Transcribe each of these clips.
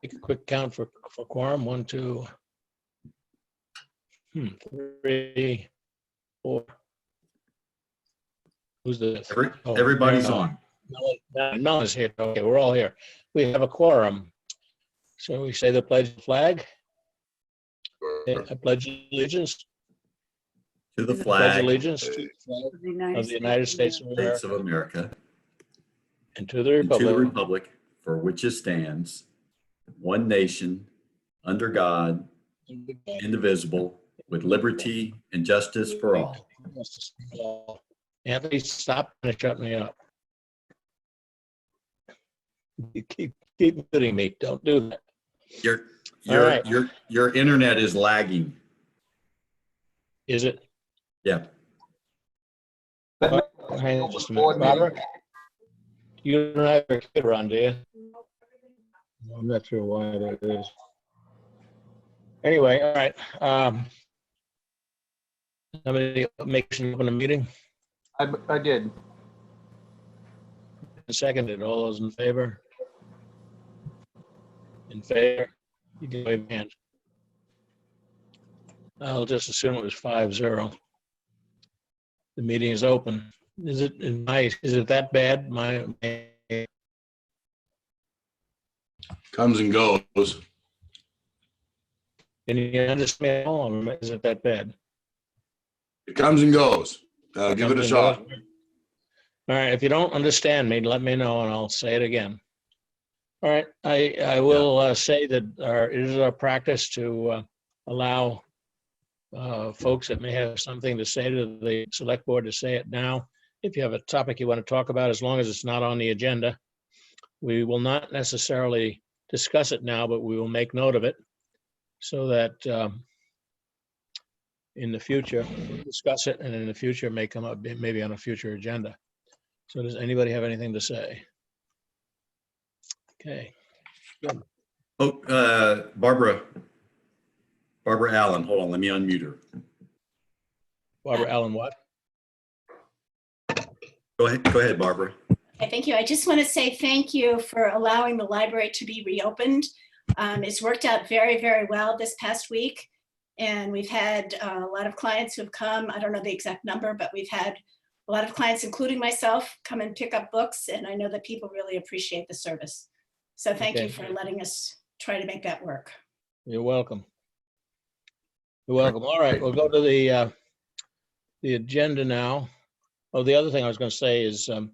Take a quick count for quorum. 1, 2, 3, 4. Who's the? Everybody's on. Mel is here. Okay, we're all here. We have a quorum. So we say the pledge of the flag. I pledge allegiance. To the Pledge flag allegiance to the flag of the United States of America and to the and to the republic republic for which it stands, one nation, under God, indivisible, with liberty and justice for all. Anthony, stop and shut me up. You keep muting me. Don't do that. Your internet is lagging. Is it? Yeah. Hang on just a minute. Robert, you don't have your kid around, do you? I'm not sure why that is. Anyway, all right. Somebody make an open a meeting? I did. Seconded. All those in favor? In favor? You can wave your hand. I'll just assume it was 5-0. The meeting is open. Is it that bad? My Comes and goes. can you understand? Or is it that bad? It comes and goes. Give it a shot. All right. If you don't understand me, let me know and I'll say it again. All right. I will say that it is our practice to allow folks that may have something to say to the select board to say it now. If you have a topic you want to talk about, as long as it's not on the agenda, we will not necessarily discuss it now, but we will make note of it so that in the future, we'll discuss it, and in the future may come up maybe on a future agenda. So does anybody have anything to say? Okay. Good. Oh, Barbara Allen, hold on, let me unmute her. Barbara Allen, what? Go ahead, Barbara. Okay, thank you. I just want to say thank you for allowing the library to be reopened. It's worked out very, very well this past week. And we've had a lot of clients who have come. I don't know the exact number, but we've had a lot of clients, including myself, come and pick up books. And I know that people really appreciate the service. So thank you for letting us try to make that work. You're welcome. You're welcome. All right, we'll go to the agenda now. Oh, the other thing I was going to say is I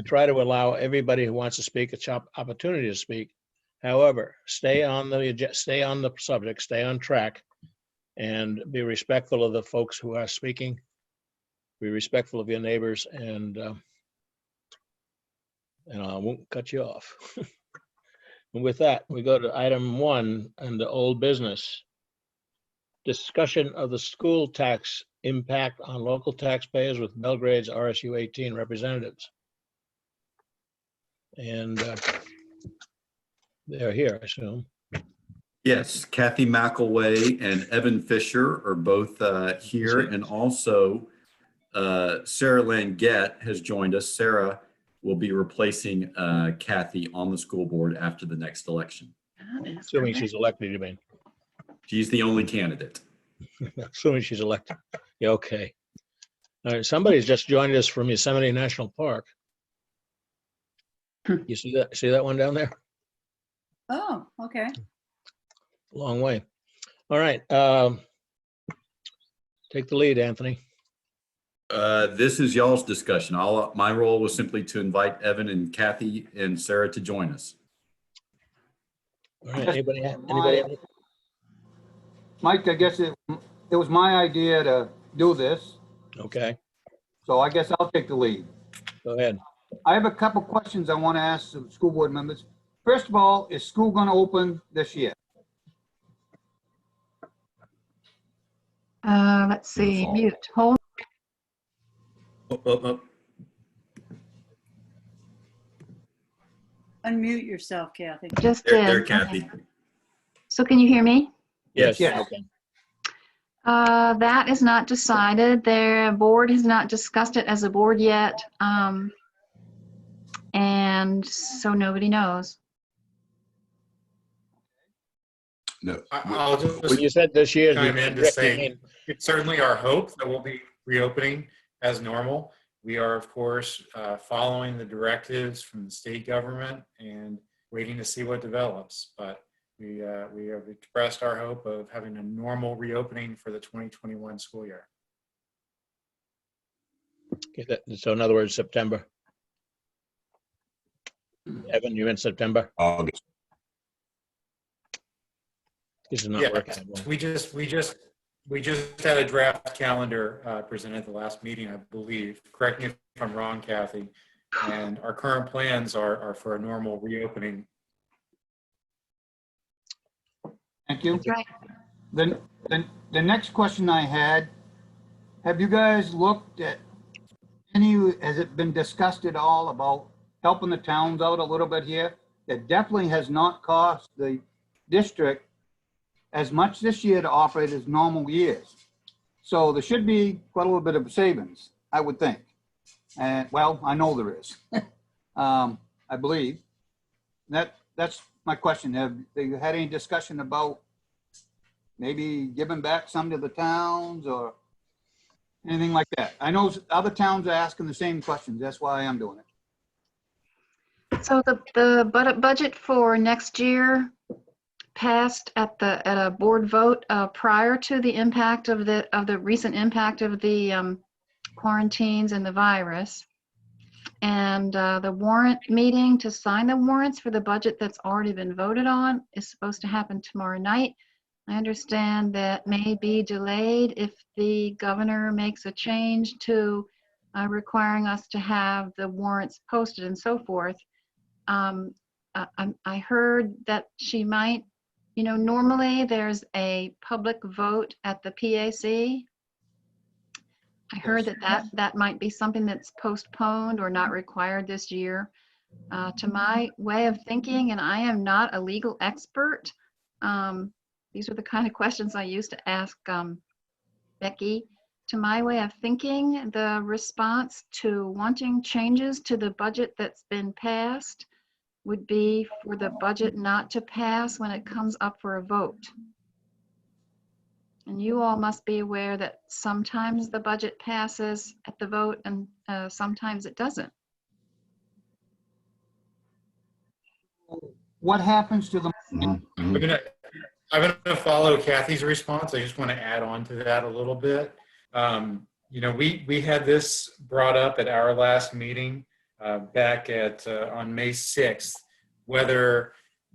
try to allow everybody who wants to speak a opportunity to speak. However, stay on the subject, stay on track, and be respectful of the folks who are speaking. Be respectful of your neighbors, and I won't cut you off. And with that, we go to item 1 under old business. Discussion of the school tax impact on local taxpayers with Belgrade's RSU 18 representatives. And they're here, I assume. Yes, Kathy McElway and Evan Fisher are both here, and also Sarah Langette has joined us. Sarah will be replacing Kathy on the school board after the next election. Assuming she's elected, you mean? She's the only candidate. Assuming she's elected. Yeah, okay. All right, somebody's just joined us from Yosemite National Park. You see that one down there? Oh, okay. Long way. All right. Take the lead, Anthony. This is y'all's discussion. My role was simply to invite Evan and Kathy and Sarah to join us. All right. Anybody have Mike, I guess it was my idea to do this, Okay, so I guess I'll take the lead. go ahead. I have a couple questions I want to ask some school board members. First of all, is school going to open this year? Let's see, mute, hold. Oh. Unmute yourself, Kathy. Just There, did. Kathy. Okay. So can you hear me? Yes. Yes. Okay. That is not decided. Their board has not discussed it as a board yet. And so nobody knows. No. I'll Well, just you said this year. chime in to Rick, you say mean- it's certainly our hope that we'll be reopening as normal. We are, of course, following the directives from the state government and waiting to see what develops. But we have expressed our hope of having a normal reopening for the 2021 school year. So in other words, September. Evan, you in September? August. This is not Yes, working. we just had a draft calendar presented at the last meeting, I believe. Correct me if I'm wrong, Kathy. And our current plans are for a normal reopening. Thank you. That's right. Then, the next question I had, have you guys looked at has it been discussed at all about helping the towns out a little bit here? It definitely has not cost the district as much this year to operate as normal years. So there should be quite a little bit of savings, I would think. And well, I know there is. I believe. That's my question. Have they had any discussion about maybe giving back some to the towns or anything like that? I know other towns are asking the same questions. That's why I'm doing it. So the budget for next year passed at a board vote prior to the impact of the recent impact of the quarantines and the virus. And the warrant meeting to sign the warrants for the budget that's already been voted on is supposed to happen tomorrow night. I understand that may be delayed if the governor makes a change to requiring us to have the warrants posted and so forth. I heard that she might, normally there's a public vote at the PAC. I heard that might be something that's postponed or not required this year. To my way of thinking, and I am not a legal expert, these are the kind of questions I used to ask Becky. To my way of thinking, the response to wanting changes to the budget that's been passed would be for the budget not to pass when it comes up for a vote. And you all must be aware that sometimes the budget passes at the vote and sometimes it doesn't. What happens to the, Mhm. I'm gonna follow Kathy's response. I just want to add on to that a little bit. We had this brought up at our last meeting back on May 6th, whether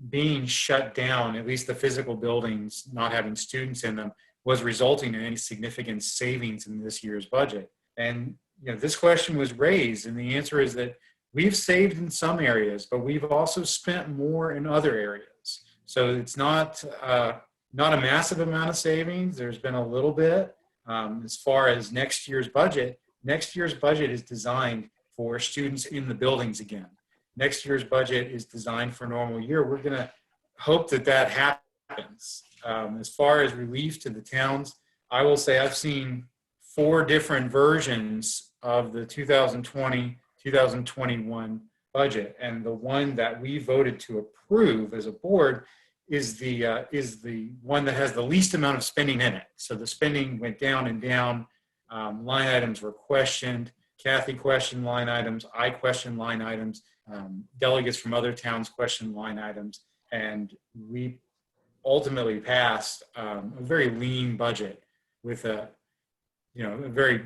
being shut down, at least the physical buildings, not having students in them, was resulting in any significant savings in this year's budget. And this question was raised, and the answer is that we've saved in some areas, but we've also spent more in other areas. So it's not a massive amount of savings. There's been a little bit. As far as next year's budget is designed for students in the buildings again. Next year's budget is designed for a normal year. We're going to hope that happens. As far as relief to the towns, I will say I've seen 4 different versions of the 2020-2021 budget, and the one that we voted to approve as a board is the one that has the least amount of spending in it. So the spending went down and down. Line items were questioned. Kathy questioned line items. I questioned line items. Delegates from other towns questioned line items, and we ultimately passed a very lean budget with a very,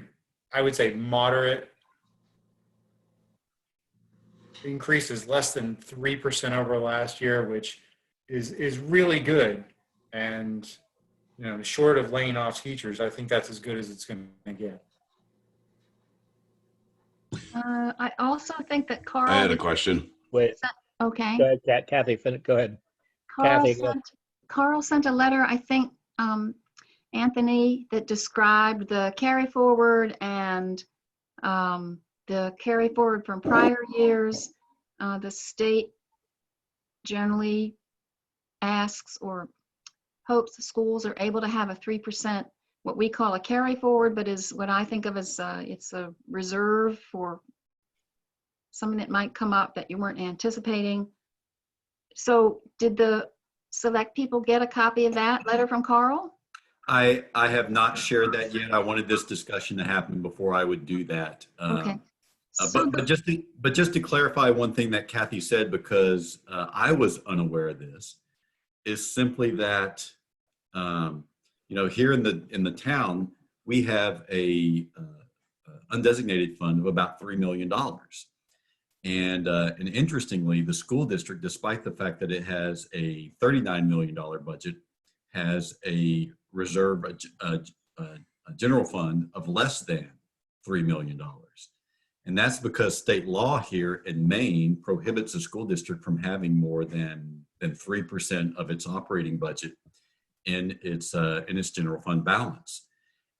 I would say, moderate increases, less than 3% over last year, which is really good. And short of laying off teachers, I think that's as good as it's going to get. I also think that Carl. I had a question. Wait, Okay. go ahead, Kathy, go ahead. Kathy, go ahead. Carl sent a letter, I think, Anthony, that described the carry forward and the carry forward from prior years. The state generally asks or hopes the schools are able to have a 3%, what we call a carry forward, but is what I think of as it's a reserve for something that might come up that you weren't anticipating. So did the select people get a copy of that letter from Carl? I have not shared that yet. I wanted this discussion to happen before I would do that. Okay. So But just to clarify one thing that Kathy said, because I was unaware of this, is simply that here in the town we have a undesignated fund of about $3 million. And interestingly, the school district, despite the fact that it has a $39 million budget, has a reserve, a general fund of less than $3 million. And that's because state law here in Maine prohibits a school district from having more than 3% of its operating budget in its general fund balance.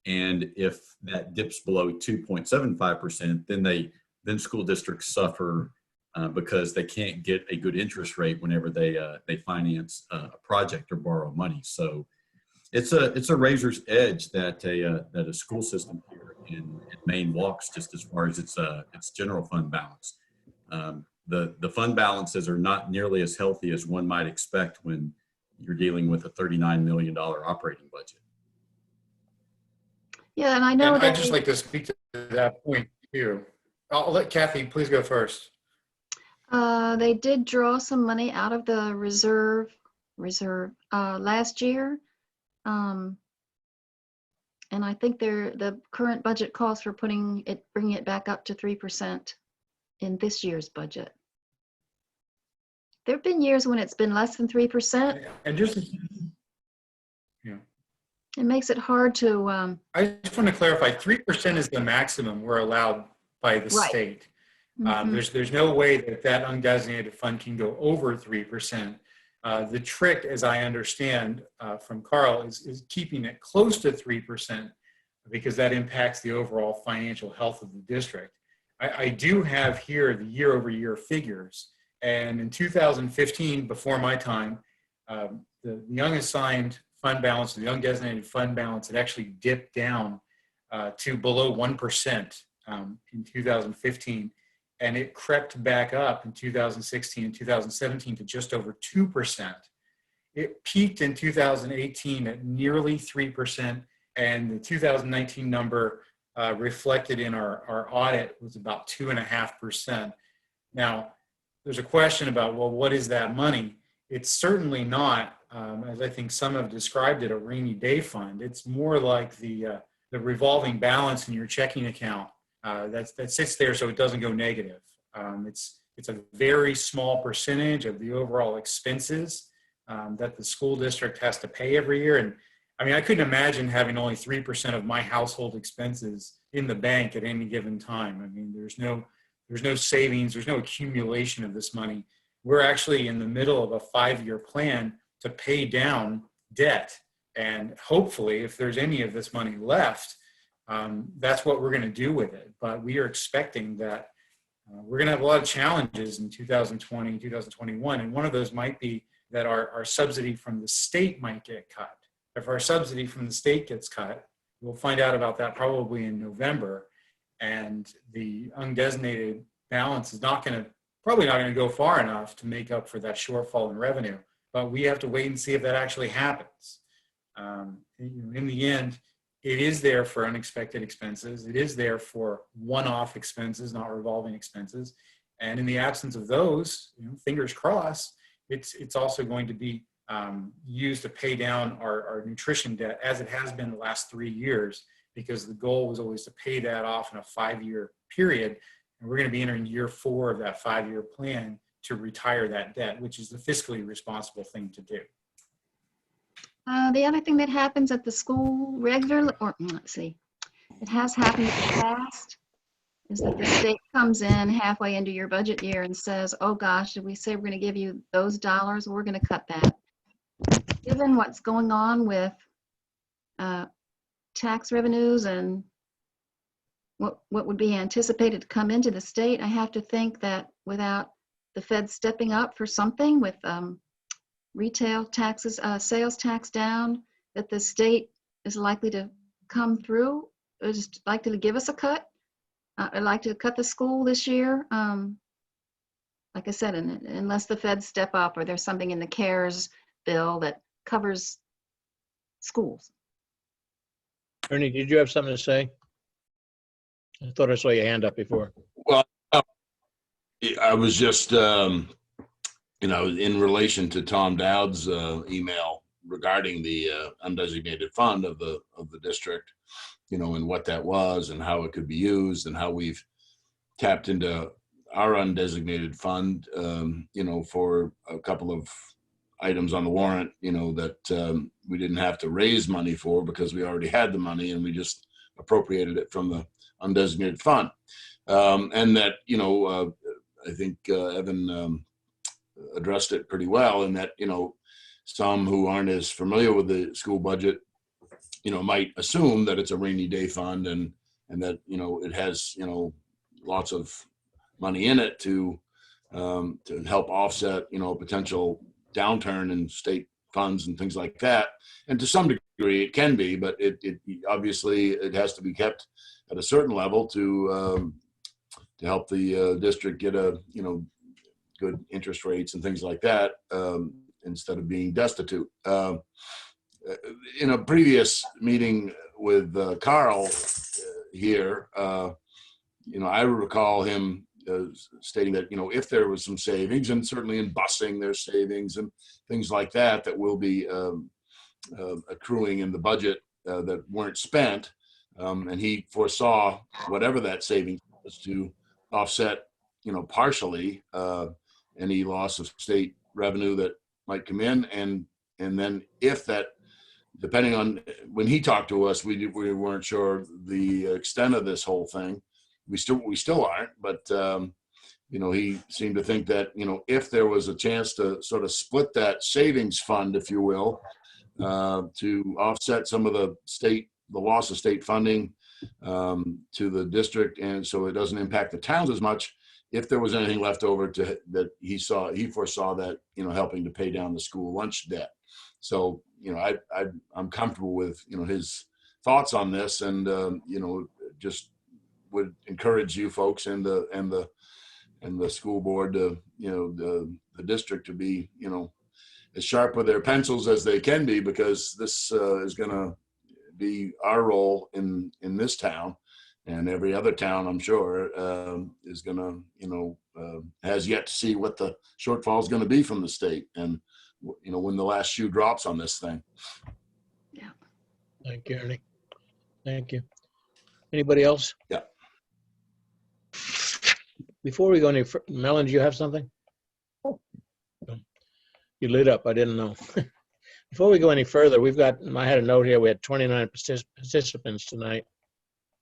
And if that dips below 2.75%, then school districts suffer because they can't get a good interest rate whenever they finance a project or borrow money. So it's a razor's edge that a school system here in Maine walks, just as far as its general fund balance. The fund balances are not nearly as healthy as one might expect when you're dealing with a $39 million operating budget. yeah, and I know And that I'd just like to speak to that point too. I'll let Kathy, please go first. they did draw some money out of the reserve last year. And I think the current budget calls for bringing it back up to 3% in this year's budget. There have been years when it's been less than 3%. And just, It makes it hard to, I just want to clarify, 3% is the maximum we're allowed by the Right. state. mhm. There's no way that undesignated fund can go over 3%. The trick, as I understand from Carl, is keeping it close to 3% because that impacts the overall financial health of the district. I do have here the year-over-year figures. And in 2015, before my time, the unassigned fund balance, the undesignated fund balance, had actually dipped down to below 1% in 2015. And it crept back up in 2016 and 2017 to just over 2%. It peaked in 2018 at nearly 3%, and the 2019 number reflected in our audit was about 2.5%. Now, there's a question about, well, what is that money? It's certainly not, as I think some have described it, a rainy day fund. It's more like the revolving balance in your checking account. That sits there so it doesn't go negative. It's a very small percentage of the overall expenses that the school district has to pay every year. And I mean, I couldn't imagine having only 3% of my household expenses in the bank at any given time. I mean, there's no savings, there's no accumulation of this money. We're actually in the middle of a 5-year plan to pay down debt. And hopefully, if there's any of this money left, that's what we're going to do with it. But we are expecting that we're going to have a lot of challenges in 2020, 2021. And one of those might be that our subsidy from the state might get cut. If our subsidy from the state gets cut, we'll find out about that probably in November. And the undesignated balance is probably not going to go far enough to make up for that shortfall in revenue. But we have to wait and see if that actually happens. In the end, it is there for unexpected expenses. It is there for one-off expenses, not revolving expenses. And in the absence of those, fingers crossed, it's also going to be used to pay down our nutrition debt, as it has been the last 3 years, because the goal was always to pay that off in a 5-year period. And we're going to be entering year 4 of that 5-year plan to retire that debt, which is the fiscally responsible thing to do. The other thing that happens at the school regularly, or let's see, it has happened in the past, is that the state comes in halfway into your budget year and says, oh gosh, did we say we're going to give you those dollars? We're going to cut that. Given what's going on with tax revenues and what would be anticipated to come into the state, I have to think that without the Fed stepping up for something with retail taxes, sales tax down, that the state is likely to come through, is likely to give us a cut. I'd like to cut the school this year. Like I said, unless the Fed step up or there's something in the CARES bill that covers schools. Ernie, did you have something to say? I thought I saw your hand up before. Well, I was just, in relation to Tom Dowd's email regarding the undesignated fund of the district, and what that was and how it could be used and how we've tapped into our undesignated fund, for a couple of items on the warrant, that we didn't have to raise money for because we already had the money and we just appropriated it from the undesignated fund. And that, I think Evan addressed it pretty well in that, some who aren't as familiar with the school budget, might assume that it's a rainy day fund and that, it has, lots of money in it to help offset, a potential downturn in state funds and things like that. And to some degree it can be, but it obviously it has to be kept at a certain level to help the district get good interest rates and things like that, instead of being destitute. In a previous meeting with Carl here, I recall him stating that, if there was some savings, and certainly in busing there's savings and things like that, that will be accruing in the budget that weren't spent. And he foresaw whatever that savings was to offset, partially any loss of state revenue that might come in. And then if that, depending on when he talked to us, we weren't sure the extent of this whole thing. We still aren't, but he seemed to think that, if there was a chance to sort of split that savings fund, if you will, to offset some of the loss of state funding to the district, and so it doesn't impact the towns as much, if there was anything left over that he foresaw that, helping to pay down the school lunch debt. So, I'm comfortable with, his thoughts on this, and, just would encourage you folks and the school board to, the district to be, as sharp with their pencils as they can be, because this is going to be our role in this town, and every other town, I'm sure, is going to, has yet to see what the shortfall is going to be from the state, and when the last shoe drops on this thing. Yeah. Thank you, Ernie. Thank you. Anybody else? Yeah. Before we go any further, Melon, do you have something? No. You lit up. I didn't know. Before we go any further, I had a note here. We had 29 participants tonight.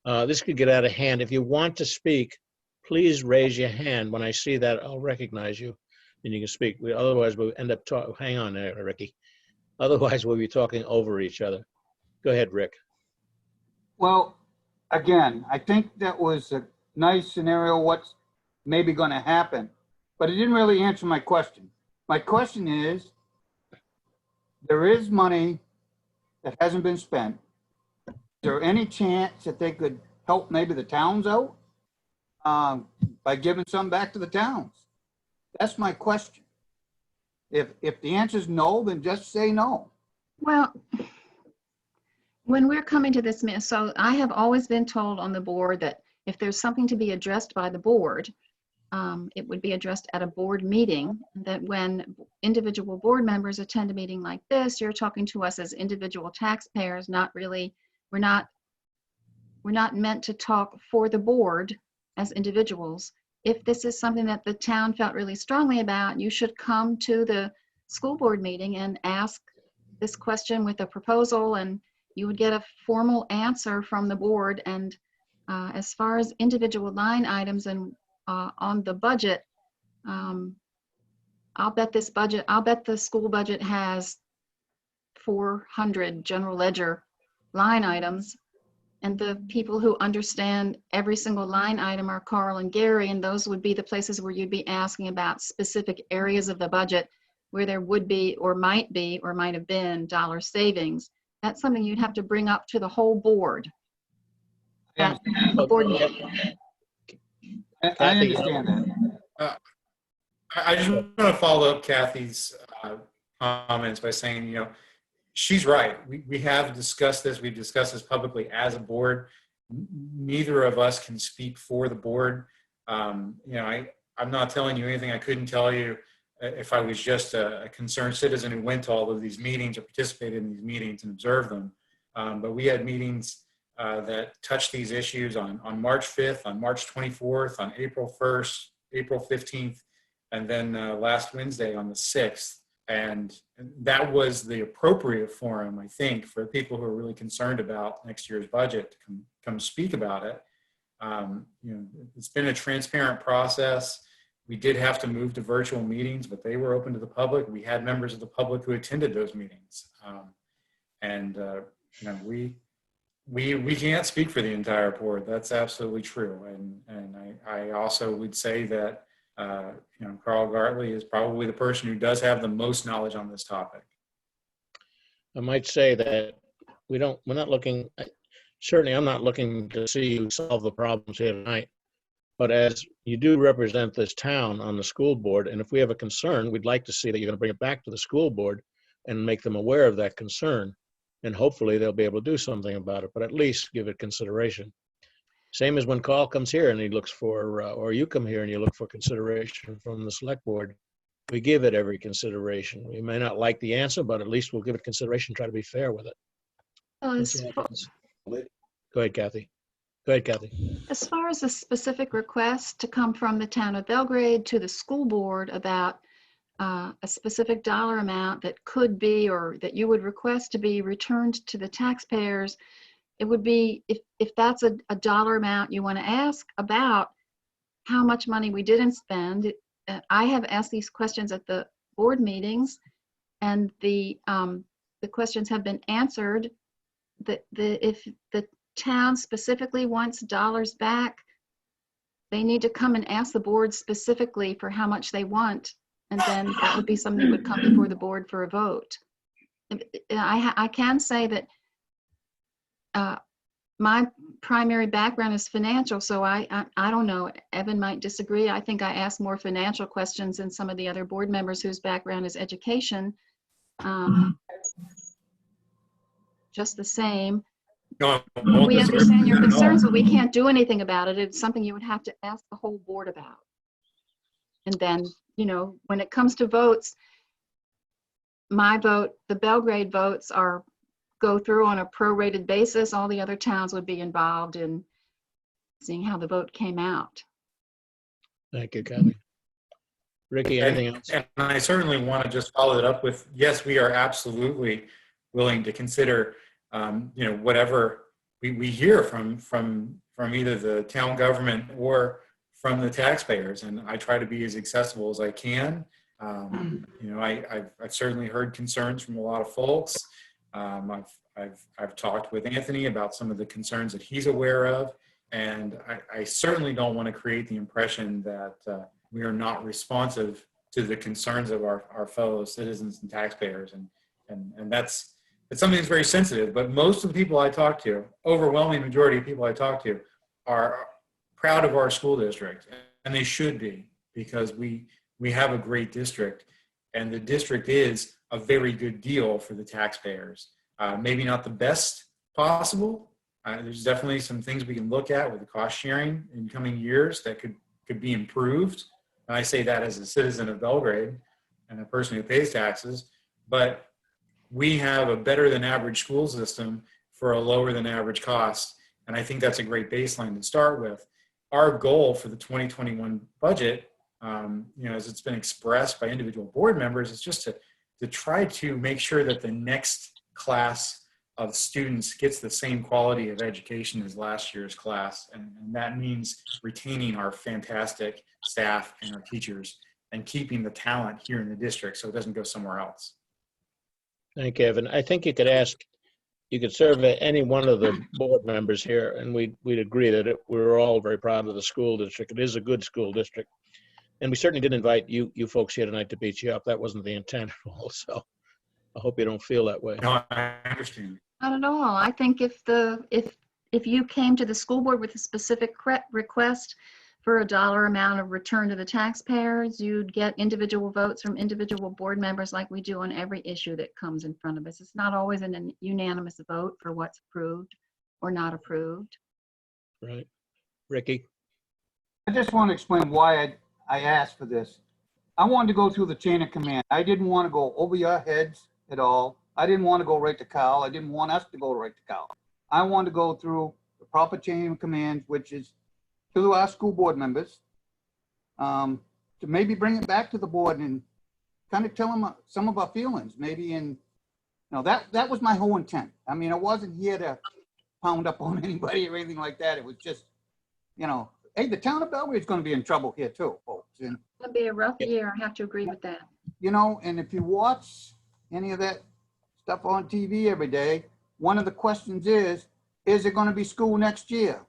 This could get out of hand. If you want to speak, please raise your hand. When I see that, I'll recognize you and you can speak. Otherwise, we'll end up talking. Hang on there, Ricky. Otherwise, we'll be talking over each other. Go ahead, Rick. Well, again, I think that was a nice scenario, what's maybe going to happen, but it didn't really answer my question. My question is, there is money that hasn't been spent. Is there any chance that they could help maybe the towns out by giving some back to the towns? That's my question. If the answer is no, then just say no. Well, when we're coming to this, so I have always been told on the board that if there's something to be addressed by the board, it would be addressed at a board meeting, that when individual board members attend a meeting like this, you're talking to us as individual taxpayers, not really, we're not meant to talk for the board as individuals. If this is something that the town felt really strongly about, you should come to the school board meeting and ask this question with a proposal, and you would get a formal answer from the board. And as far as individual line items and on the budget, I'll bet the school budget has 400 general ledger line items, and the people who understand every single line item are Carl and Gary, and those would be the places where you'd be asking about specific areas of the budget where there would be or might have been dollar savings. That's something you'd have to bring up to the whole board. I understand that. I just want to follow up Kathy's comments by saying, you know, she's right. We have discussed this. We've discussed this publicly as a board. Neither of us can speak for the board. You know, I'm not telling you anything I couldn't tell you if I was just a concerned citizen who went to all of these meetings or participated in these meetings and observed them. But we had meetings that touched these issues on March 5th, on March 24th, on April 1st, April 15th, and then last Wednesday on the 6th. And that was the appropriate forum, I think, for people who are really concerned about next year's budget to come speak about it. You know, it's been a transparent process. We did have to move to virtual meetings, but they were open to the public. We had members of the public who attended those meetings. You know, we can't speak for the entire board. That's absolutely true. And I also would say that you know, Carl Gartley is probably the person who does have the most knowledge on this topic. I might say that we're not looking, certainly I'm not looking to see you solve the problems here tonight, but as you do represent this town on the school board, and if we have a concern, we'd like to see that you're going to bring it back to the school board and make them aware of that concern. And hopefully they'll be able to do something about it, but at least give it consideration. Same as when Carl comes here and he looks for, or you come here and you look for consideration from the select board. We give it every consideration. We may not like the answer, but at least we'll give it consideration, try to be fair with it. Well, Go ahead, Kathy. Go ahead, Kathy. as far as a specific request to come from the town of Belgrade to the school board about a specific dollar amount that could be, or that you would request to be returned to the taxpayers, it would be, if that's a dollar amount you want to ask about how much money we didn't spend. I have asked these questions at the board meetings, and the questions have been answered. If the town specifically wants dollars back, they need to come and ask the board specifically for how much they want, and then that would be something that would come before the board for a vote. I can say that my primary background is financial, so I don't know. Evan might disagree. I think I asked more financial questions than some of the other board members whose background is education. Just the same. No, We understand your concerns, but we can't do anything about it. It's something you would have to ask the whole board about. And then, you know, when it comes to votes, my vote, the Belgrade votes go through on a prorated basis. All the other towns would be involved in seeing how the vote came out. Thank you, Kathy. Ricky, anything else? And I certainly want to just follow it up with, yes, we are absolutely willing to consider, you know, whatever we hear from either the town government or from the taxpayers. And I try to be as accessible as I can. You know, I've certainly heard concerns from a lot of folks. I've talked with Anthony about some of the concerns that he's aware of, and I certainly don't want to create the impression that we are not responsive to the concerns of our fellow citizens and taxpayers, and it's something that's very sensitive. But most of the people I talk to, overwhelming majority of people I talk to, are proud of our school district, and they should be, because we have a great district, and the district is a very good deal for the taxpayers. Maybe not the best possible. There's definitely some things we can look at with the cost sharing in coming years that could be improved. And I say that as a citizen of Belgrade and a person who pays taxes, but we have a better than average school system for a lower than average cost. And I think that's a great baseline to start with. Our goal for the 2021 budget, you know, as it's been expressed by individual board members, is just to try to make sure that the next class of students gets the same quality of education as last year's class. And that means retaining our fantastic staff and our teachers and keeping the talent here in the district so it doesn't go somewhere else. Thank you, Evan. I think you could survey any one of the board members here, and we'd agree that we're all very proud of the school district. It is a good school district. And we certainly didn't invite you folks here tonight to beat you up. That wasn't the intent at all. So I hope you don't feel that way. No, I understand. Not at all. I think if you came to the school board with a specific request for a dollar amount of return to the taxpayers. You'd get individual votes from individual board members like we do on every issue that comes in front of us. It's not always a unanimous vote for what's approved or not approved. Right. Ricky? I just want to explain why I asked for this. I wanted to go through the chain of command. I didn't want to go over your heads at all. I didn't want to go right to Kyle. I didn't want us to go right to Kyle. I wanted to go through the proper chain of command, which is to our school board members, to maybe bring it back to the board and kind of tell them some of our feelings, maybe that was my whole intent. I mean, I wasn't here to pound up on anybody or anything like that. It was just, hey, the town of Belgrade is going to be in trouble here too, folks. And, It'll be a rough year. I have to agree with that. and if you watch any of that stuff on TV every day, one of the questions is it going to be school next year?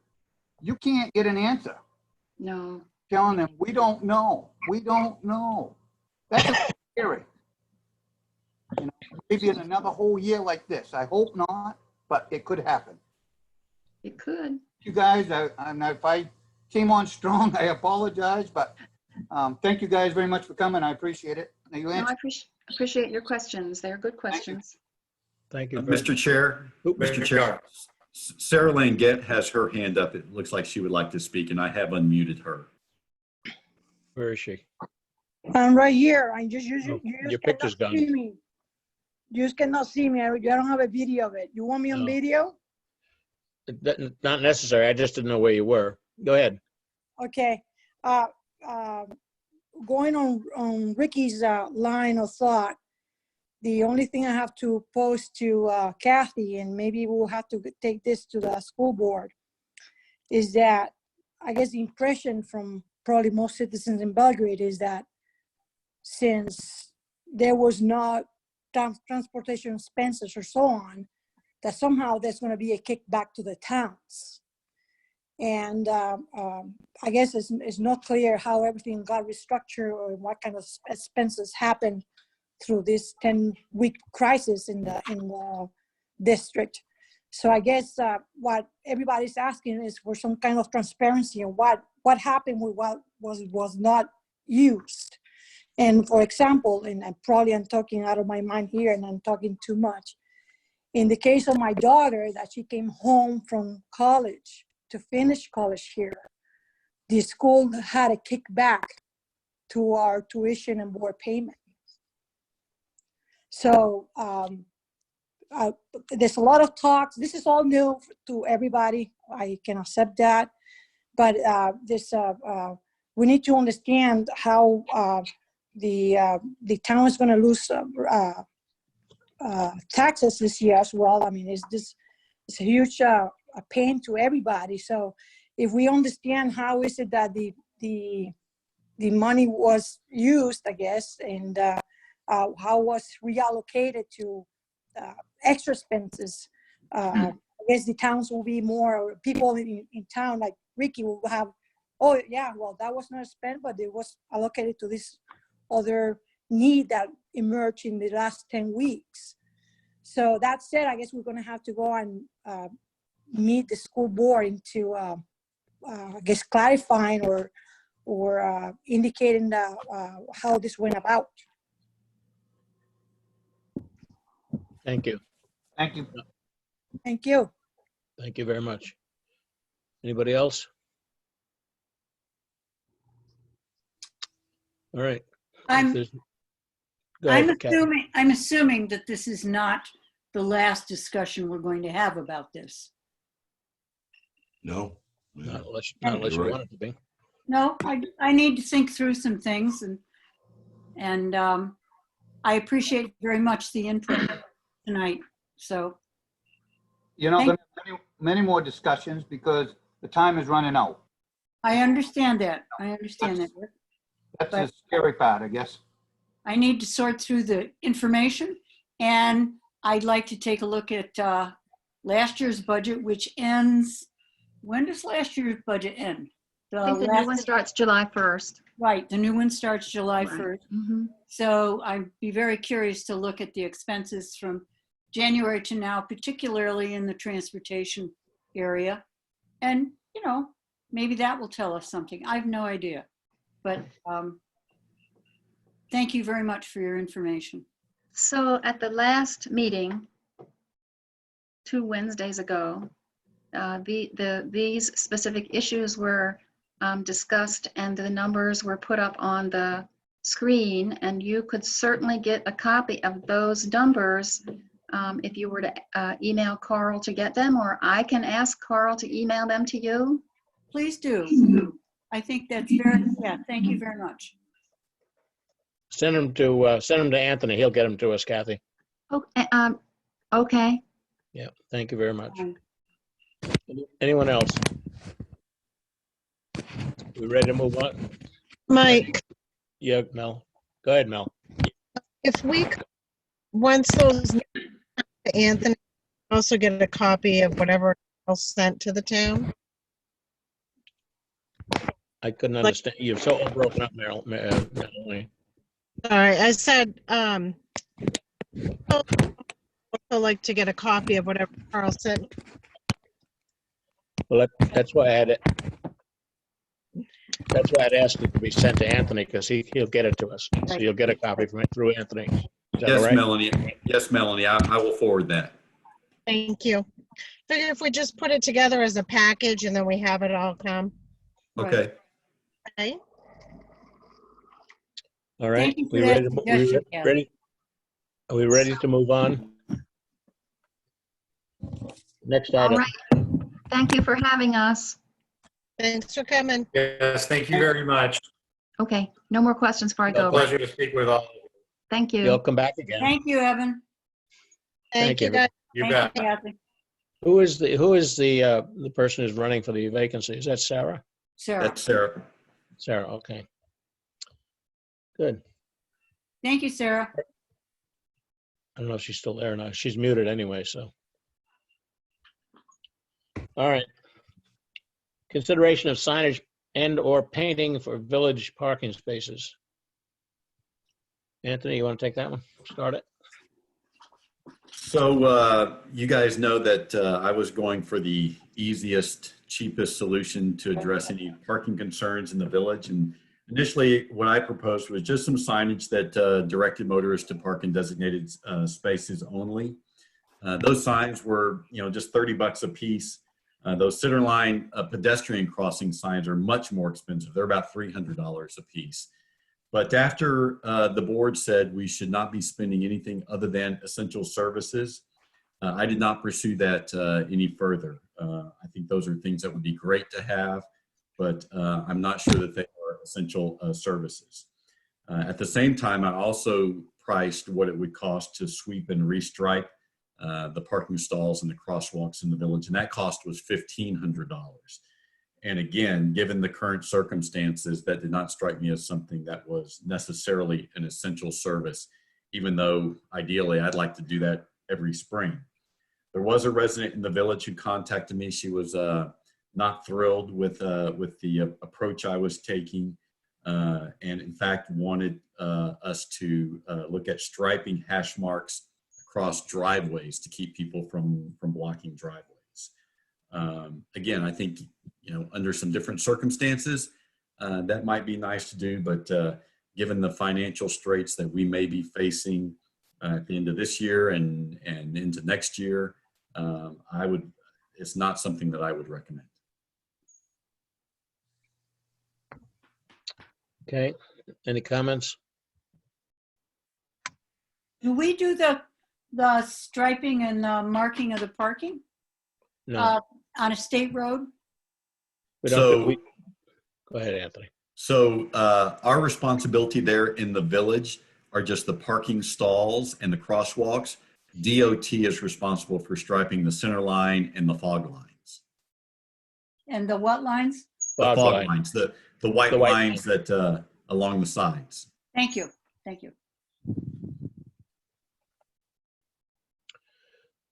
You can't get an answer. No. Telling them, we don't know. We don't know. That's scary. Maybe in another whole year like this. I hope not, but it could happen. It could. You guys, and if I came on strong, I apologize, but thank you guys very much for coming. I appreciate it. Now you No, answer. I appreciate your questions. They're good questions. Thank you. Mr. Chair, Mr. Chair, Sarah Lane Gett has her hand up. It looks like she would like to speak, and I have unmuted her. Where is she? I'm right here. I just you Oh, just your picture's cannot gone. see me. You just cannot see me. I don't have a video of it. You want me on No. video? Not necessary. I just didn't know where you were. Go ahead. Okay. Going on Ricky's line of thought, the only thing I have to post to Kathy, and maybe we'll have to take this to the school board, is that I guess the impression from probably most citizens in Belgrade is that since there was not transportation expenses or so on, that somehow there's going to be a kickback to the towns. And I guess it's not clear how everything got restructured or what kind of expenses happened through this 10-week crisis in the district. So I guess what everybody's asking is for some kind of transparency on what happened with what was not used. And for example, and I'm talking out of my mind here and I'm talking too much. In the case of my daughter, that she came home from college to finish college here, the school had a kickback to our tuition and board payment. So there's a lot of talks. This is all new to everybody. I can accept that, but we need to understand how the town is going to lose taxes this year as well. I mean, it's a huge a pain to everybody. So if we understand how is it that the money was used, I guess, and how was reallocated to extra expenses, I guess the towns will be more, people in town like Ricky will have, oh yeah, well that was not spent, but it was allocated to this other need that emerged in the last 10 weeks. So that said, I guess we're going to have to go and meet the school board into, I guess, clarifying or indicating how this went about. Thank you. Thank you. Thank you. Thank you very much. Anybody else? All right. I'm Go ahead, Kathy. assuming that this is not the last discussion we're going to have about this. No. Not unless you You're right. want it to be. No, I need to think through some things and I appreciate very much the input tonight. So There are many more discussions because the time is running out. I understand that. I understand that. That's the scary part, I guess. I need to sort through the information, and I'd like to take a look at last year's budget, which ends, when does last year's budget end? I think the new one starts July 1st. Right, the new one starts July Right. 1st. Mhm. So I'd be very curious to look at the expenses from January to now, particularly in the transportation area. And, maybe that will tell us something. I have no idea. But thank you very much for your information. So at the last meeting, 2 Wednesdays ago, these specific issues were discussed and the numbers were put up on the screen, and you could certainly get a copy of those numbers if you were to email Carl to get them, or I can ask Carl to email them to you. Please do. I think that's very, yeah, thank you very much. Send them to Anthony. He'll get them to us, Kathy. Okay. Okay. Yeah, thank you very much. Um, Anyone else? We ready to move on? Mike, Yeah, Mel. Go ahead, Mel. if we could, once those to Anthony, also get a copy of whatever else sent to the town. I couldn't understand. You're so broken up, Melanie. All right, I said, also like to get a copy of whatever Carl sent. Well, that's why I had it. That's why I'd asked it to be sent to Anthony, because he'll get it to us. So you'll get a copy from it through Anthony. Is that all Yes, right? Melanie. Yes, Melanie, I will forward that. Thank you. Figure if we just put it together as a package and then we have it all come. Okay. Okay. All right. Thank you for We that ready to suggestion, Kathy. ready? Are we ready to move on? Next All item. right. Thank you for having us. Thanks for coming. Yes, thank you very much. Okay. No more questions before I A go. pleasure to speak with all of you. Thank You'll you. come back again. Thank you, Evan. Thank Thank you, you. guys. You Thank bet. you, Kathy. Who is the person who's running for the vacancy? Is that Sarah? Sarah, That's Sarah. Sarah, okay. Good. thank you, Sarah. I don't know if she's still there or not. She's muted anyway, so. All right. Consideration of signage and/or painting for village parking spaces. Anthony, you want to take that one? Start it. So you guys know that I was going for the easiest, cheapest solution to address any parking concerns in the village. And initially, what I proposed was just some signage that directed motorists to park in designated spaces only. Those signs were, just $30 a piece. Those center line pedestrian crossing signs are much more expensive. They're about $300 a piece. But after the board said we should not be spending anything other than essential services, I did not pursue that any further. I think those are things that would be great to have, but I'm not sure that they are essential services. At the same time, I also priced what it would cost to sweep and restripe the parking stalls and the crosswalks in the village, and that cost was $1,500. And again, given the current circumstances, that did not strike me as something that was necessarily an essential service, even though ideally I'd like to do that every spring. There was a resident in the village who contacted me. She was not thrilled with the approach I was taking, and in fact wanted us to look at striping hash marks across driveways to keep people from blocking driveways. Again, I think, under some different circumstances, that might be nice to do, but given the financial straits that we may be facing at the end of this year and into next year, it's not something that I would recommend. Okay. Any comments? Do we do the striping and the marking of the parking No. on a state road? We don't. Go ahead, Anthony. So our responsibility there in the village are just the parking stalls and the crosswalks. DOT is responsible for striping the center line and the fog lines. And the what lines? The Fog fog line. lines, the white The white lines that along the sides. Thank you. Thank you.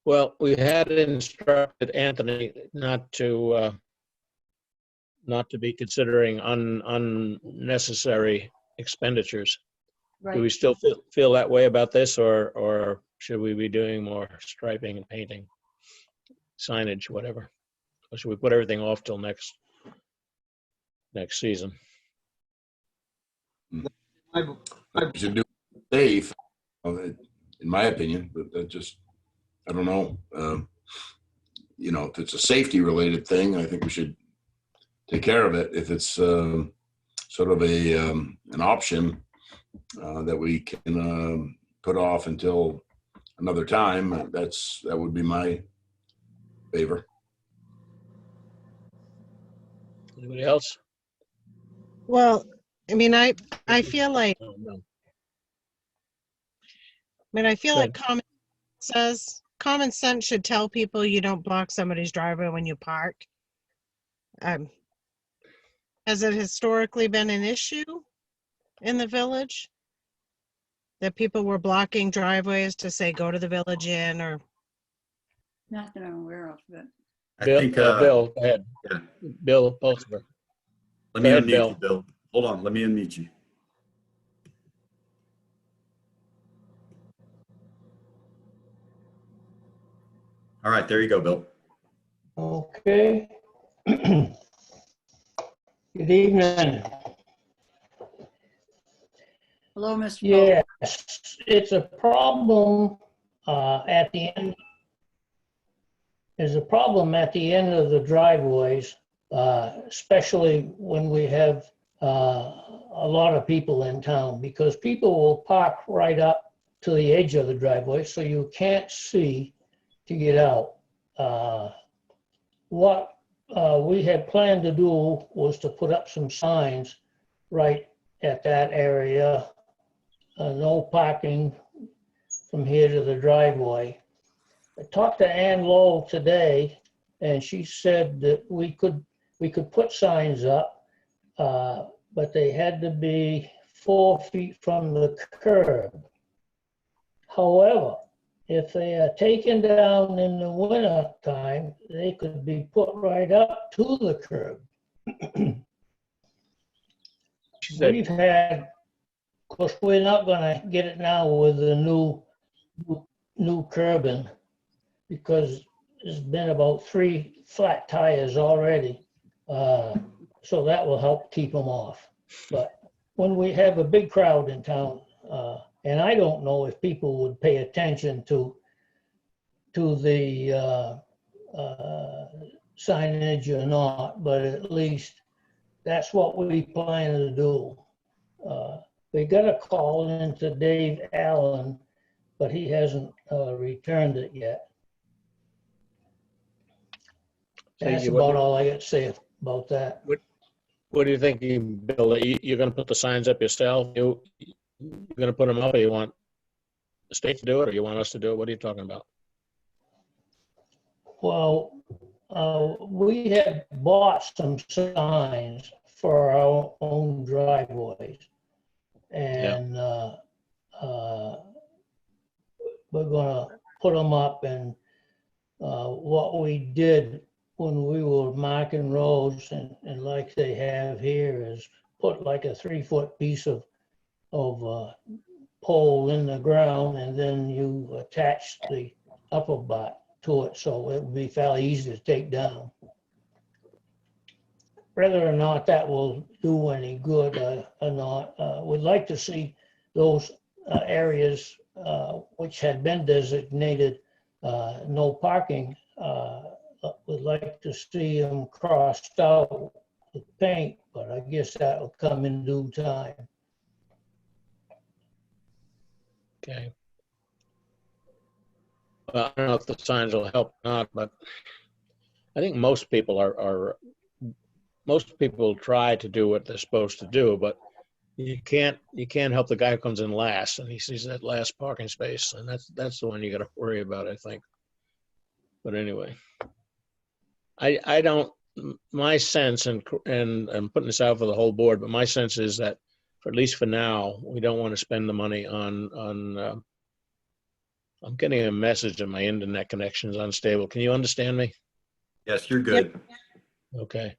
Well, we had instructed Anthony not to be considering unnecessary expenditures. Do we Right. still feel that way about this, or should we be doing more striping and painting, signage, whatever? Or should we put everything off till next next season. I- We should do it safe, in my opinion, but that just, I don't know. You know, if it's a safety related thing, I think we should take care of it. If it's sort of an option that we can put off until another time, that would be my favor. Anybody else? Well, I mean, I feel like, Oh, no. I feel Go like common sense should tell people you don't block somebody's driveway when you park. Has it historically been an issue in the village? That people were blocking driveways to say, go to the Village Inn, or, Not that I'm aware of, but I Bill, think, Bill, go ahead. yeah. Bill Pulsifer. Let Go me ahead, unmute Bill. you, Bill. Hold on, let me unmute you. All right, there you go, Bill. Okay. Good evening. hello, Mr. Pope. Yes, it's a problem at the end. There's a problem at the end of the driveways, especially when we have a lot of people in town, because people will park right up to the edge of the driveway, so you can't see to get out. What we had planned to do was to put up some signs right at that area. No parking from here to the driveway. I talked to Ann Lowell today, and she said that we could put signs up, but they had to be 4 feet from the curb. However, if they are taken down in the winter time, they could be put right up to the curb. She said, We've had, of course, we're not gonna get it now with the new curbing, because there's been about 3 flat tires already. So that will help keep them off. But when we have a big crowd in town, and I don't know if people would pay attention to the signage or not, but at least that's what we plan to do. We got a call into Dave Allen, but he hasn't returned it yet. That's about all I got to say about that. what do you think, Bill? You're going to put the signs up yourself? You're going to put them up, or you want the state to do it, or you want us to do it? What are you talking about? Well, we had bought some signs for our own driveways. And we're gonna put them up, and what we did when we were marking roads, and like they have here, is put like a 3-foot piece of pole in the ground, and then you attach the upper butt to it, so it would be fairly easy to take down. Whether or not that will do any good or not, we'd like to see those areas which had been designated no parking. We'd like to see them crossed out with paint, but I guess that will come in due time. Okay. Well, I don't know if the signs will help or not, but I think most people most people try to do what they're supposed to do, but you can't help the guy who comes in last and he sees that last parking space, and that's the one you got to worry about, I think. But anyway, I don't. My sense, and I'm putting this out for the whole board, but my sense is that, for at least for now, we don't want to spend the money on. I'm getting a message that my internet connection is unstable. Can you understand me? Yes, you're good. Okay.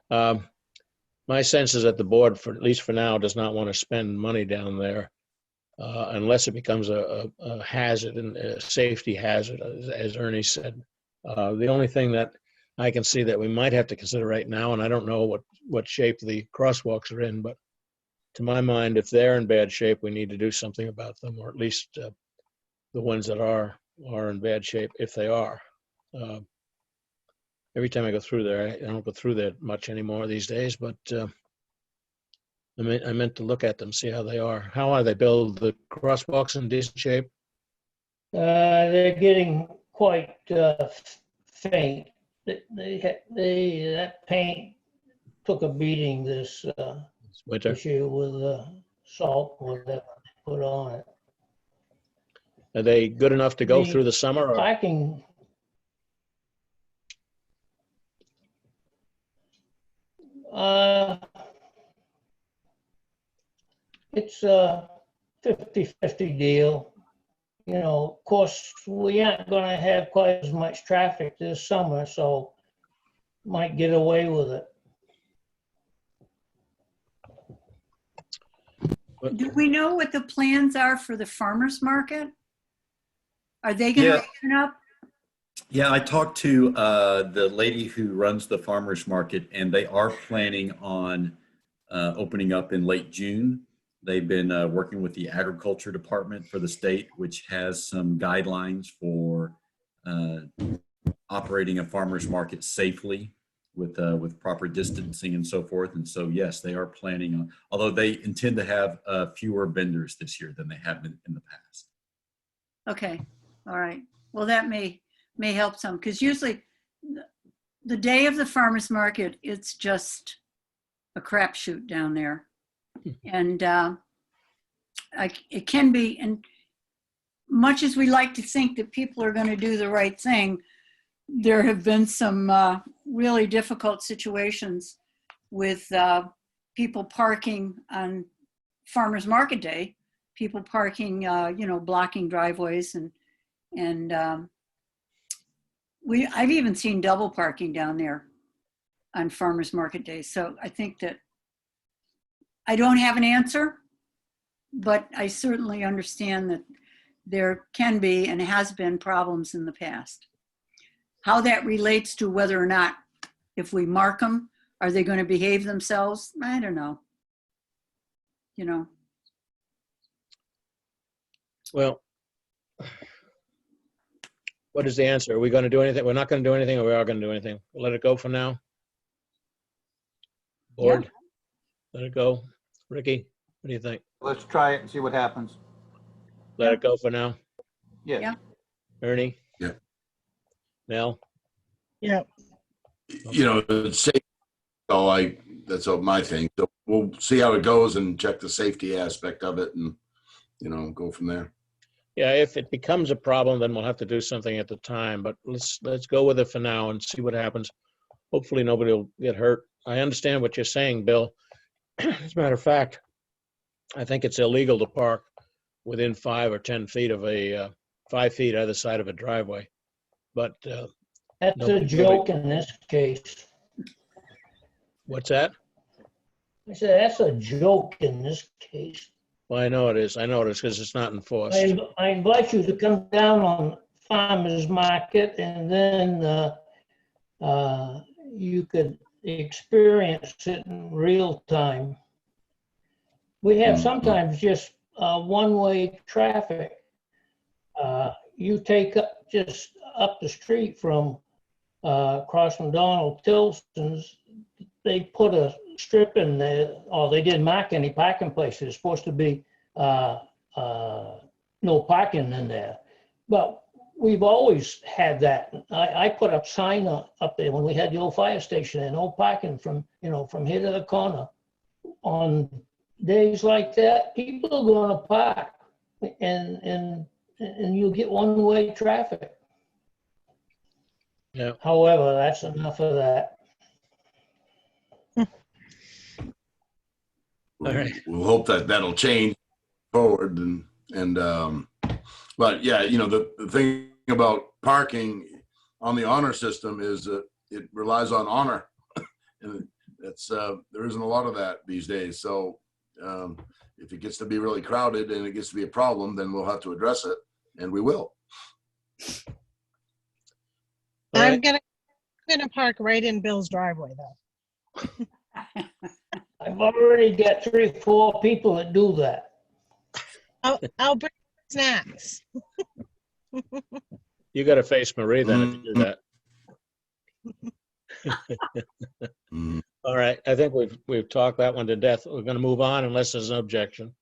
My sense is that the board, for at least for now, does not want to spend money down there unless it becomes a hazard and a safety hazard, as Ernie said. The only thing that I can see that we might have to consider right now, and I don't know what shape the crosswalks are in, but to my mind, if they're in bad shape, we need to do something about them, or at least the ones that are in bad shape, if they are. Every time I go through there, I don't go through there much anymore these days, but I meant to look at them, see how they are. How are they built? The crosswalks in decent shape? They're getting quite faint. That paint took a beating this Winter. year with salt, whatever they put on it. Are they good enough to go The through the summer? Or? Parking. It's a 50-50 deal. You know, of course, we aren't going to have quite as much traffic this summer, so might get away with it. Do we know what the plans are for the farmer's market? Are they going to Yeah. open up? Yeah, I talked to the lady who runs the farmers market, and they are planning on opening up in late June. They've been working with the agriculture department for the state, which has some guidelines for operating a farmers market safely with proper distancing and so forth. And so, yes, they are planning on, although they intend to have fewer vendors this year than they have been in the past. Okay, all right. Well, that may help some, because usually the day of the farmer's market, it's just a crapshoot down there. And it can be, and much as we like to think that people are going to do the right thing, there have been some really difficult situations with people parking on farmer's market day, people parking, blocking driveways, and I've even seen double parking down there on farmer's market day. So I think that I don't have an answer, but I certainly understand that there can be and has been problems in the past. How that relates to whether or not, if we mark them, are they going to behave themselves? I don't know. You know. Well, what is the answer? Are we going to do anything? We're not going to do anything, or we are going to do anything? We'll let it go for now. Board, Yeah. Let it go. Ricky, what do you think? Let's try it and see what happens. Let it go for now. Yes. Yeah. Ernie? Yeah. Nell? Yeah. You know, it's safe. So that's my thing. So we'll see how it goes and check the safety aspect of it, and go from there. Yeah, if it becomes a problem, then we'll have to do something at the time, but let's go with it for now and see what happens. Hopefully nobody will get hurt. I understand what you're saying, Bill. As a matter of fact, I think it's illegal to park within 5 or 10 feet of 5 feet either side of a driveway. But That's a joke in this case. what's that? I said, that's a joke in this case. Well, I know it is. I know it is because it's not enforced. I invite you to come down on farmer's market, and then you could experience it in real time. We have sometimes just one-way traffic. You take just up the street from across from Donald Tilson's, they put a strip in there, or they didn't mark any parking places. It's supposed to be no parking in there. But we've always had that. I put up sign up there when we had the old fire station, and no parking from here to the corner. On days like that, people are going to park, and you get one-way traffic. Yeah. However, that's enough of that. All right. We'll hope that'll change forward, but yeah, the thing about parking on the honor system is that it relies on honor, and that's there isn't a lot of that these days. So if it gets to be really crowded and it gets to be a problem, then we'll have to address it, and we will. All right. gonna park right in Bill's driveway though. I've already got 3, 4 people that do that. I'll bring snacks. You got to face Marie then if you do that. Mhm. All right, I think we've talked that one to death. We're going to move on unless there's an objection.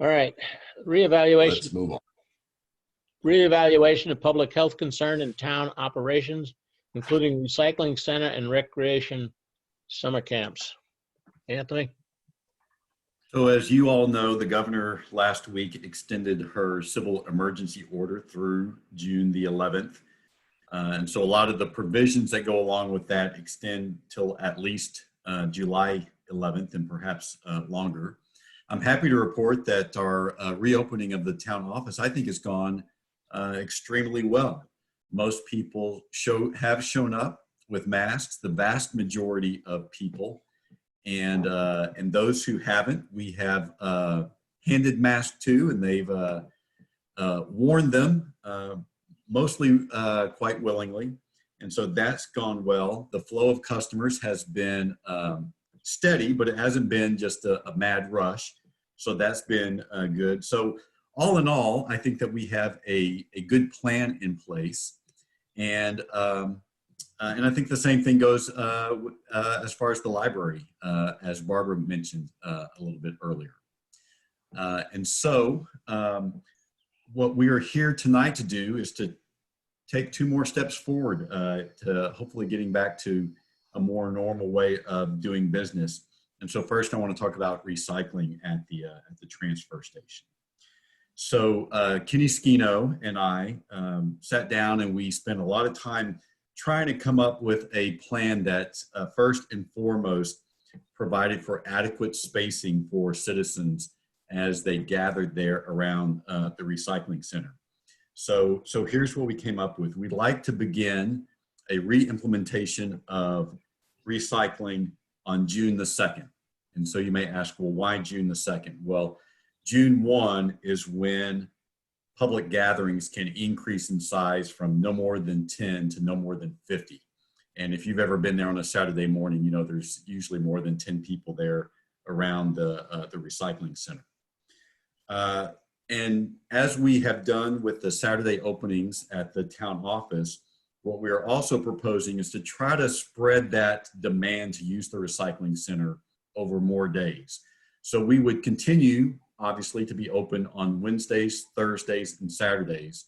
All right, Let's reevaluation move on. of public health concern in town operations, including recycling center and recreation summer camps. Anthony? So as you all know, the governor last week extended her civil emergency order through June the 11th. And so a lot of the provisions that go along with that extend till at least July 11th and perhaps longer. I'm happy to report that our reopening of the town office, I think, has gone extremely well. Most people have shown up with masks, the vast majority of people. And those who haven't, we have handed masks to, and they've worn them mostly quite willingly. And so that's gone well. The flow of customers has been steady, but it hasn't been just a mad rush. So that's been good. So all in all, I think that we have a good plan in place. And I think the same thing goes as far as the library, as Barbara mentioned a little bit earlier. And so what we are here tonight to do is to take 2 more steps forward to hopefully getting back to a more normal way of doing business. And so first I want to talk about recycling at the transfer station. So Kenny Skino and I sat down and we spent a lot of time trying to come up with a plan that first and foremost provided for adequate spacing for citizens as they gathered there around the recycling center. So here's what we came up with. We'd like to begin a re-implementation of recycling on June the 2nd. And so you may ask, well, why June the 2nd? Well, June 1 is when public gatherings can increase in size from no more than 10 to no more than 50. And if you've ever been there on a Saturday morning, you know there's usually more than 10 people there around the recycling center. And as we have done with the Saturday openings at the town office, what we are also proposing is to try to spread that demand to use the recycling center over more days. So we would continue, obviously, to be open on Wednesdays, Thursdays, and Saturdays,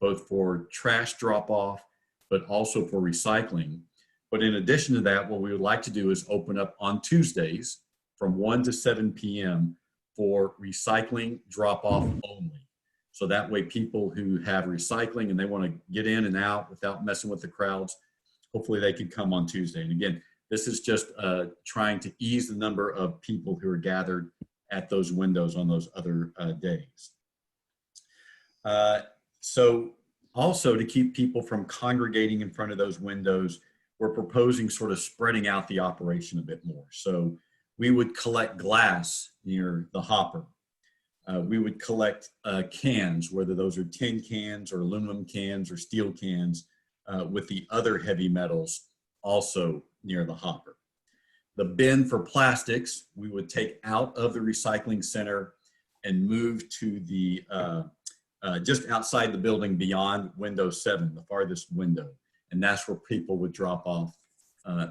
both for trash drop-off, but also for recycling. But in addition to that, what we would like to do is open up on Tuesdays from 1 to 7 p.m. for recycling drop-off only. So that way people who have recycling and they want to get in and out without messing with the crowds, hopefully they could come on Tuesday. And again, this is just trying to ease the number of people who are gathered at those windows on those other days. So also to keep people from congregating in front of those windows, we're proposing sort of spreading out the operation a bit more. So we would collect glass near the hopper. We would collect cans, whether those are tin cans or aluminum cans or steel cans, with the other heavy metals also near the hopper. The bin for plastics, we would take out of the recycling center and move to the, just outside the building beyond window 7, the farthest window. And that's where people would drop off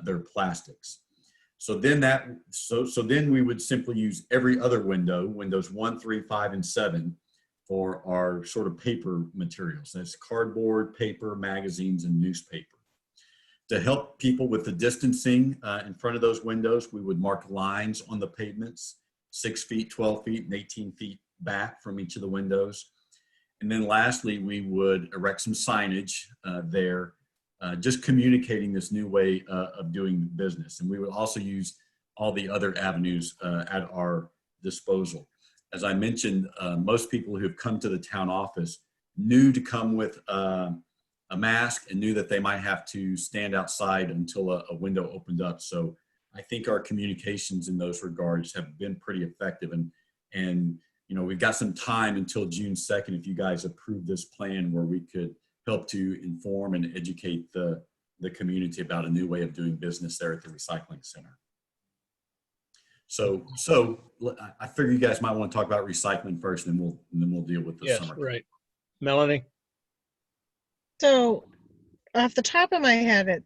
their plastics. So then then we would simply use every other window, windows 1, 3, 5, and 7, for our sort of paper materials. That's cardboard, paper, magazines, and newspaper. To help people with the distancing in front of those windows, we would mark lines on the pavements, 6 feet, 12 feet, and 18 feet back from each of the windows. And then lastly, we would erect some signage there, just communicating this new way of doing business. And we would also use all the other avenues at our disposal. As I mentioned, most people who have come to the town office knew to come with a mask and knew that they might have to stand outside until a window opened up. So I think our communications in those regards have been pretty effective. And you know, we've got some time until June 2nd if you guys approve this plan where we could help to inform and educate the community about a new way of doing business there at the recycling center. So I figure you guys might want to talk about recycling first, and then we'll deal with the Yes, summer. right. Melanie? So off the top of my head,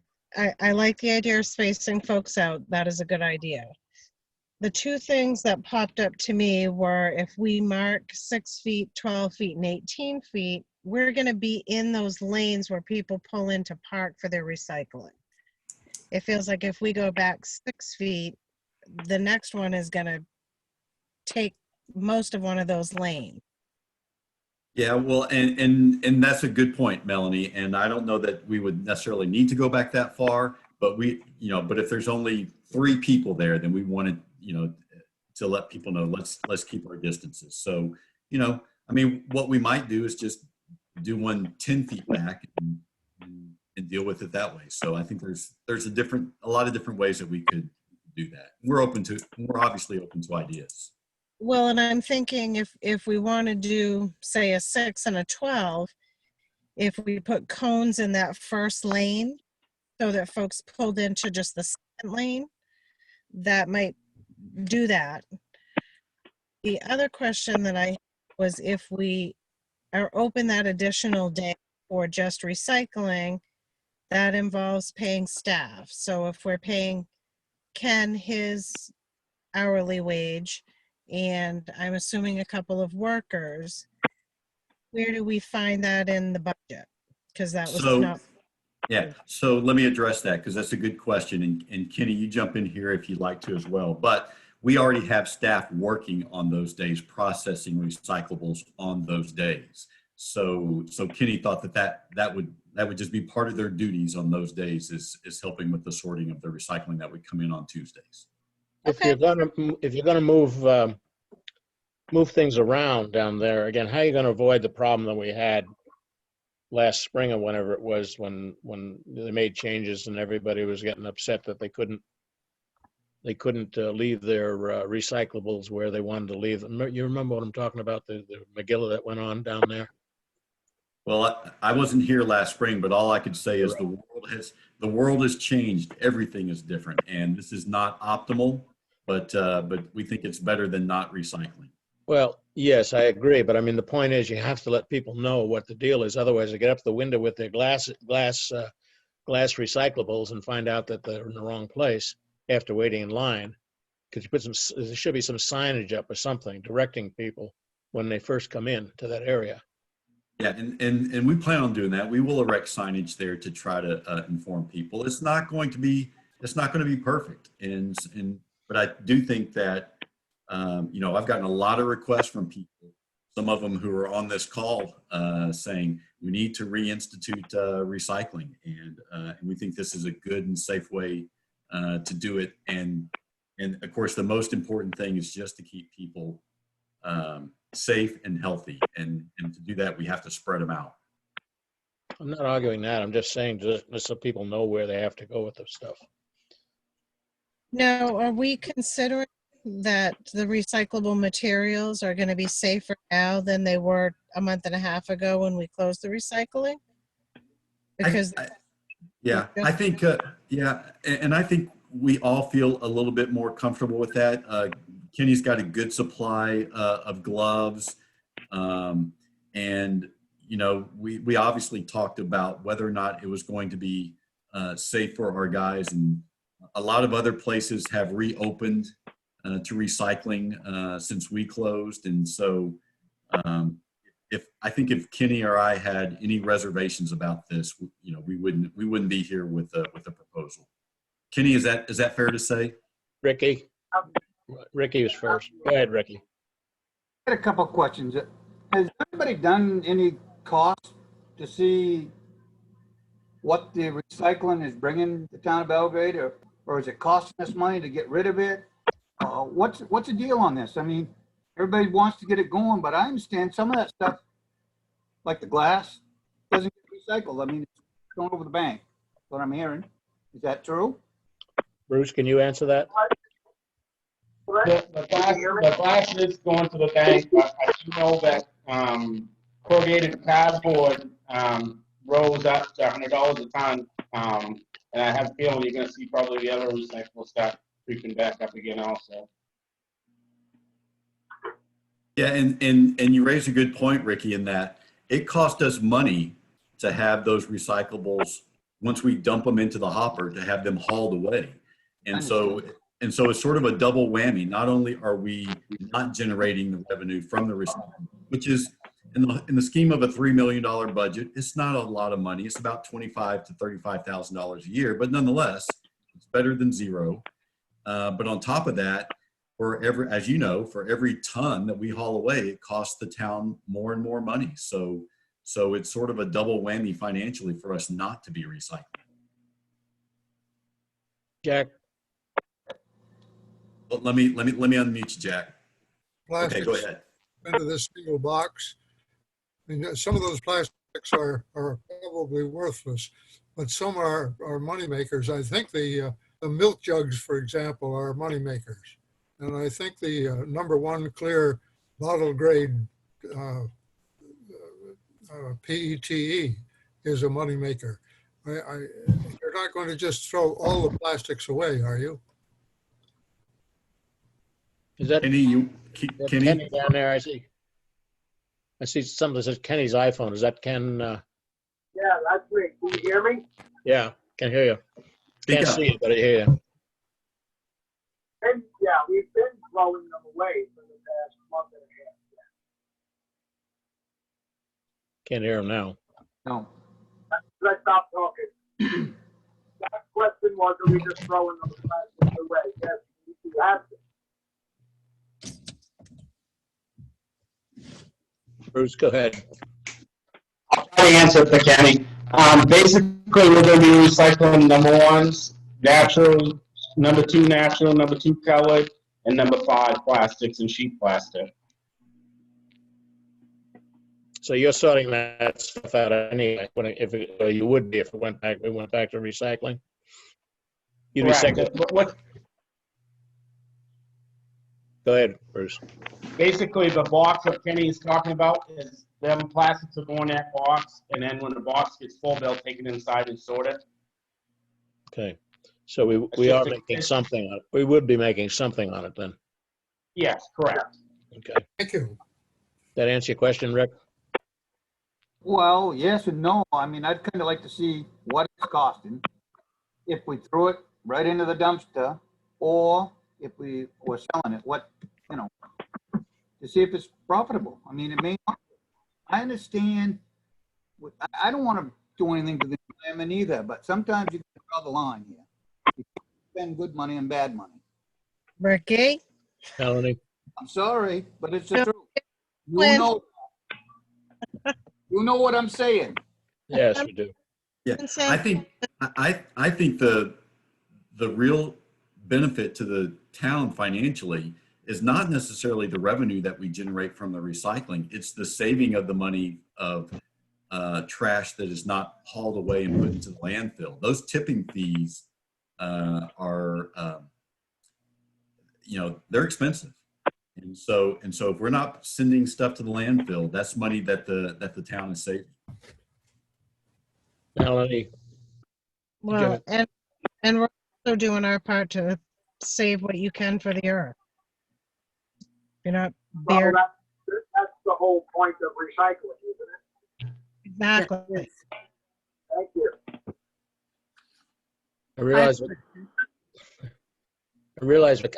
I like the idea of spacing folks out. That is a good idea. The two things that popped up to me were if we mark 6 feet, 12 feet, and 18 feet, we're going to be in those lanes where people pull in to park for their recycling. It feels like if we go back 6 feet, the next one is going to take most of one of those lanes. Yeah, well, and that's a good point, Melanie. And I don't know that we would necessarily need to go back that far, but but if there's only 3 people there, then we wanted, to let people know, let's keep our distances. So, I mean, what we might do is just do one 10 feet back and deal with it that way. So I think there's a lot of different ways that we could do that. We're obviously open to ideas. Well, and I'm thinking if we want to do, say, a 6 and a 12, if we put cones in that first lane so that folks pulled into just the second lane, that might do that. The other question that I had was if we are open that additional day for just recycling, that involves paying staff. So if we're paying Ken his hourly wage, and I'm assuming a couple of workers, where do we find that in the budget? Because that was not. Yeah, so let me address that because that's a good question. And Kenny, you jump in here if you'd like to as well. But we already have staff working on those days, processing recyclables on those days. So Kenny thought that would just be part of their duties on those days is helping with the sorting of the recycling that would come in on Tuesdays. If you're gonna move things around down there, again, how are you gonna avoid the problem that we had last spring or whenever it was when they made changes and everybody was getting upset that they couldn't leave their recyclables where they wanted to leave them. You remember what I'm talking about, the Megillah that went on down there? Well, I wasn't here last spring, but all I could say is the world has changed. Everything is different, and this is not optimal, but we think it's better than not recycling. Well, yes, I agree, but I mean the point is you have to let people know what the deal is. Otherwise, they get up to the window with their glass recyclables and find out that they're in the wrong place after waiting in line. Because there should be some signage up or something directing people when they first come in to that area. Yeah, and we plan on doing that. We will erect signage there to try to inform people. It's not going to be perfect, but I do think that I've gotten a lot of requests from people, some of them who are on this call, saying we need to reinstitute recycling, and we think this is a good and safe way to do it. And of course, the most important thing is just to keep people safe and healthy, and to do that we have to spread them out. I'm not arguing that. I'm just saying just so people know where they have to go with the stuff. Now, are we considering that the recyclable materials are going to be safer now than they were a month and a half ago when we closed the recycling? Because I think and I think we all feel a little bit more comfortable with that. Kenny's got a good supply of gloves, and we obviously talked about whether or not it was going to be safe for our guys, and a lot of other places have reopened to recycling since we closed, and so if Kenny or I had any reservations about this, we wouldn't be here with a proposal. Kenny, is that fair to say? Ricky was first. Go ahead, Ricky. I had a couple of questions. Has anybody done any cost to see what the recycling is bringing to the town of Belgrade, or is it costing us money to get rid of it? What's the deal on this? I mean, everybody wants to get it going, but I understand some of that stuff, like the glass, doesn't get recycled. I mean, it's going over the bank. That's what I'm hearing. Is that true? Bruce, can you answer that? The glass is going to the bank, but I do know that corrugated cardboard rose up to $100 a ton. And I have a feeling you're gonna see probably the other recyclables start creeping back up again also. Yeah, and you raise a good point, Ricky, in that it cost us money to have those recyclables, once we dump them into the hopper, to have them hauled away. And so it's sort of a double whammy. Not only are we not generating the revenue from the recycling, which is in the scheme of a $3 million budget, it's not a lot of money. It's about $25,000 to $35,000 a year, but nonetheless, it's better than zero. But on top of that, as you know, for every ton that we haul away, it costs the town more and more money. So it's sort of a double whammy financially for us not to be recycling. Jack, But let me unmute you, Jack. Okay, go ahead. Into this single box. I mean, some of those plastics are probably worthless, but some are money makers. I think the milk jugs, for example, are money makers. And I think the #1 clear bottle grade PETE is a money maker. You're not going to just throw all the plastics away, are you? is that Kenny, Kenny down there? I see something that says Kenny's iPhone. Is that Ken? Yeah, that's me. Can you hear me? Yeah, can hear you. Speak Can't up. see you, but I hear you. And yeah, we've been throwing them away for the past month and a half. Can't hear him now. No. Let's stop talking. That question was, are we just throwing them away? Yes, you have to. Bruce, go ahead. I'll try to answer it for Kenny. Basically, we're gonna be recycling #1s, natural, #2 natural, #2 colored, and #5 plastics and sheet plastic. So you're sorting that stuff out anyway, or you would be if we went back to recycling? You'd Correct. recycle. What Go ahead, Bruce. basically the box that Kenny is talking about is them plastics are going in that box, and then when the box gets full, they'll take it inside and sort it. Okay. So we are making something on it. We would be making something on it then. Yes, correct. Okay. Thank you. That answer your question, Rick? Well, yes and no. I mean, I'd kind of like to see what it's costing if we threw it right into the dumpster, or if we were selling it, to see if it's profitable. I mean, it may not. I understand. I don't want to do anything to the environment either, but sometimes you can draw the line here. You can't spend good money and bad money. Ricky? Melanie? I'm sorry, but it's the truth. When- You know what I'm saying. Yes, we do. Yeah, I think the real benefit to the town financially is not necessarily the revenue that we generate from the recycling. It's the saving of the money of trash that is not hauled away and put into the landfill. Those tipping fees are, they're expensive. And so if we're not sending stuff to the landfill, that's money that the town is saving. Melanie? Well, and we're also doing our part to save what you can for the earth. You're not Well, there. that's the whole point of recycling, isn't it? Exactly. Thank you. I realize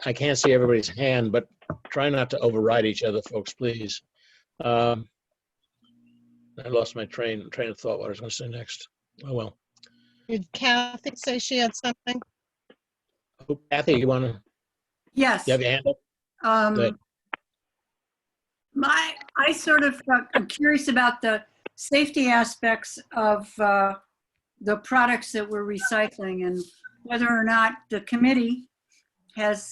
I can't see everybody's hand, but try not to override each other, folks, please. I lost my train of thought, what I was going to say next. Oh, well. Did Kathy say she had something? Oh, Kathy, you want to? Yes. You have your hand up? Good. I'm curious about the safety aspects of the products that we're recycling, and whether or not the committee has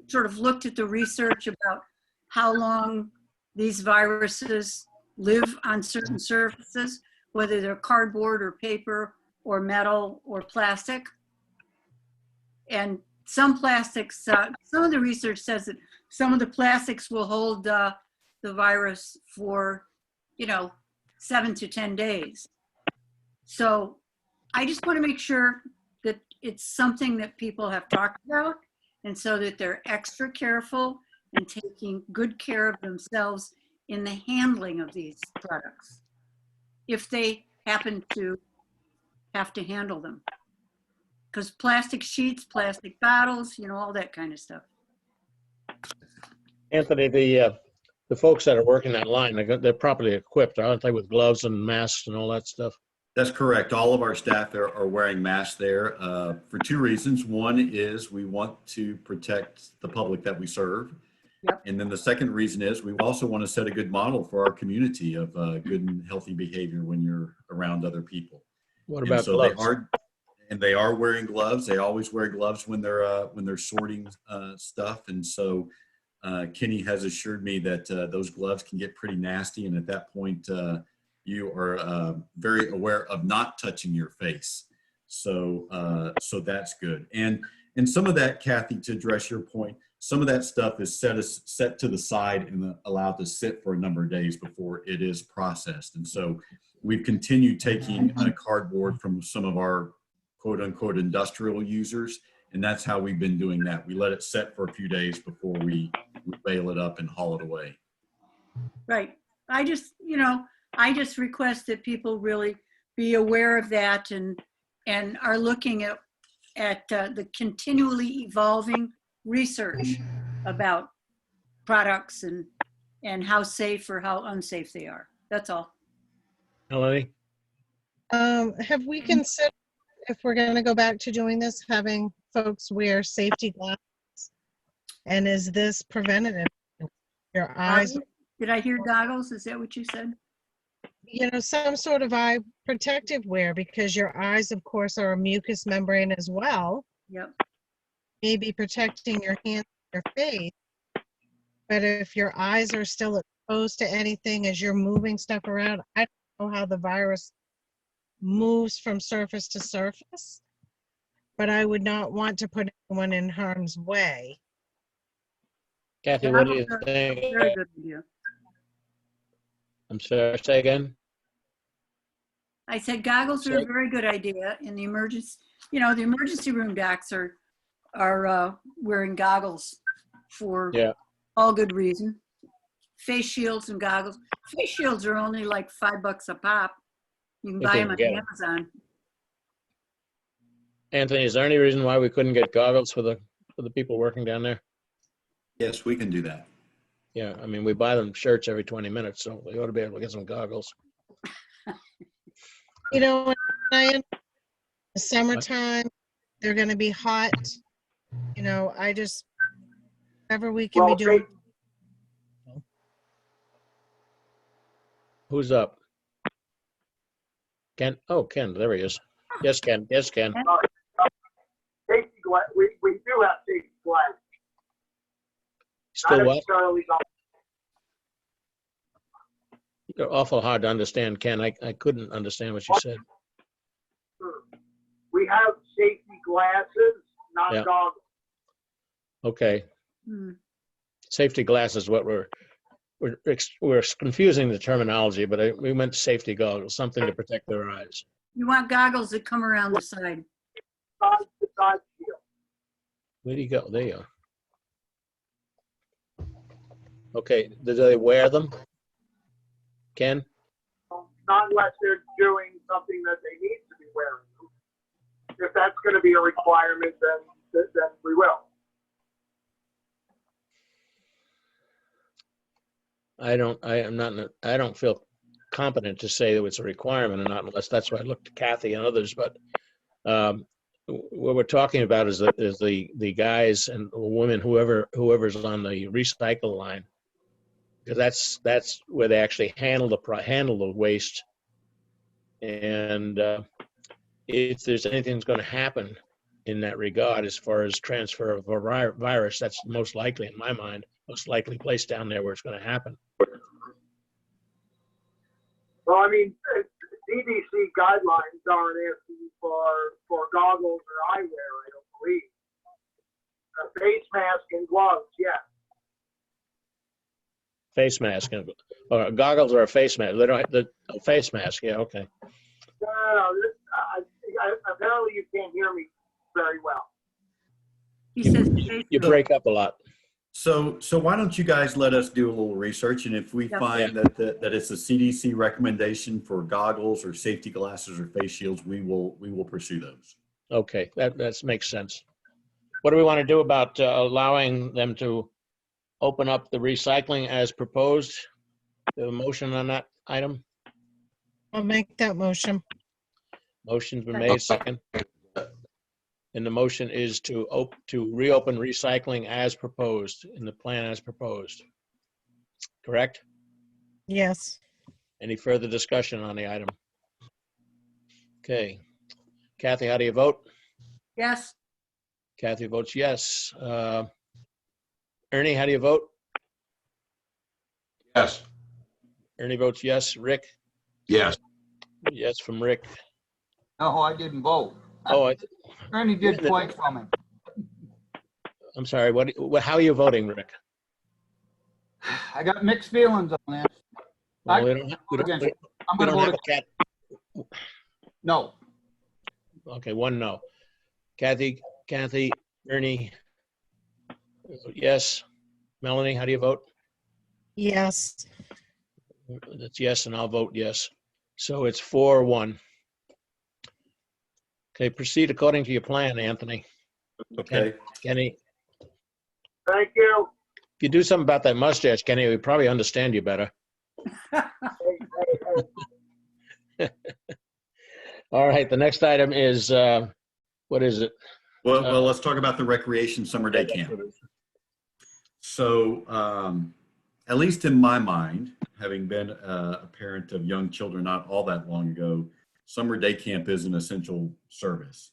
sort of looked at the research about how long these viruses live on certain surfaces, whether they're cardboard or paper or metal or plastic. And some plastics, some of the research says that some of the plastics will hold the virus for, 7 to 10 days. So I just want to make sure that it's something that people have talked about, and so that they're extra careful and taking good care of themselves in the handling of these products, if they happen to have to handle them. Because plastic sheets, plastic bottles, you know, all that kind of stuff. Anthony, the folks that are working that line, they're properly equipped, aren't they, with gloves and masks and all that stuff? That's correct. All of our staff are wearing masks there for two reasons. One is we want to protect the public that we serve. Yep. And then the second reason is we also want to set a good model for our community of good and healthy behavior when you're around other people. What And about so gloves? they are wearing gloves. They always wear gloves when they're sorting stuff. And so Kenny has assured me that those gloves can get pretty nasty. And at that point, you are very aware of not touching your face. So that's good. And some of that, Kathy, to address your point, some of that stuff is set to the side and allowed to sit for a number of days before it is processed. And so we've continued taking cardboard from some of our quote unquote industrial users. And that's how we've been doing that. We let it set for a few days before we bale it up and haul it away. Right. I just request that people really be aware of that and are looking at the continually evolving research about products and how safe or how unsafe they are. That's all. Melanie? Have we considered, if we're going to go back to doing this, having folks wear safety glasses? And is this preventative? Your eyes, Did I hear goggles? Is that what you said? you know, some sort of eye protective wear, because your eyes, of course, are a mucous membrane as well. Yep. Maybe protecting your hands and your face. But if your eyes are still exposed to anything as you're moving stuff around, I don't know how the virus moves from surface to surface, but I would not want to put anyone in harm's way. Kathy, what do you Goggles are think? a very good idea. I'm sorry, say again? I said goggles are a very good idea in the emergency. You know, the emergency room docs are wearing goggles for all good reason. Face shields and goggles. Face shields are only like $5 a pop. You can buy them on Amazon. Anthony, is there any reason why we couldn't get goggles for the people working down there? Yes, we can do that. Yeah, I mean, we buy them shirts every 20 minutes, so we ought to be able to get some goggles. You know, in the summertime, they're going to be hot. You know, whatever we can be doing. Who's up? Ken? Oh, Ken, there he is. Yes, Ken. Yes, Ken. Safety glass, we do have safety glass. Still Not what? necessarily the- You're awful hard to understand, Ken. I couldn't understand what you said. We have safety glasses, not Yeah. goggles. Okay. Hmm. Safety glasses, what we're confusing the terminology, but we meant safety goggles, something to protect their eyes. You want goggles that come around the side. Side shield. Where'd he go? There you are. Okay, do they wear them? Ken? Not unless they're doing something that they need to be wearing them. If that's going to be a requirement, then we will. I don't feel competent to say that it's a requirement or not, unless that's why I looked to Kathy and others. But what we're talking about is the guys and women, whoever's on the recycle line, because that's where they actually handle the waste. And if there's anything that's going to happen in that regard, as far as transfer of a virus, that's most likely, in my mind, most likely place down there where it's going to happen. Well, I mean, CDC guidelines aren't asking for goggles or eyewear, I don't believe. A face mask and gloves, yes. Face mask, or goggles or a face mask. They don't have the face mask. Yeah, okay. Apparently you can't hear me very well. He says, You break up a lot. So why don't you guys let us do a little research, and if we Yep. find that it's a CDC recommendation for goggles or safety glasses or face shields, we will pursue those. Okay, that makes sense. What do we want to do about allowing them to open up the recycling as proposed? Do a motion on that item? I'll make that motion. Motion's been made, second. And the motion is to reopen recycling as proposed, in the plan as proposed. Correct? Yes. Any further discussion on the item? Okay. Kathy, how do you vote? yes, Kathy votes yes. Ernie, how do you vote? Yes. Ernie votes yes. Rick? Yes. Yes from Rick. No, I didn't vote. Oh, Ernie did twice for me. I'm sorry. How are you voting, Rick? I got mixed feelings on this. Well, we don't I'm gonna vote have a cat. no. Okay, one no. Kathy, Ernie, yes. Melanie, how do you vote? Yes. That's yes, and I'll vote yes. So it's 4-1. Okay, proceed according to your plan, Anthony. Okay. Kenny, Thank you. if you do something about that mustache, Kenny, we probably understand you better. All right, the next item is, what is it? Well, let's talk about the recreation summer day camp. So, at least in my mind, having been a parent of young children not all that long ago, summer day camp is an essential service.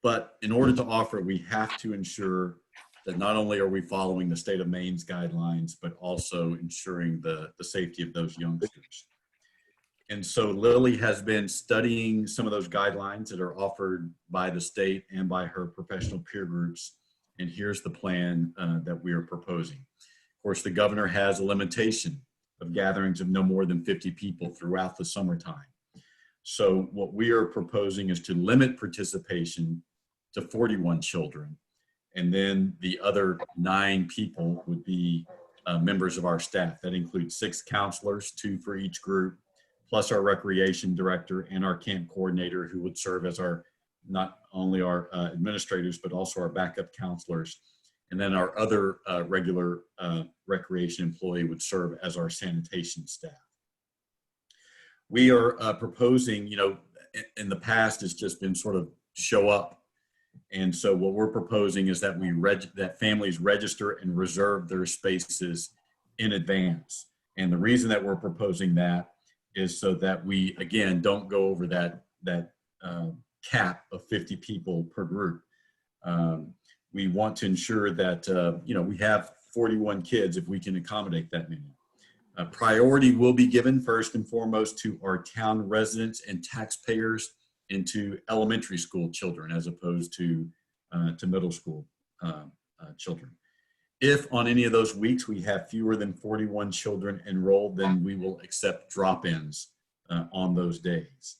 But in order to offer it, we have to ensure that not only are we following the state of Maine's guidelines, but also ensuring the safety of those youngsters. And so Lily has been studying some of those guidelines that are offered by the state and by her professional peer groups. And here's the plan that we are proposing. Of course, the governor has a limitation of gatherings of no more than 50 people throughout the summertime. So what we are proposing is to limit participation to 41 children. And then the other 9 people would be members of our staff. That includes 6 counselors, 2 for each group, plus our recreation director and our camp coordinator, who would serve as not only our administrators, but also our backup counselors. And then our other regular recreation employee would serve as our sanitation staff. We are proposing, in the past, it's just been sort of show up. And so what we're proposing is that that families register and reserve their spaces in advance. And the reason that we're proposing that is so that we, again, don't go over that cap of 50 people per group. We want to ensure that, we have 41 kids if we can accommodate that many. Priority will be given first and foremost to our town residents and taxpayers and to elementary school children as opposed to middle school children. If on any of those weeks we have fewer than 41 children enrolled, then we will accept drop-ins on those days.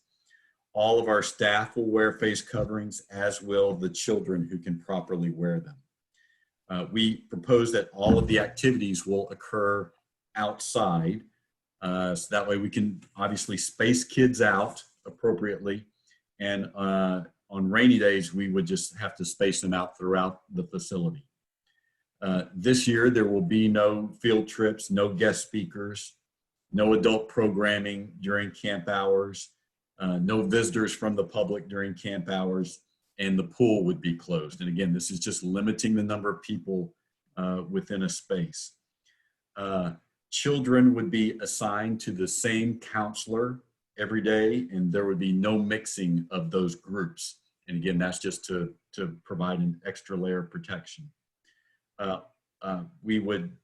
All of our staff will wear face coverings, as will the children who can properly wear them. We propose that all of the activities will occur outside, so that way we can obviously space kids out appropriately. And on rainy days, we would just have to space them out throughout the facility. This year, there will be no field trips, no guest speakers, no adult programming during camp hours, no visitors from the public during camp hours, and the pool would be closed. And again, this is just limiting the number of people within a space. Children would be assigned to the same counselor every day, and there would be no mixing of those groups. And again, that's just to provide an extra layer of protection. We would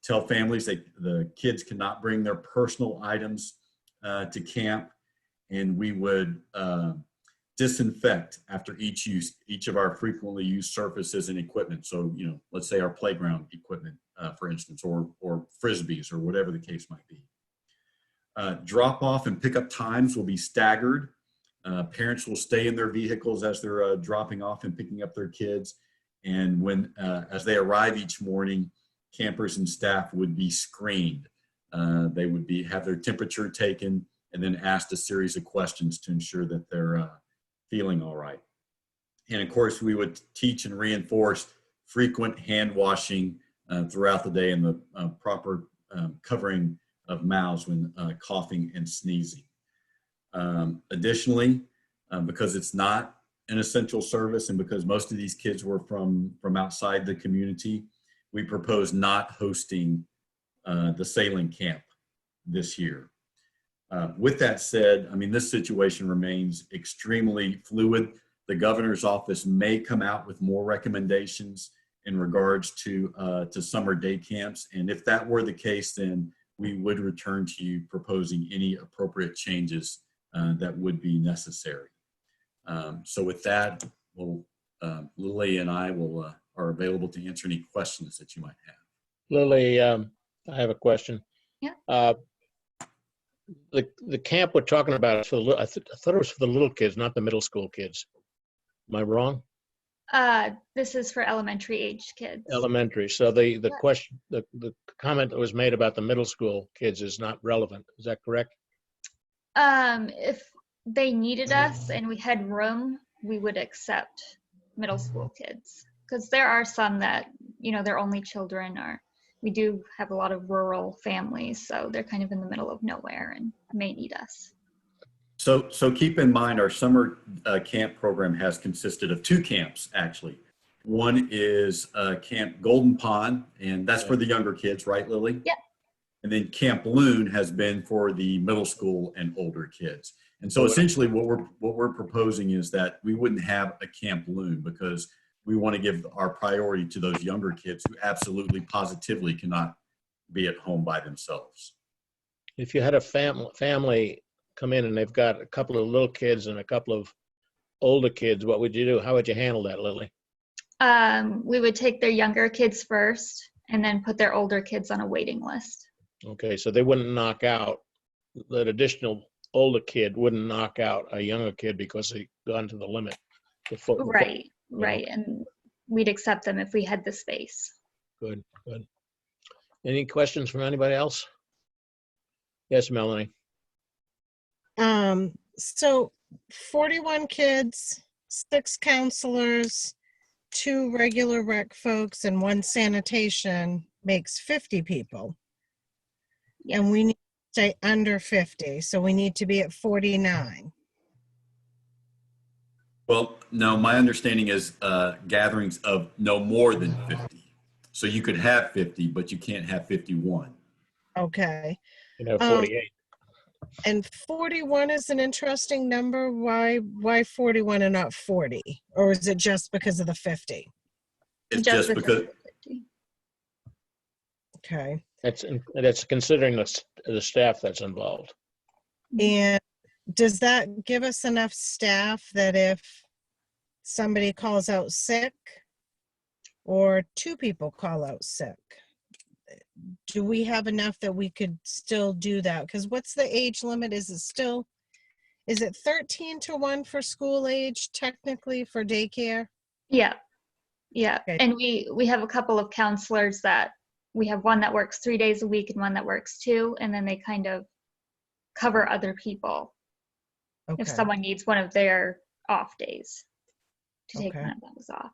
tell families that the kids cannot bring their personal items to camp, and we would disinfect after each use each of our frequently used surfaces and equipment. So, let's say our playground equipment, for instance, or frisbees or whatever the case might be. Drop-off and pickup times will be staggered. Parents will stay in their vehicles as they're dropping off and picking up their kids. And as they arrive each morning, campers and staff would be screened. They would have their temperature taken and then asked a series of questions to ensure that they're feeling all right. And of course, we would teach and reinforce frequent hand washing throughout the day and the proper covering of mouths when coughing and sneezing. Additionally, because it's not an essential service and because most of these kids were from outside the community, we propose not hosting the sailing camp this year. With that said, I mean, this situation remains extremely fluid. The governor's office may come out with more recommendations in regards to summer day camps. And if that were the case, then we would return to you proposing any appropriate changes that would be necessary. So with that, Lily and I are available to answer any questions that you might have. Lily, I have a question. Yeah. The camp we're talking about is for the I thought it was for the little kids, not the middle school kids. Am I wrong? This is for elementary age kids. Elementary. So the question, the comment that was made about the middle school kids is not relevant. Is that correct? If they needed us and we had room, we would accept middle school kids, because there are some that, their only children are, we do have a lot of rural families, so they're kind of in the middle of nowhere and may need us. So keep in mind, our summer camp program has consisted of 2 camps, actually. One is Camp Golden Pond, and that's for the younger kids, right, Lily? Yeah. And then Camp Loon has been for the middle school and older kids. And so essentially what we're proposing is that we wouldn't have a Camp Loon because we want to give our priority to those younger kids who absolutely positively cannot be at home by themselves. If you had a family come in and they've got a couple of little kids and a couple of older kids, what would you do? How would you handle that, Lily? We would take their younger kids first and then put their older kids on a waiting list. Okay, so they wouldn't knock out, that additional older kid wouldn't knock out a younger kid because they gone to the limit. Right, right. And we'd accept them if we had the space. Good, good. Any questions from anybody else? Yes, Melanie. So 41 kids, 6 counselors, 2 regular rec folks, and 1 sanitation makes 50 people. Yes. And we need to stay under 50, so we need to be at 49. Well, no, my understanding is gatherings of no more than 50. So you could have 50, but you can't have 51. Okay. You know, 48. And 41 is an interesting number. Why 41 and not 40? Or is it just because of the 50? It's just because. Okay. That's considering the staff that's involved. And does that give us enough staff that if somebody calls out sick or 2 people call out sick, do we have enough that we could still do that? Because what's the age limit? Is it 13 to 1 for school age technically for daycare? Yeah. Yeah. Okay. And we have a couple of counselors that we have one that works 3 days a week and one that works 2, and then they kind of cover other people. Okay. If someone needs one of their off days to take Okay. one of those off.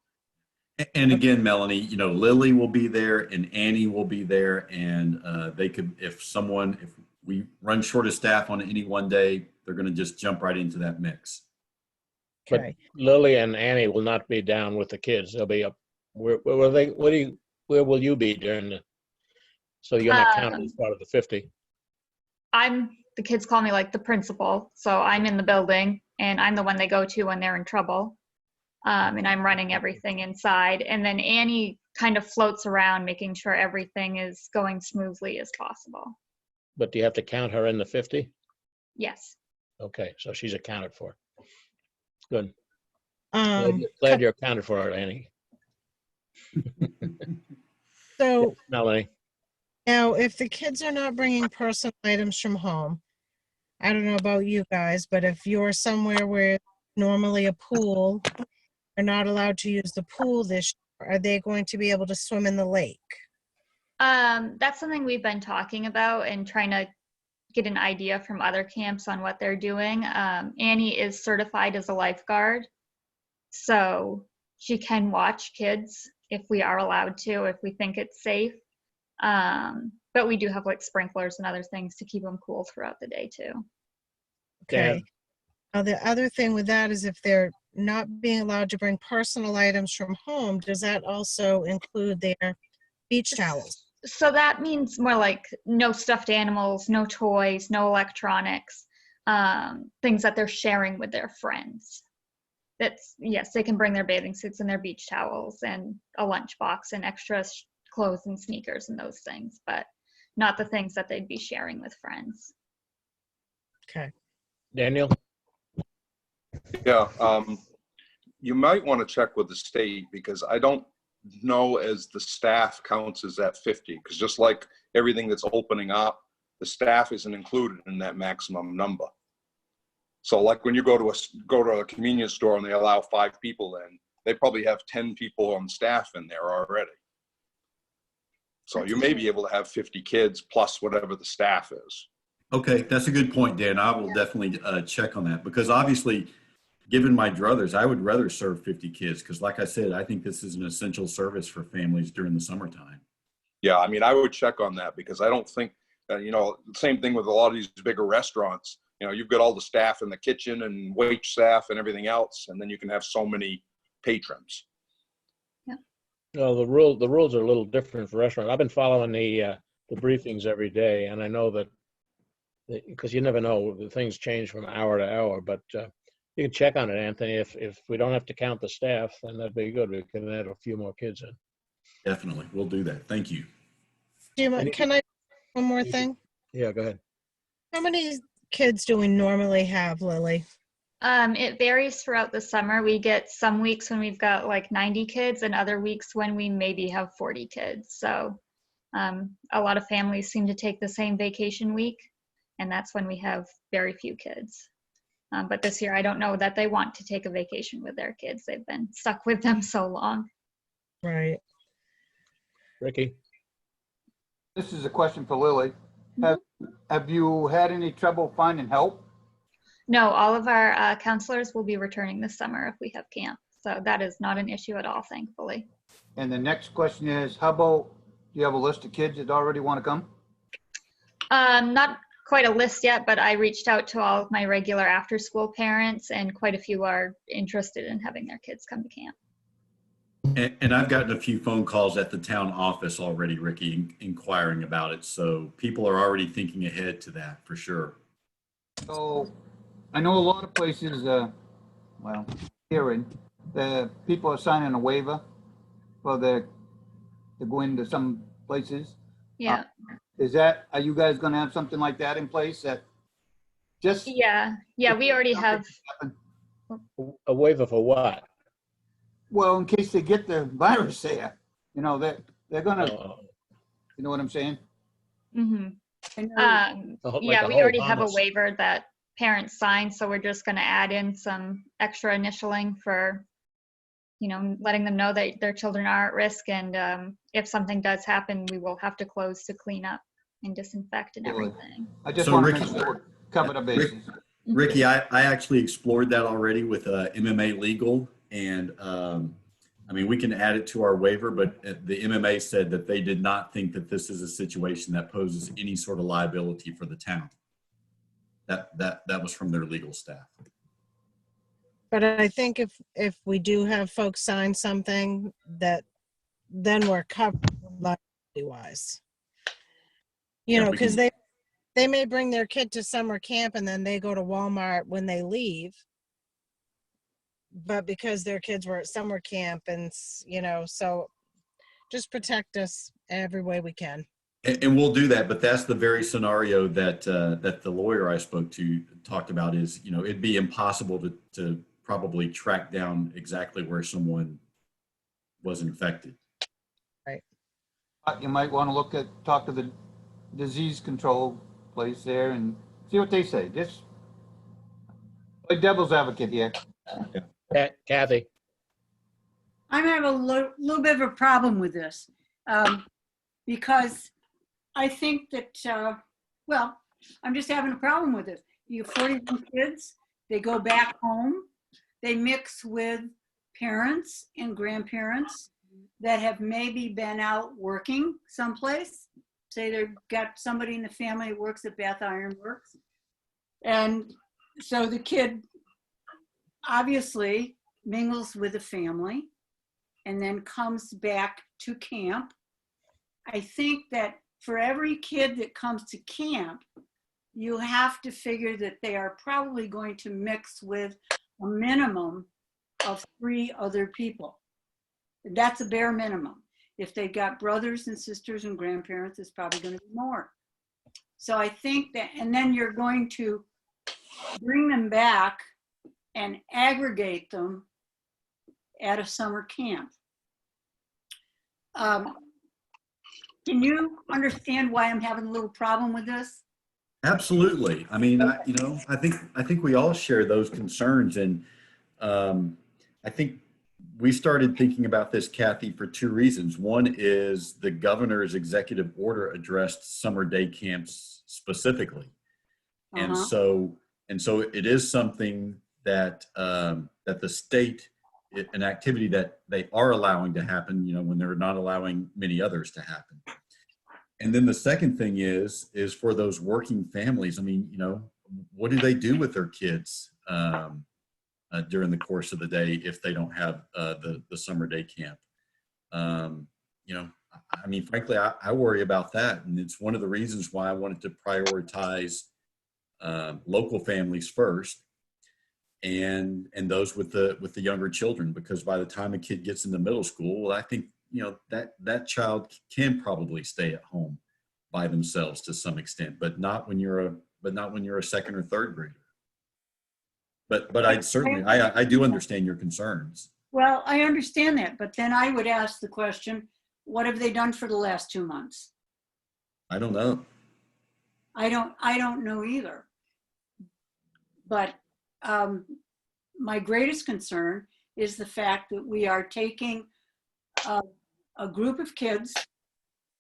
And again, Melanie, Lily will be there and Annie will be there, and they could, if we run short of staff on any one day, they're going to just jump right into that mix. Okay. But Lily and Annie will not be down with the kids. They'll be up. Where will you be during the? So you're not counted as part of the 50. The kids call me like the principal, so I'm in the building and I'm the one they go to when they're in trouble. And I'm running everything inside. And then Annie kind of floats around making sure everything is going smoothly as possible. But do you have to count her in the 50? Yes. Okay, so she's accounted for. Good. Um, Glad you're accounted for, Annie. so Melanie. now if the kids are not bringing personal items from home, I don't know about you guys, but if you're somewhere where normally a pool, are not allowed to use the pool this year, are they going to be able to swim in the lake? That's something we've been talking about and trying to get an idea from other camps on what they're doing. Annie is certified as a lifeguard, so she can watch kids if we are allowed to, if we think it's safe. But we do have like sprinklers and other things to keep them cool throughout the day too. Okay. Now, the other thing with that is if they're not being allowed to bring personal items from home, does that also include their beach towels? So that means more like no stuffed animals, no toys, no electronics, things that they're sharing with their friends. That's, yes, they can bring their bathing suits and their beach towels and a lunchbox and extra clothes and sneakers and those things, but not the things that they'd be sharing with friends. Okay. Daniel? Yeah, you might want to check with the state because I don't know as the staff counts as that 50, because just like everything that's opening up, the staff isn't included in that maximum number. So like when you go to a convenience store and they allow 5 people in, they probably have 10 people on staff in there already. So you may be able to have 50 kids plus whatever the staff is. Okay, that's a good point, Dan. I will definitely check on that because obviously, given my druthers, I would rather serve 50 kids because like I said, I think this is an essential service for families during the summertime. Yeah, I mean, I would check on that because I don't think, you know, same thing with a lot of these bigger restaurants. You know, you've got all the staff in the kitchen and wait staff and everything else, and then you can have so many patrons. No, the rules are a little different for restaurants. I've been following the briefings every day, and I know that because you never know, the things change from hour to hour, but you can check on it, Anthony. If we don't have to count the staff, then that'd be good. We can add a few more kids in. Definitely, we'll do that. Thank you. Can I, one more thing? Yeah, go ahead. How many kids do we normally have, Lily? It varies throughout the summer. We get some weeks when we've got like 90 kids and other weeks when we maybe have 40 kids. So a lot of families seem to take the same vacation week, and that's when we have very few kids. But this year, I don't know that they want to take a vacation with their kids. They've been stuck with them so long. Right. Ricky? This is a question for Lily. Have you had any trouble finding help? No, all of our counselors will be returning this summer if we have camp. So that is not an issue at all, thankfully. And the next question is, how about, do you have a list of kids that already want to come? Not quite a list yet, but I reached out to all of my regular after-school parents, and quite a few are interested in having their kids come to camp. And I've gotten a few phone calls at the town office already, Ricky, inquiring about it. So people are already thinking ahead to that for sure. So I know a lot of places, well, hearing, the people are signing a waiver for to go into some places. Yeah. Is that, are you guys going to have something like that in place that just? Yeah, we already have. A waiver for what? Well, in case they get the virus there, you know, they're gonna, you know what I'm saying? Mm-hmm. Like Yeah, a we whole already have a homicide. waiver that parents sign, so we're just going to add in some extra initialing for, you know, letting them know that their children are at risk, and if something does happen, we will have to close to clean up and disinfect and everything. I just So want to Ricky- make sure we cover the bases. Ricky, I actually explored that already with MMA Legal. And I mean, we can add it to our waiver, but the MMA said that they did not think that this is a situation that poses any sort of liability for the town. That was from their legal staff. But I think if we do have folks sign something, that then we're covered liability-wise. You Yeah, know, we because can- they may bring their kid to summer camp and then they go to Walmart when they leave. But because their kids were at summer camp and, you know, so just protect us every way we can. And we'll do that, but that's the very scenario that that the lawyer I spoke to talked about is, you know, it'd be impossible to probably track down exactly where someone was infected. Right. You might want to talk to the disease control place there and See what they say. Just play devil's advocate here. Kathy, I'm having a little bit of a problem with this because I think that, well, I'm just having a problem with it. You have 41 kids, they go back home, they mix with parents and grandparents that have maybe been out working someplace. Say they've got somebody in the family who works at Bath Iron Works. And so the kid obviously mingles with the family and then comes back to camp. I think that for every kid that comes to camp, you have to figure that they are probably going to mix with a minimum of 3 other people. That's a bare minimum. If they've got brothers and sisters and grandparents, it's probably going to be more. So I think that, and then you're going to bring them back and aggregate them at a summer camp. Can you understand why I'm having a little problem with this? Absolutely. I mean, I think we all share those concerns, and I think we started thinking about this, Kathy, for 2 reasons. One is the governor's executive order addressed summer day camps specifically, and so it is something that that the state, an activity that they are allowing to happen, when they're not allowing many others to happen. And then the second thing is for those working families. I mean, what do they do with their kids during the course of the day if they don't have the summer day camp? I mean, frankly, I worry about that, and it's one of the reasons why I wanted to prioritize local families first, and those with the younger children, because by the time a kid gets into middle school, well, I think that child can probably stay at home by themselves to some extent, but not when you're a second or third grader. But I do understand your concerns. Well, I understand that, but then I would ask the question, what have they done for the last 2 months? I don't know. I don't know either. But my greatest concern is the fact that we are taking a group of kids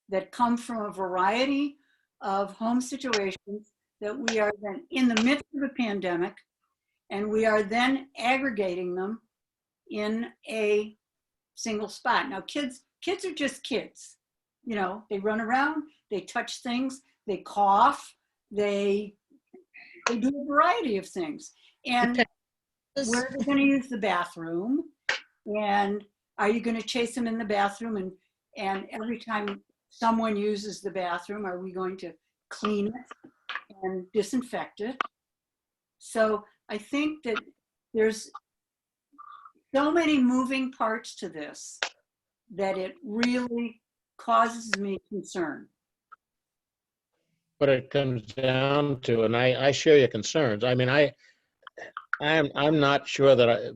that come from a variety of home situations that we are then in the midst of a pandemic, and we are then aggregating them in a single spot. Now, kids are just kids. They run around, they touch things, they cough, they do a variety of things. And where are they going to use the bathroom? And are you going to chase them in the bathroom? And every time someone uses the bathroom, are we going to clean it and disinfect it? So I think that there's so many moving parts to this that it really causes me concern. what it comes down to, and I share your concerns. I mean, I'm not sure that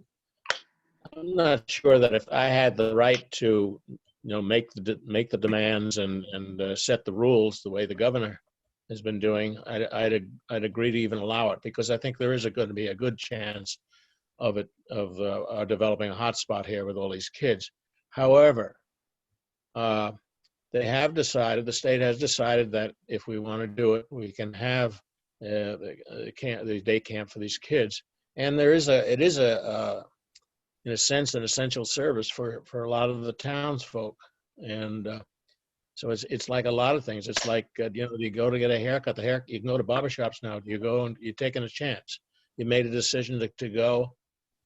if I had the right to, make the demands and set the rules the way the governor has been doing, I'd agree to even allow it, because I think there is going to be a good chance of developing a hotspot here with all these kids. However, the state has decided that if we want to do it, we can have the day camp for these kids. And it is in a sense, an essential service for a lot of the townsfolk. And so it's like a lot of things. It's like, you go to get a haircut, you can go to barbershops now. You go and you're taking a chance. You made a decision to go.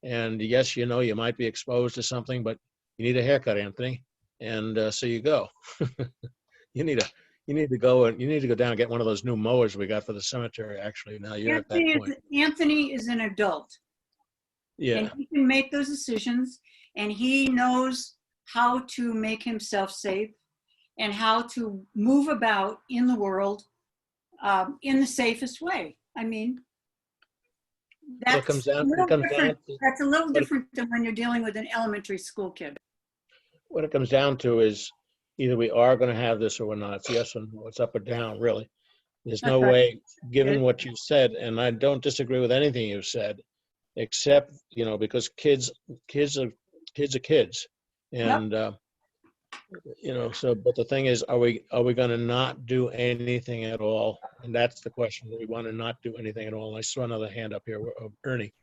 And yes, you might be exposed to something, but you need a haircut, Anthony. And so you go. You need to go down and get one of those new mowers we got for the cemetery. Actually, now you're at that point. Anthony is an adult. Yeah. And he can make those decisions, and he knows how to make himself safe and how to move about in the world in the safest way. I mean, that's a little different than when you're dealing with an elementary school kid. What it comes down to is either we are going to have this or we're not. It's yes or no. It's up or down, really. There's no way, given what you said, and I don't disagree with anything you've said, except, because kids are kids. And, but the thing is, are we going to not do anything at all? And that's the question. We want to not do anything at all. And I saw another hand up here, Ernie.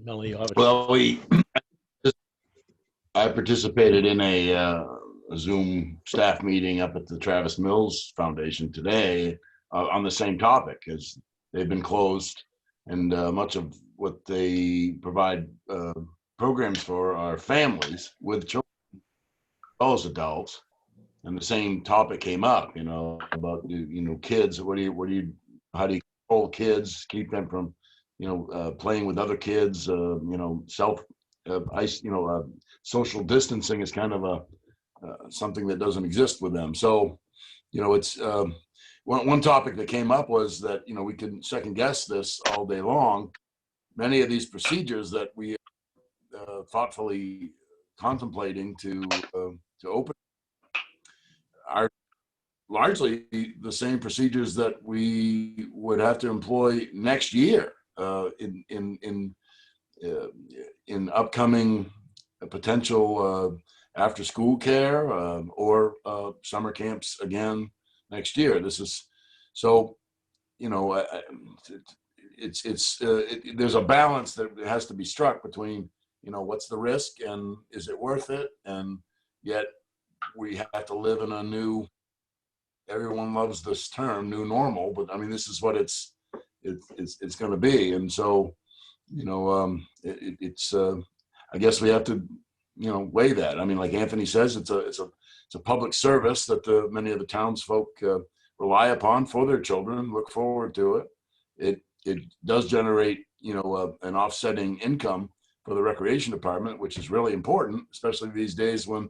Melanie, Well, I participated in a Zoom staff meeting up at the Travis Mills Foundation today on the same topic, as they've been closed, and much of what they provide programs for are families with children, as well as adults. And the same topic came up, about kids. How do you control kids, keep them from playing with other kids? Social distancing is kind of something that doesn't exist with them. So, it's one topic that came up was that we can second guess this all day long. Many of these procedures that we thoughtfully contemplating to open are largely the same procedures that we would have to employ next year in upcoming potential after school care or summer camps again next year. This is so, there's a balance that has to be struck between, what's the risk and is it worth it? And yet we have to live in a new, everyone loves this term, new normal, but I mean, this is what it's going to be. And so, I guess we have to, weigh that. I mean, like Anthony says, it's a public service that many of the townsfolk rely upon for their children, look forward to it. It does generate, an offsetting income for the recreation department, which is really important, especially these days when,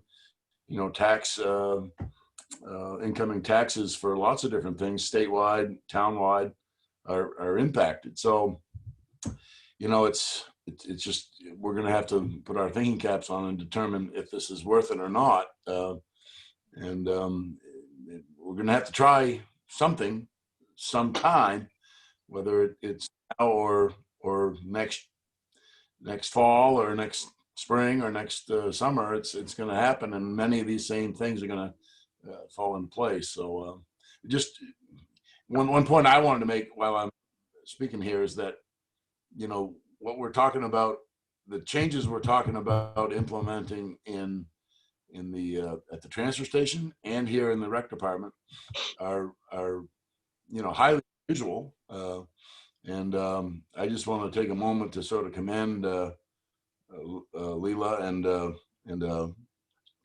incoming taxes for lots of different things, statewide, townwide, are impacted. So, it's just, we're going to have to put our thinking caps on and determine if this is worth it or not. And we're going to have to try something sometime, whether it's now or next fall or next spring or next summer. It's going to happen, and many of these same things are going to fall in place. So just one point I wanted to make while I'm speaking here is that, what we're talking about, the changes we're talking about implementing in the at the transfer station and here in the rec department are highly unusual. And I just want to take a moment to sort of commend Leela and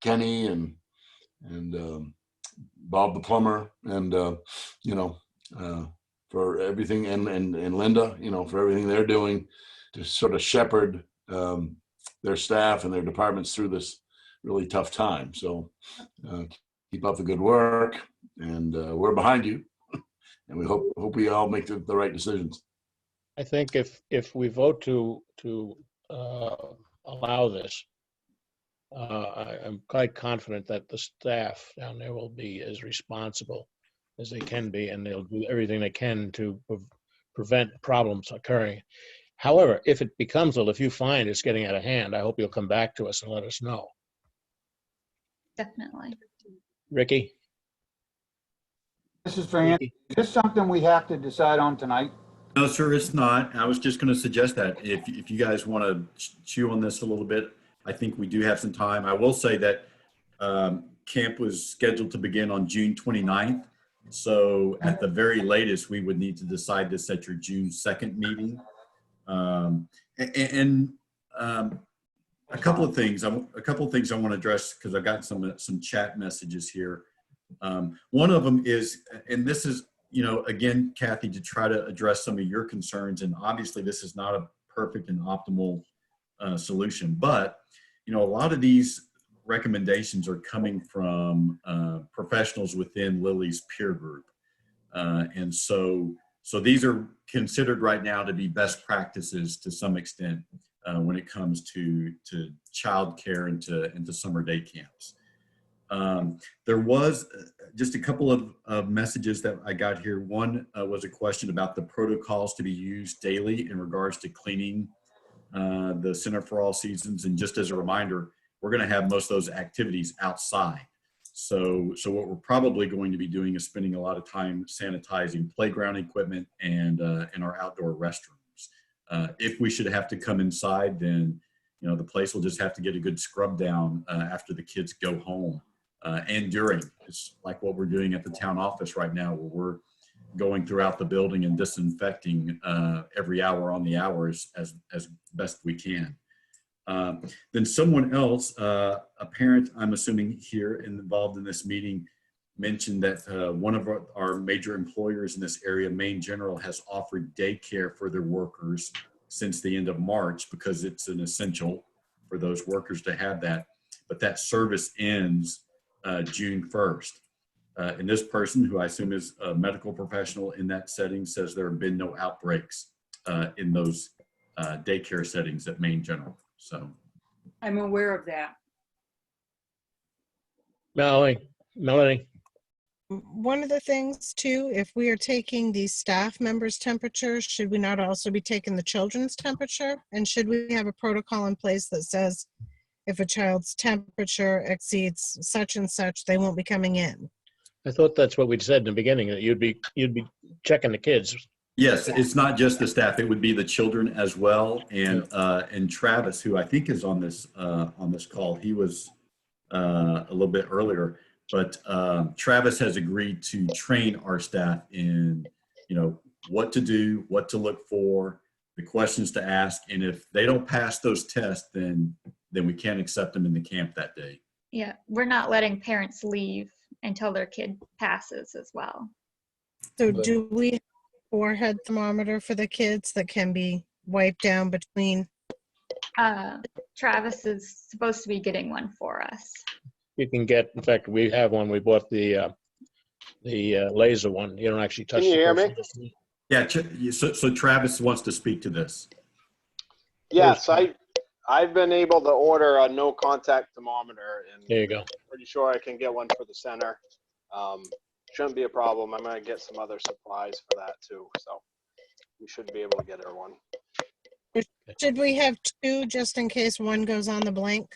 Kenny and Bob the plumber and for everything, and Linda, for everything they're doing to sort of shepherd their staff and their departments through this really tough time. So keep up the good work, and we're behind you, and we hope we all make the right decisions. I think if we vote to allow this, I'm quite confident that the staff down there will be as responsible as they can be, and they'll do everything they can to prevent problems occurring. However, if it becomes, if you find it's getting out of hand, I hope you'll come back to us and let us know. Definitely. Ricky? This is for Andy. Is this something we have to decide on tonight? No, sir, it's not. I was just going to suggest that if you guys want to chew on this a little bit, I think we do have some time. I will say that camp was scheduled to begin on June 29th. So at the very latest, we would need to decide this at your June 2nd meeting. A couple of things I want to address, because I've got some chat messages here. One of them is, and this is, again, Kathy, to try to address some of your concerns. And obviously this is not a perfect and optimal solution, but, a lot of these recommendations are coming from professionals within Lily's peer group. And so these are considered right now to be best practices to some extent when it comes to childcare and to summer day camps. There was just a couple of messages that I got here. One was a question about the protocols to be used daily in regards to cleaning the Center for All Seasons. And just as a reminder, we're going to have most of those activities outside. So what we're probably going to be doing is spending a lot of time sanitizing playground equipment and in our outdoor restrooms. If we should have to come inside, then the place will just have to get a good scrub down after the kids go home and during. It's like what we're doing at the town office right now, where we're going throughout the building and disinfecting every hour on the hours as best we can. Then someone else, a parent, I'm assuming here involved in this meeting, mentioned that one of our major employers in this area, Maine General, has offered daycare for their workers since the end of March because it's an essential for those workers to have that. But that service ends June 1st. And this person, who I assume is a medical professional in that setting, says there have been no outbreaks in those daycare settings at Maine General. So I'm aware of that. Melanie. One of the things too, if we are taking the staff members' temperatures, should we not also be taking the children's temperature? And should we have a protocol in place that says if a child's temperature exceeds such and such, they won't be coming in? I thought that's what we'd said in the beginning, that you'd be checking the kids. yes, it's not just the staff; it would be the children as well. And Travis, who I think is on this call, he was a little bit earlier. But Travis has agreed to train our staff in, what to do, what to look for, the questions to ask, and if they don't pass those tests, then we can't accept them in the camp that day. Yeah, we're not letting parents leave until their kid passes as well. So do we have a forehead thermometer for the kids that can be wiped down between? Travis is supposed to be getting one for us. You can get, in fact, we have one. We bought the laser one. You don't actually touch. Can you hear person. me? Yeah. So Travis wants to speak to this. Yes, I've been able to order a no contact thermometer, and There you go. pretty sure I can get one for the center. Shouldn't be a problem. I'm gonna get some other supplies for that too, so we should be able to get her one. Should we have two just in case one goes on the blank?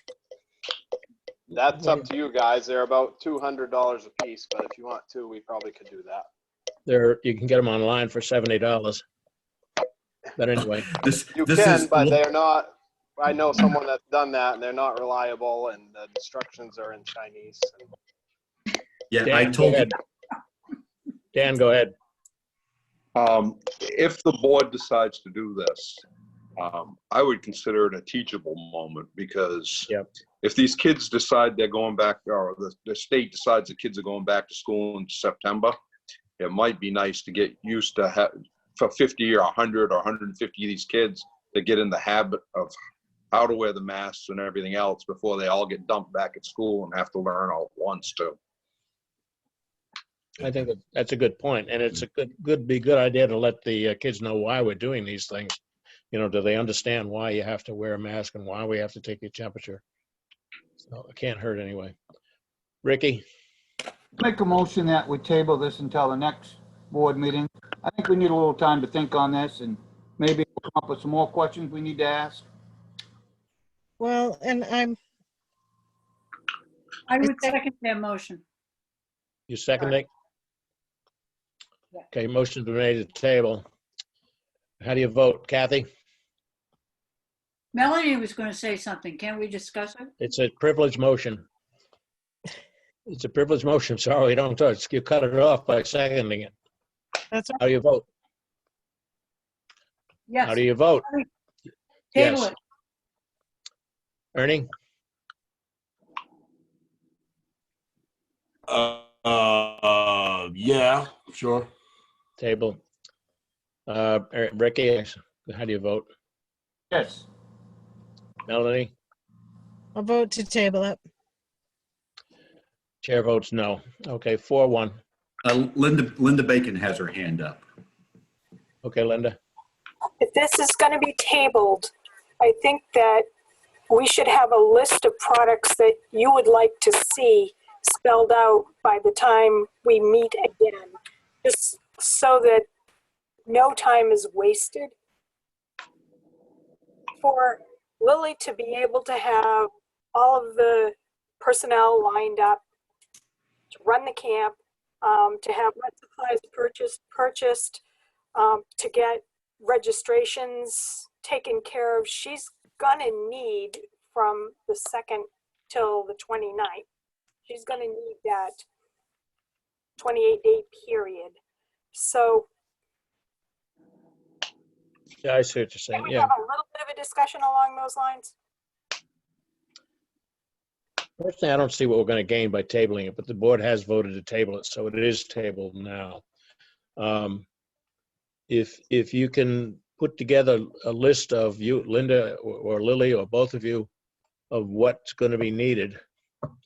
That's up to you guys. They're about $200 a piece, but if you want two, we probably could do that. You can get them online for $70. But anyway, You can, but they're not. I know someone that's done that, and they're not reliable, and the instructions are in Chinese. Yeah, Dan, I told you. Dan, go ahead. If the board decides to do this, I would consider it a teachable moment, because if these kids decide they're going back, or the state decides the kids are going back to school in September, it might be nice to get used to for 50 or 100 or 150 of these kids to get in the habit of how to wear the masks and everything else before they all get dumped back at school and have to learn all at once too. I think that's a good point, and it's a good idea to let the kids know why we're doing these things. Do they understand why you have to wear a mask and why we have to take your temperature? So it can't hurt anyway. Ricky? Make a motion that we table this until the next board meeting. I think we need a little time to think on this, and maybe we'll come up with some more questions we need to ask. Well, and I would second that motion. You second it? Okay, motion's been made at the table. How do you vote, Kathy? Melanie was going to say something. Can we discuss it? It's a privileged motion. It's a privileged motion. Sorry, don't touch. You cut it off by seconding it. That's How do you vote? Yes. How do you vote? Table Yes. it. Ernie? Yeah, sure. Table. Ricky, how do you vote? Yes. Melanie? I'll vote to table it. Chair votes no. Okay, 4-1. Linda Bacon has her hand up. Okay, Linda. If this is going to be tabled, I think that we should have a list of products that you would like to see spelled out by the time we meet again, just so that no time is wasted. For Lily to be able to have all of the personnel lined up to run the camp, to have red supplies purchased, to get registrations taken care of. She's gonna need from the 2nd till the 29th. She's gonna need that 28-day period. So Yeah, I see what you're can saying. we Yeah. have a little bit of a discussion along those lines? Personally, I don't see what we're going to gain by tabling it, but the board has voted to table it, so it is tabled now. If you can put together a list of you, Linda or Lily, or both of you, of what's going to be needed.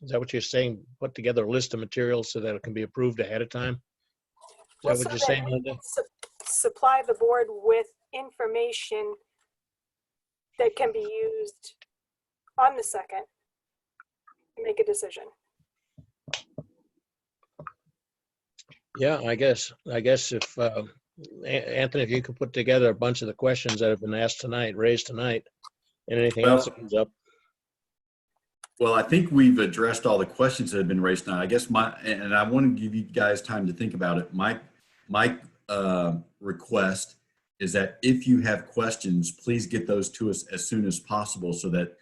Is that what you're saying? Put together a list of materials so that it can be approved ahead of time? Is that what you're saying, Linda? Supply the board with information that can be used on the 2nd to make a decision. Yeah, I guess if, Anthony, if you could put together a bunch of the questions that have been asked tonight, raised tonight, and anything else that comes up. Well, I think we've addressed all the questions that have been raised tonight. I guess and I want to give you guys time to think about it. My request is that if you have questions, please get those to us as soon as possible so that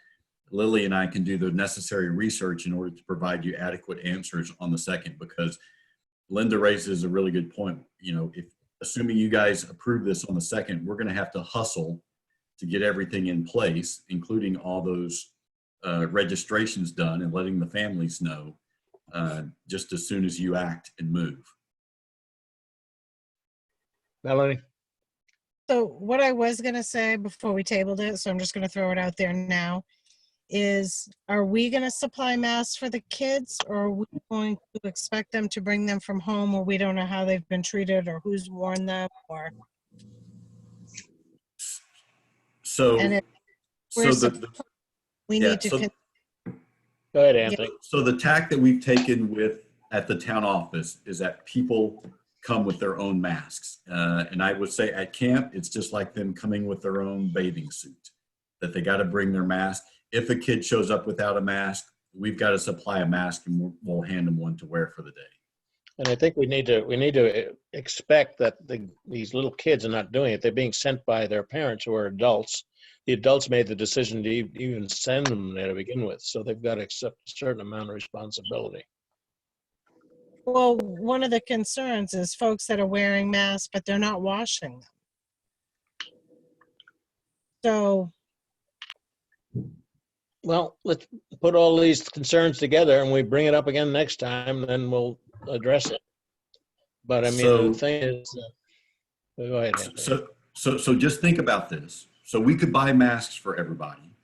Lily and I can do the necessary research in order to provide you adequate answers on the 2nd, because Linda raises a really good point. You know, if assuming you guys approve this on the 2nd, we're going to have to hustle to get everything in place, including all those registrations done and letting the families know just as soon as you act and move. Melanie? So what I was gonna say before we tabled it, so I'm just gonna throw it out there now, is are we gonna supply masks for the kids, or are we going to expect them to bring them from home, or we don't know how they've been treated or who's worn them, or? So, And if so we're the we yeah, need to. so, Go ahead, Anthony. So the tack that we've taken at the town office is that people come with their own masks. And I would say at camp, it's just like them coming with their own bathing suit, that they got to bring their mask. If a kid shows up without a mask, we've got to supply a mask and we'll hand them one to wear for the day. And I think we need to expect that these little kids are not doing it. They're being sent by their parents who are adults. The adults made the decision to even send them there to begin with, so they've got to accept a certain amount of responsibility. Well, one of the concerns is folks that are wearing masks, but they're not washing them. So. Well, let's put all these concerns together and we bring it up again next time, then we'll address it. But I mean, the thing is, go ahead, Anthony. So just think about this. So we could buy masks for everybody.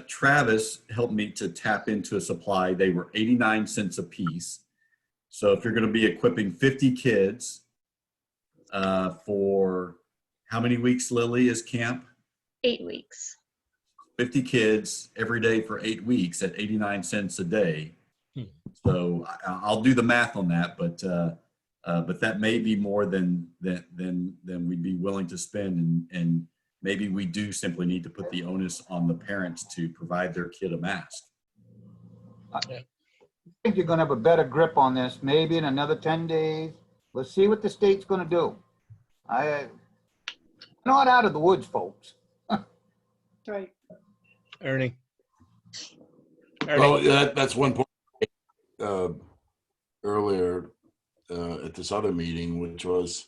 Travis helped me to tap into a supply. They were 89 cents a piece. So if you're going to be equipping 50 kids for how many weeks, Lily, is camp? 8 weeks. 50 kids every day for 8 weeks at 89 cents a day. So I'll do the math on that, but that may be more than we'd be willing to spend, and maybe we do simply need to put the onus on the parents to provide their kid a mask. I think you're gonna have a better grip on this, maybe in another 10 days. Let's see what the state's gonna do. I'm not out of the woods, folks. Right. Ernie? Well, that's one point earlier at this other meeting, which was,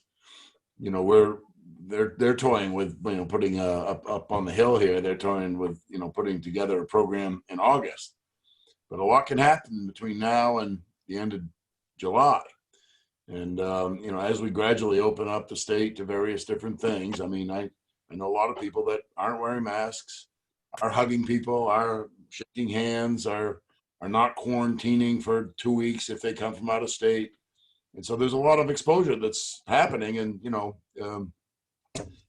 they're toying with, putting up on the hill here, they're toying with, putting together a program in August. But a lot can happen between now and the end of July. And, as we gradually open up the state to various different things, I mean, I know a lot of people that aren't wearing masks, are hugging people, are shaking hands, are not quarantining for 2 weeks if they come from out of state. And so there's a lot of exposure that's happening, and,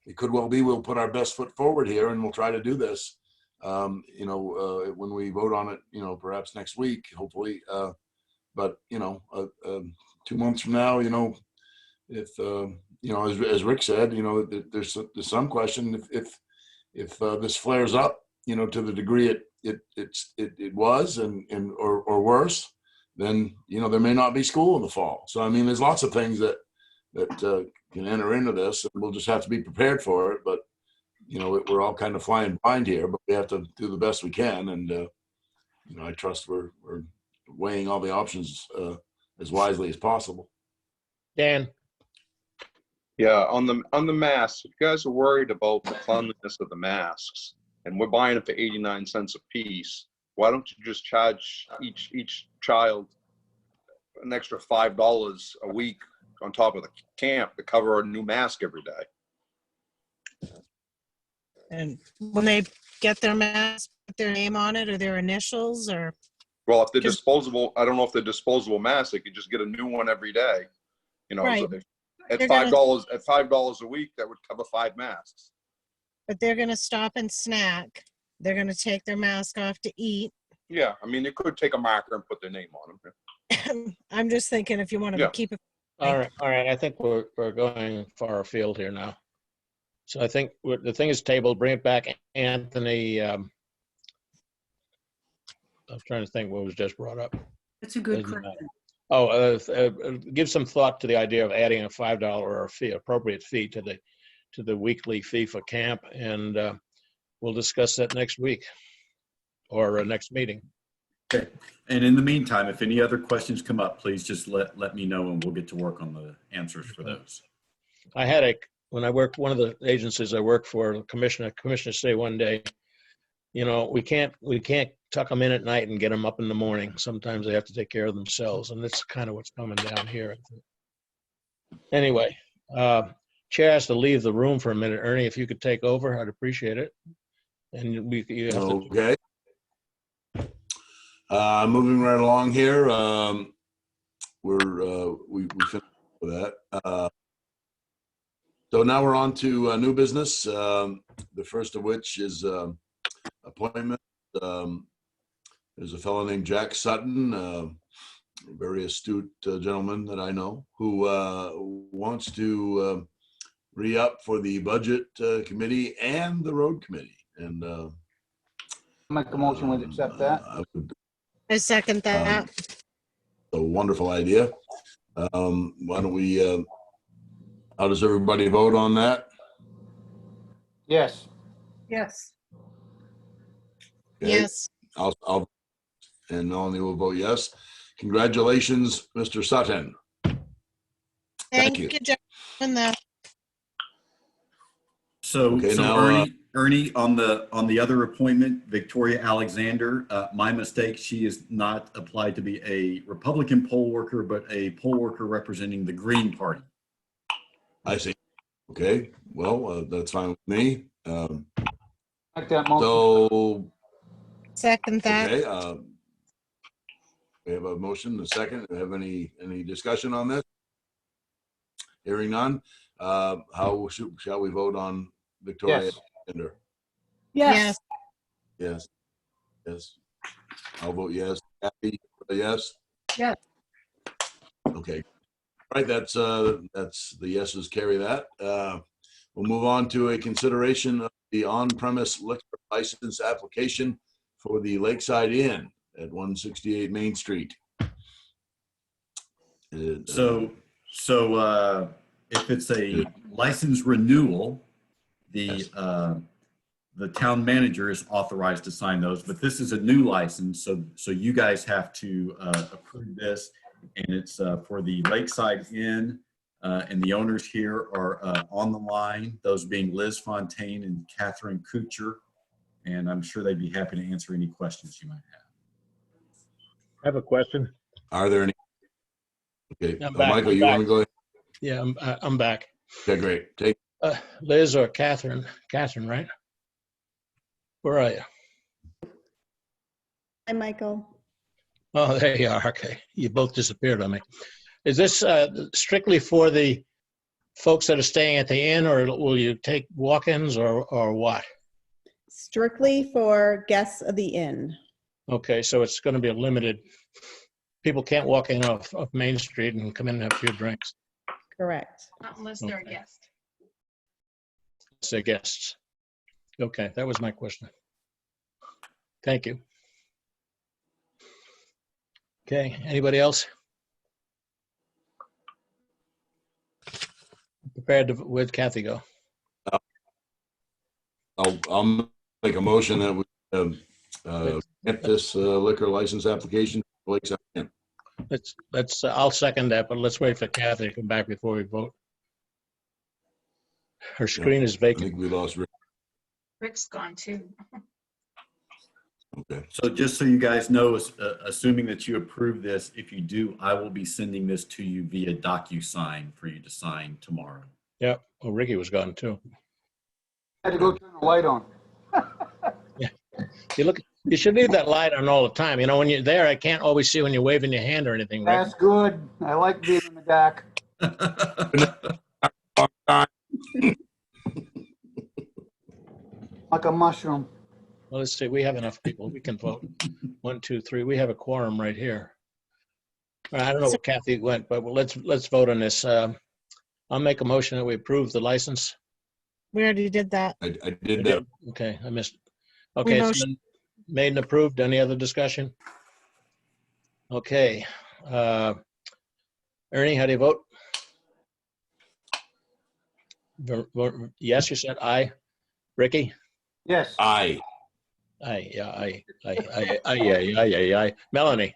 it could well be we'll put our best foot forward here and we'll try to do this when we vote on it, perhaps next week, hopefully. But 2 months from now, if as Rick said, there's some question if this flares up, to the degree it was or worse, then there may not be school in the fall. So I mean, there's lots of things that can enter into this, and we'll just have to be prepared for it. But we're all kind of flying blind here, but we have to do the best we can, and I trust we're weighing all the options as wisely as possible. Dan? Yeah, on the masks, if you guys are worried about the cleanliness of the masks, and we're buying it for 89 cents a piece, why don't you just charge each child an extra $5 a week on top of the camp to cover a new mask every day? And when they get their mask, put their name on it or their initials or? Well, if they're disposable, I don't know if they're disposable masks, they could just get a new one every day. Right. So at $5 a week, that would cover 5 masks. But they're going to stop and snack. They're going to take their mask off to eat. Yeah, I mean, they could take a marker and put their name on them. I'm just thinking if you want to keep it. All right. I think we're going far afield here now. So I think the thing is tabled. Bring it back, Anthony. I was trying to think what was just brought up. That's a good question. Give some thought to the idea of adding a $5 appropriate fee to the weekly fee for camp, and we'll discuss that next week or next meeting. Okay. And in the meantime, if any other questions come up, please just let me know, and we'll get to work on the answers for those. I had when I worked, one of the agencies I worked for, the commissioner say one day, we can't tuck them in at night and get them up in the morning. Sometimes they have to take care of themselves, and that's kind of what's coming down here. Anyway, Chair has to leave the room for a minute. Ernie, if you could take over, I'd appreciate it. And you have to. Okay. Moving right along here. We finished with that. So now we're on to new business. The first of which is appointment. There's a fellow named Jack Sutton, a very astute gentleman that I know, who wants to re-up for the budget committee and the road committee. And make a motion to accept that. I second that. A wonderful idea. Why don't we? How does everybody vote on that? Yes. Yes. Okay. Yes. I'll and Melanie will vote yes. Congratulations, Mr. Sutton. Thank you, Jeff. So, Okay, so now, Ernie, on the other appointment, Victoria Alexander, my mistake. She is not applied to be a Republican poll worker, but a poll worker representing the Green Party. I see. Okay. Well, that's fine with me. Like that motion. So, Second that. okay. We have a motion, a second. Do we have any discussion on this? Hearing none. How shall we vote on Victoria Alexander? Yes. Yes. Yes. I'll vote yes. Kathy, yes. Yes. Okay. All right. That's the yeses carry that. We'll move on to a consideration of the on-premise liquor license application for the Lakeside Inn at 168 Main Street. So if it's a license renewal, the town manager is authorized to sign those, but this is a new license, so you guys have to approve this, and it's for the Lakeside Inn, and the owners here are on the line, those being Liz Fontaine and Catherine Kuchar, and I'm sure they'd be happy to answer any questions you might have. I have a question. Are there any? Okay, Michael, you want to go ahead? Yeah, I'm back. Okay, great. Take Liz or Catherine. Catherine, right? Where are you? Hi, Michael. Oh, there you are. Okay, you both disappeared on me. Is this strictly for the folks that are staying at the inn, or will you take walk-ins, or what? Strictly for guests of the inn. Okay, so it's going to be a limited, people can't walk in off Main Street and come in and have a few drinks. Correct. Not unless they're a Okay. guest. Say guests. Okay, that was my question. Thank you. Okay, anybody else? Prepared to, where'd Kathy go? I'll make a motion that we get this liquor license application. I'll second that, but let's wait for Kathy to come back before we vote. Her screen is I vacant. think we lost Rick. Rick's gone too. Okay. So just so you guys know, assuming that you approve this, if you do, I will be sending this to you via DocuSign for you to sign tomorrow. Yeah, well, Ricky was gone too. Had to go turn the light on. You should leave that light on all the time. You know, when you're there, I can't always see when you're waving your hand or anything, right? That's good. I like being in the dark. Like a mushroom. Well, let's see, we have enough people. We can vote. 1, 2, 3. We have a quorum right here. I don't know where Kathy went, but let's vote on this. I'll make a motion that we approve the license. We already did that. I did that. Okay, I missed. Okay, it's been made and approved. Any other discussion? Okay. Ernie, how do you vote? Yes, you said aye. Ricky? Yes. Aye. Aye, yeah, aye. Melanie?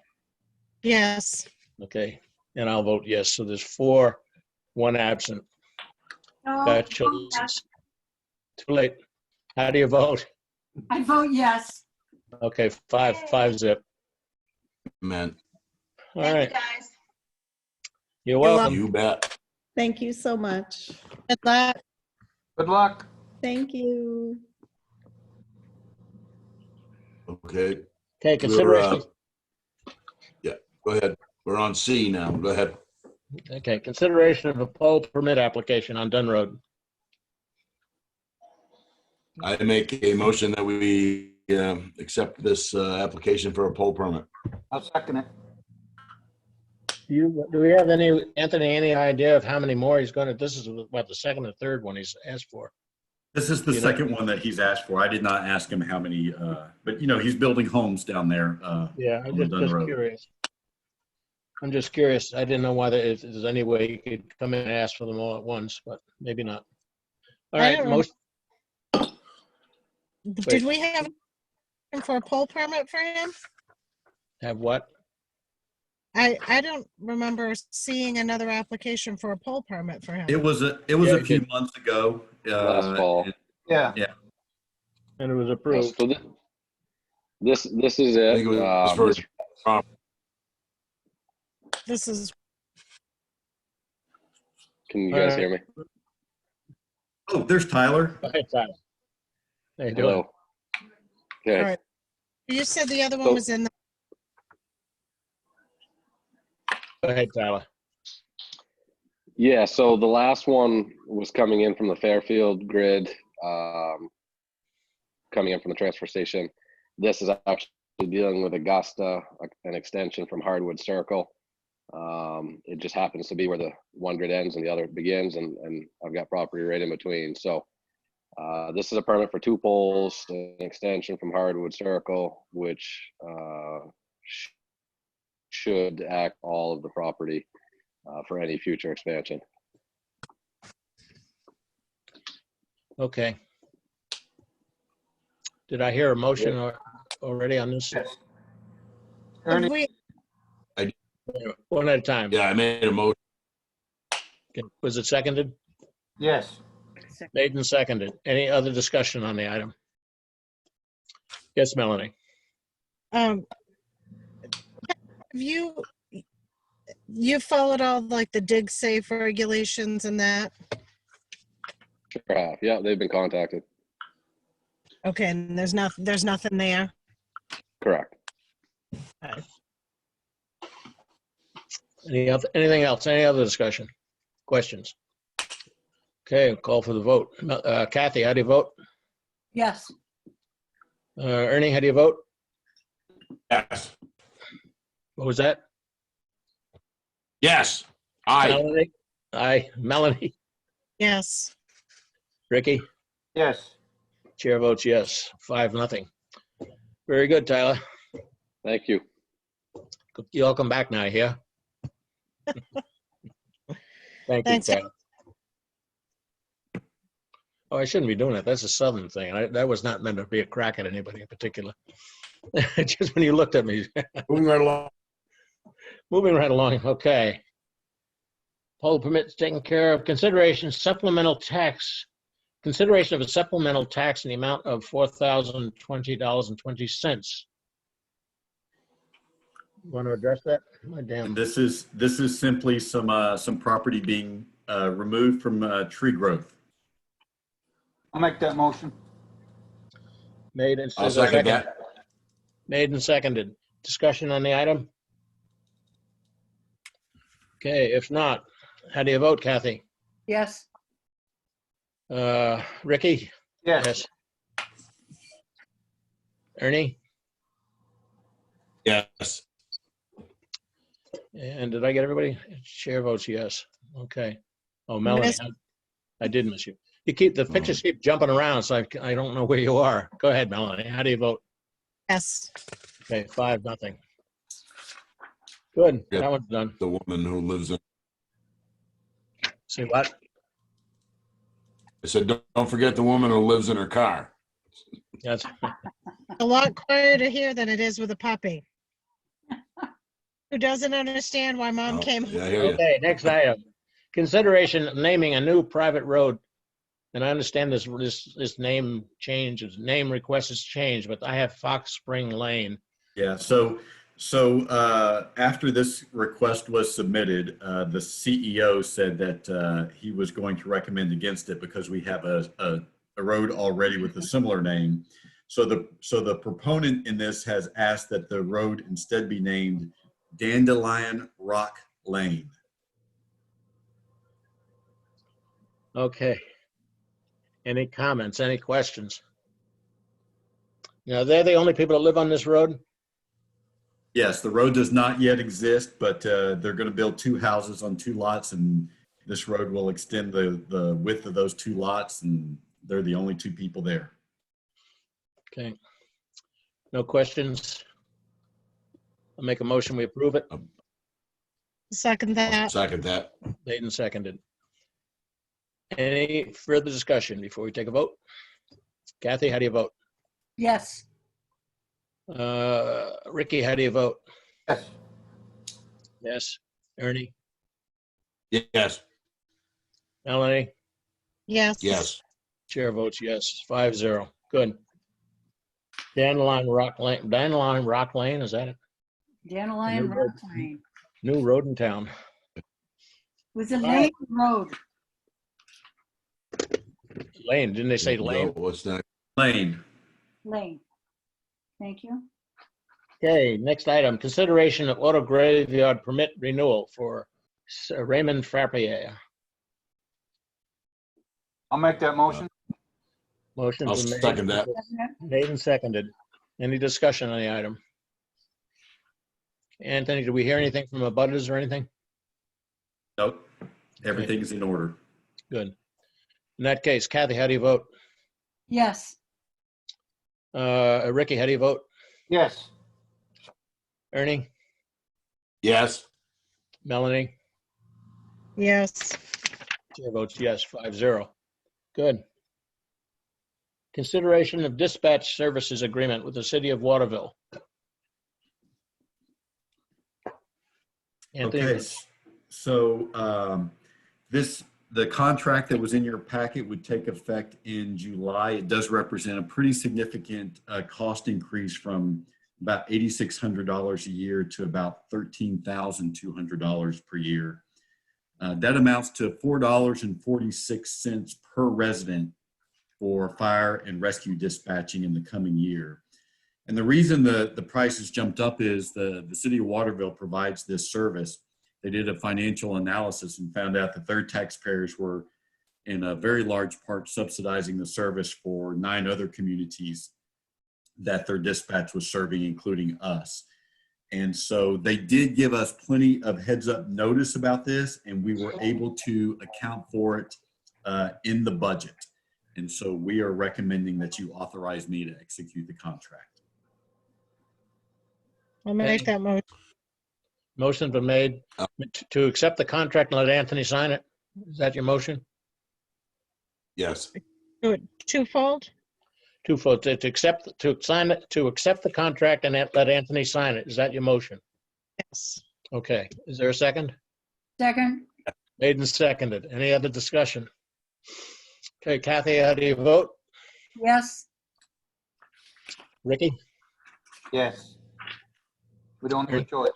Yes. Okay, and I'll vote yes. So there's 4, 1 absent. Congratulations. Too late. How do you vote? I vote yes. Okay, 5 zip. Man, All right. Guys. You're welcome. you bet. Thank you so much. Good luck. Good luck. Thank you. Okay, Okay. We're, consideration. yeah, go ahead. We're on C now. Go ahead. Okay, consideration of a pole permit application on Dunn Road. I make a motion that we accept this application for a pole permit. I'll second it. Do we have any idea of how many more he's going to, this is what, the second or third one he's asked for? This is the second one that he's asked for. I did not ask him how many, but you know, he's building homes down there. Yeah, on the Dunn Road. curious. I'm just curious. I didn't know whether there's any way he could come in and ask for them all at once, but maybe not. All I right, don't most. Did we have him for a poll permit for him? Have what? I don't remember seeing another application for a poll permit for him. It was a few months ago. Last fall. Yeah. Yeah. And it was approved. So this is it. I think it was first. This is, Can you guys hear me? Oh, there's Tyler. Go ahead, Tyler. How you doing? Hello. Okay. all right. You said the other one was in the, Go ahead, Tyler. Yeah, so the last one was coming in from the Fairfield grid, coming in from the transfer station. This is actually dealing with Augusta, an extension from Hardwood Circle. It just happens to be where the one grid ends and the other begins, and I've got property right in between. So this is a permit for 2 poles, an extension from Hardwood Circle, which should act all of the property for any future expansion. Okay. Did I hear a motion already on this? Yes. Ernie, One at a time. Yeah, I made a motion. Okay. Was it seconded? Yes. Made and seconded. Any other discussion on the item? Yes, Melanie. have you followed all like the dig safe regulations and that? Sure. Yeah, they've been contacted. Okay, and there's nothing there. Correct. Okay. Anything else? Any other discussion? Questions? Okay, call for the vote. Kathy, how do you vote? Yes. Ernie, how do you vote? Yes. What was that? Yes. Aye. Melanie? Aye. Melanie? Yes. Ricky? Yes. Chair votes yes, 5-0. Very good, Tyler. Thank you. You all come back now, yeah? Thank you, Thanks. Tyler. Oh, I shouldn't be doing that. That's a Southern thing. That was not meant to be a crack at anybody in particular. Just when you looked at me. Moving right along. Moving right along, okay. Poll permits taken care of. Consideration of a supplemental tax in the amount of $4,020.20. Want to address that? My damn. This is simply some property being removed from tree growth. I'll make that motion. Made and I'll second that. Made and seconded. Discussion on the item? Okay, if not, how do you vote, Kathy? Yes. Ricky? Yes. Ernie? Yes. And did I get everybody? Chair votes yes. Okay. Oh, Melanie, Miss- I did miss you. The pictures keep jumping around, so I don't know where you are. Go ahead, Melanie. How do you vote? Yes. Okay, 5-0. Good. Yep. That one's done. The woman who lives in. See what? I said, don't forget the woman who lives in her car. That's A lot quieter here than it is with a puppy. Who doesn't understand why mom Oh, came yeah, I hear you. okay. Next item. Consideration of naming a new private road. And I understand this name change, name request has changed, but I have Fox Spring Lane. Yeah, so after this request was submitted, the CEO said that he was going to recommend against it because we have a road already with a similar name. So the proponent in this has asked that the road instead be named Dandelion Rock Lane. Okay. Any comments, any questions? Now, they're the only people that live on this road? Yes, the road does not yet exist, but they're going to build 2 houses on 2 lots, and this road will extend the width of those 2 lots, and they're the only 2 people there. Okay. No questions? I'll make a motion, we approve it. Second that. Second that. Made and seconded. Any further discussion before we take a vote? Kathy, how do you vote? Yes. Ricky, how do you vote? Yes. Yes. Ernie? Yes. Melanie? Yes. Yes. Chair votes yes, 5-0. Good. Dandelion Rock Lane, is that it? Dandelion New Rock Lane. New road in town. It was a All main right. road. Lane, didn't they say lane? What's next? Lane. Lane. Thank you. Okay, next item, consideration of auto graveyard permit renewal for Raymond Frappier. I'll make that motion. Motion I'll been made. second that. Made and seconded. Any discussion on the item? Anthony, did we hear anything from abutters or anything? Nope. Everything is in order. Good. In that case, Kathy, how do you vote? Yes. Ricky, how do you vote? Yes. Ernie? Yes. Melanie? Yes. Chair votes yes, 5-0. Good. Consideration of dispatch services agreement with the city of Waterville. Anthony? Okay, so the contract that was in your packet would take effect in July. It does represent a pretty significant cost increase from about $8,600 a year to about $13,200 per year. That amounts to $4.46 per resident for fire and rescue dispatching in the coming year. And the reason the prices jumped up is the city of Waterville provides this service. They did a financial analysis and found out that their taxpayers were in a very large part subsidizing the service for 9 other communities that their dispatch was serving, including us. And so they did give us plenty of heads up notice about this, and we were able to account for it in the budget. And so we are recommending that you authorize me to execute the contract. I'll make that motion. Motion's been made to accept the contract and let Anthony sign it. Is that your motion? Yes. Do it twofold? Twofold, to accept, to sign it, to accept the contract and let Anthony sign it. Is that your motion? Yes. Okay. Is there a second? Second, Made and seconded. Any other discussion? Okay, Kathy, how do you vote? yes. Ricky? Yes. We don't have a choice.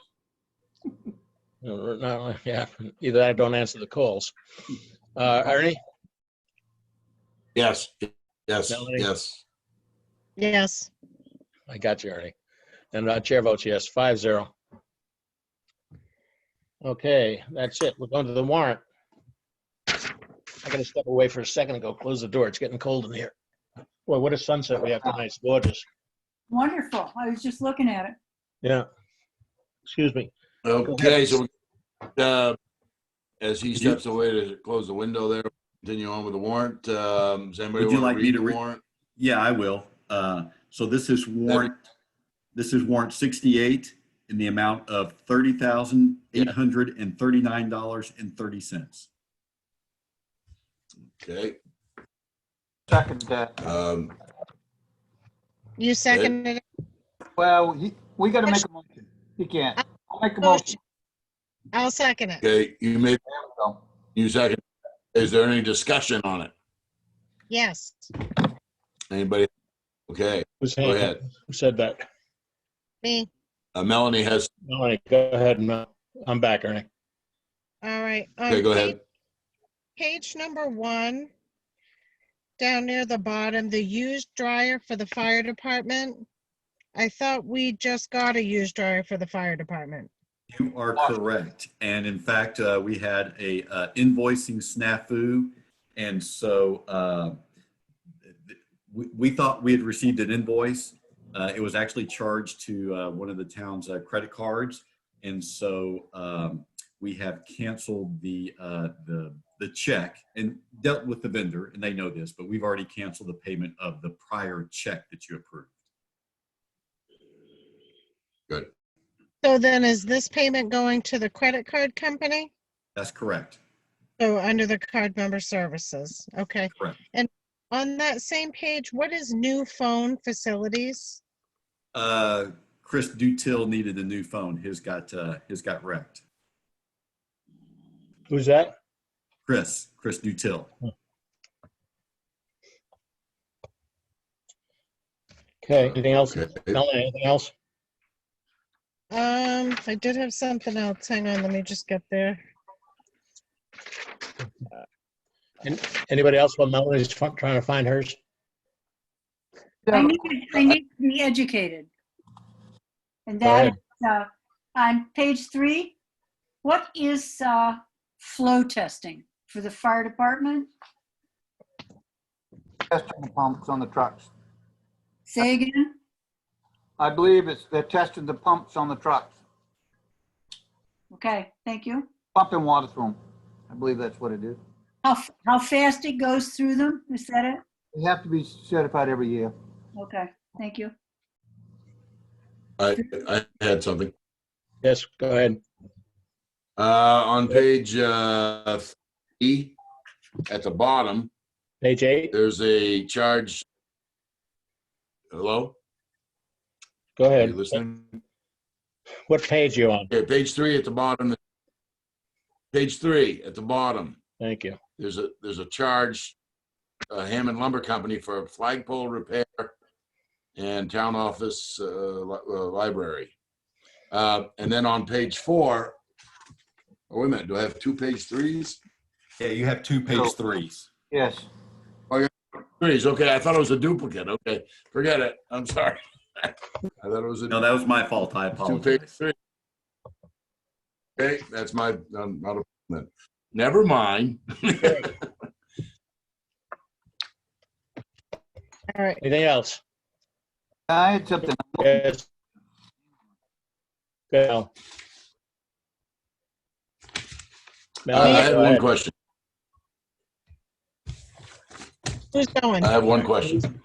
No, yeah, either I don't answer the calls. Ernie? Yes. Yes. Melanie? Yes. Yes. I got you, Ernie. And chair votes yes, 5-0. Okay, that's it. We're going to the warrant. I gotta step away for a second and go close the door. It's getting cold in here. Boy, what a sunset we have tonight. It's gorgeous. Wonderful. I was just looking at it. Yeah. Excuse me. Okay, so as he steps away to close the window there, continue on with the warrant. Does anybody Would you want like to me read to the warrant? Yeah, I will. So this is warrant 68 in the amount of $30,839.30. Okay. Second that. You seconded it? Well, we got to make a motion. He can't. I'll make a motion. I'll second it. Okay, you made, There we go. you second. Is there any discussion on it? Yes. Anybody? Okay, go ahead. Who said that? Me. Melanie has, Melanie, go ahead. I'm back, Ernie. All right. okay, go ahead. Page number 1, down near the bottom, the used dryer for the fire department. I thought we just got a used dryer for the fire department. You are correct. And in fact, we had a invoicing snafu. And so we thought we had received an invoice. It was actually charged to one of the town's credit cards. And so we have canceled the check and dealt with the vendor, and they know this, but we've already canceled the payment of the prior check that you approved. Good. So then is this payment going to the credit card company? That's correct. So under the card member services, okay. Correct. And on that same page, what is new phone facilities? Chris Dutil needed a new phone. His got wrecked. Who's that? Chris Dutil. Okay, anything else? Okay. Melanie, anything else? I did have something else. Hang on, let me just get there. And anybody else while Melanie's trying to find hers? I need to be educated. And Go that ahead. is, on page 3, what is flow testing for the fire department? Testing the pumps on the trucks. Say again? I believe they're testing the pumps on the trucks, Okay, thank you. pumping water through them. I believe that's what it is. How fast it goes through them? Is that it? They have to be certified every year. Okay, thank you. I had something. Yes, go ahead. On page 3, at the bottom, Page 8, there's a charge. Hello? go Are you ahead. listening? What page you on? Okay, page 3 at the bottom. Page 3 at the bottom. Thank you. There's a charge, Hammond Lumber Company for flagpole repair and town office library. And then on page 4, oh, wait a minute, do I have 2 page 3s? Yeah, you have 2 page 3s. Yes. Oh, yeah, 3s. Okay, I thought it was a duplicate. Okay, forget it. I'm sorry. I thought it was a No, that was my fault. I 2 page apologize. 3. Okay, that's my not a never mind. All right. Anything else? I had something. Yes. Go. Melanie, I have go one ahead. question. Who's going? I have one question.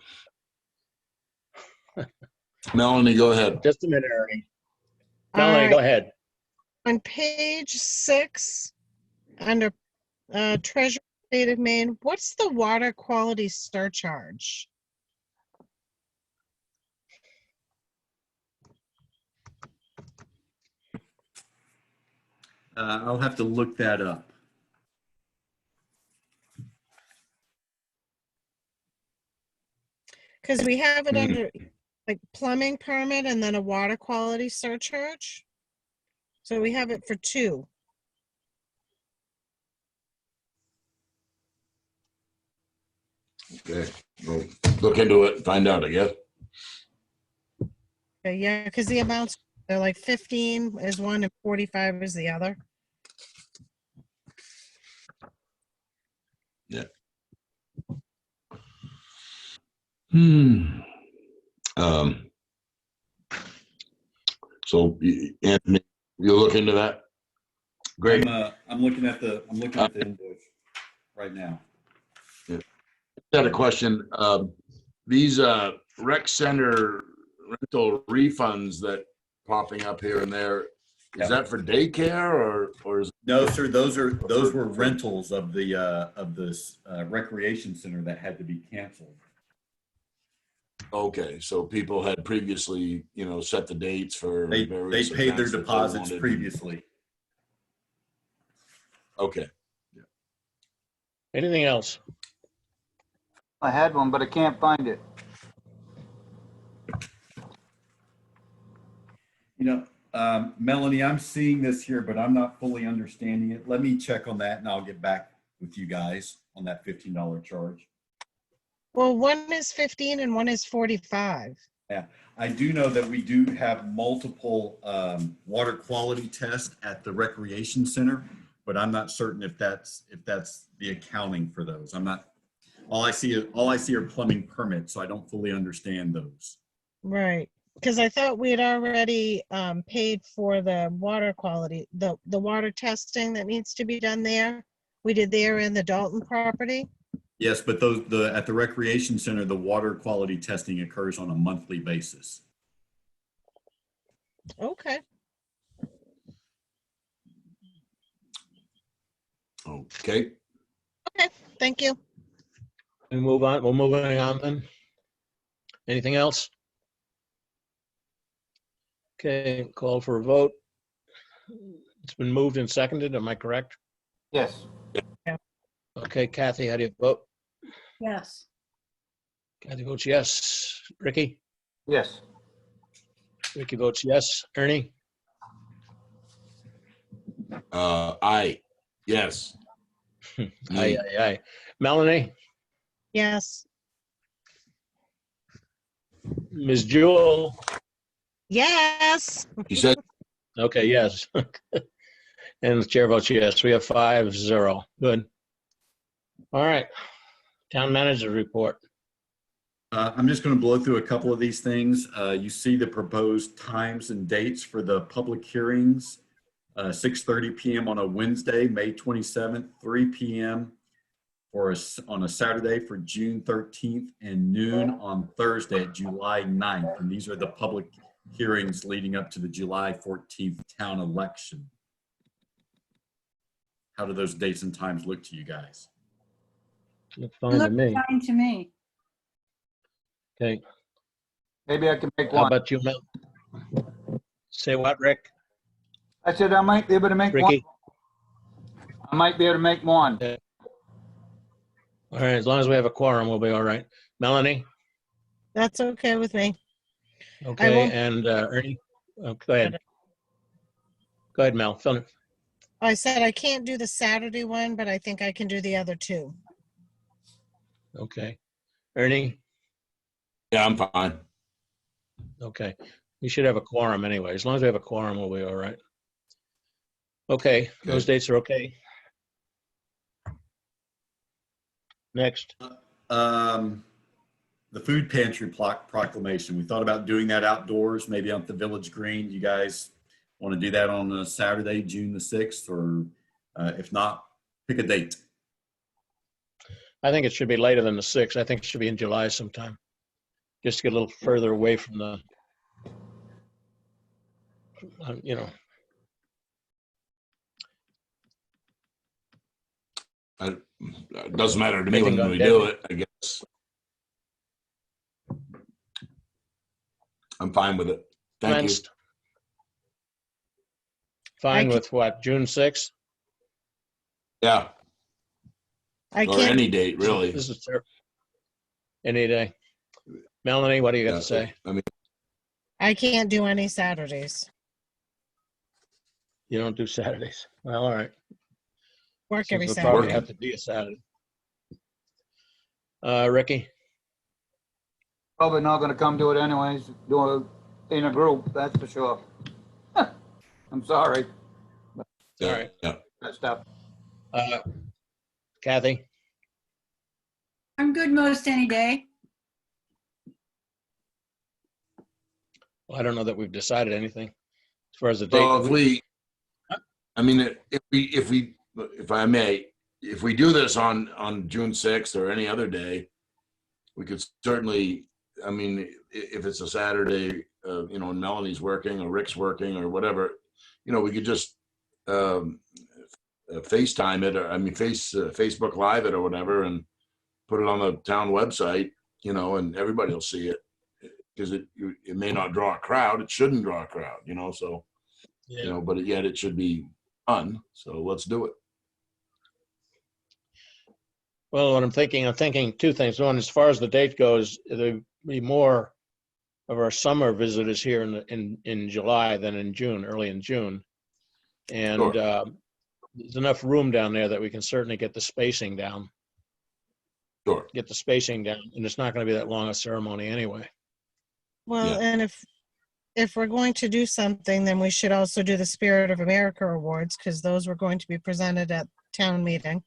Melanie, go ahead. Just a minute, Ernie. All Melanie, go right. ahead. On page 6, under Treasurer State of Maine, what's the water quality surcharge? I'll have to look that up. Because we have it under like plumbing permit and then a water quality surcharge. So we have it for 2. Okay, we'll look into it, and find out, I guess. Okay, yeah, because the amounts, they're like 15 is one and 45 is the other. Yeah. So Anthony, you'll look into that? Great. I'm looking at the invoice right now. Yeah. I had a question. These rec center rental refunds that popping up here and there, is that for daycare or is No, sir. Those were rentals of this recreation center that had to be canceled. okay? So people had previously, set the dates for They various paid their events that they deposits wanted. previously. Okay. Anything else? I had one, but I can't find it. Melanie, I'm seeing this here, but I'm not fully understanding it. Let me check on that and I'll get back with you guys on that $15 charge. Well, one is 15 and one is 45. Yeah, I do know that we do have multiple water quality tests at the recreation center, but I'm not certain if that's the accounting for those. I'm not. All I see are plumbing permits, so I don't fully understand those. Right. Because I thought we had already paid for the water quality, the water testing that needs to be done there. We did there in the Dalton property. Yes, but at the recreation center, the water quality testing occurs on a monthly basis. Okay. Okay. Okay, thank you. We move on. We're moving on then. Anything else? Okay, call for a vote. It's been moved and seconded. Am I correct? Yes. Okay, Kathy, how do you vote? Yes. Kathy votes yes. Ricky? Yes. Ricky votes yes. Ernie? Aye. Yes. Aye. Melanie? Yes. Ms. Jewel? Yes. You said? Okay, yes. And the chair votes yes. We have 5-0. Good. All right. Town manager report. I'm just going to blow through a couple of these things. You see the proposed times and dates for the public hearings. 6:30 p.m. on a Wednesday, May 27th, 3 p.m. on a Saturday for June 13th, and noon on Thursday, July 9th. And these are the public hearings leading up to the July 14th town election. How do those dates and times look to you guys? Look fine to Look me. fine to me. Okay. Maybe I can make How one. about you, Mel? Say what, Rick? I said I might be able to make Ricky? one. I might be able to make one. Okay. All right, as long as we have a quorum, we'll be all right. Melanie? That's okay with me. Okay, won't- and Ernie? Oh, go ahead. Go ahead, Mel. Fill it. I said I can't do the Saturday one, but I think I can do the other 2. Okay. Ernie? Yeah, I'm fine. Okay. We should have a quorum anyway. As long as we have a quorum, we'll be all right. Okay, those dates are okay. Next. the food pantry proclamation. We thought about doing that outdoors, maybe on the village green. You guys want to do that on a Saturday, June the 6th, or if not, pick a date. I think it should be later than the 6th. I think it should be in July sometime. Just to get a little further away from the, you know. It doesn't matter to me Anything when on we dead. do it, I guess. I'm fine with it. Thank you. Fenced. Fine with what, June 6th? Yeah. I Or can't, any date, really. This is any day. Melanie, what do you got Yeah, to say? I mean, I can't do any Saturdays. You don't do Saturdays. Well, all right. Work every Since it'll probably Saturday. have to be a Saturday. Ricky? Probably not gonna come to it anyways, do it in a group, that's for sure. I'm sorry, All right. yeah. that stuff. Kathy? I'm good most any day. Well, I don't know that we've decided anything as far as the date. Well, I mean, if I may, if we do this on June 6th or any other day, we could certainly, I mean, if it's a Saturday, you know, and Melanie's working or Rick's working or whatever, you know, we could just FaceTime it, or I mean, Facebook Live it or whatever, and put it on the town website, you know, and everybody will see it, because it may not draw a crowd. It shouldn't draw a crowd, you know, so, Yeah. you know, but yet it should be fun. So let's do it. Well, what I'm thinking two things. One, as far as the date goes, there'll be more of our summer visitors here in July than in June, early in June. And Sure. There's enough room down there that we can certainly get the spacing down. Sure. Get the spacing down, and it's not going to be that long a ceremony anyway. Well, and if we're going to do something, then we should also do the Spirit of America Awards, because those were going to be presented at town meeting.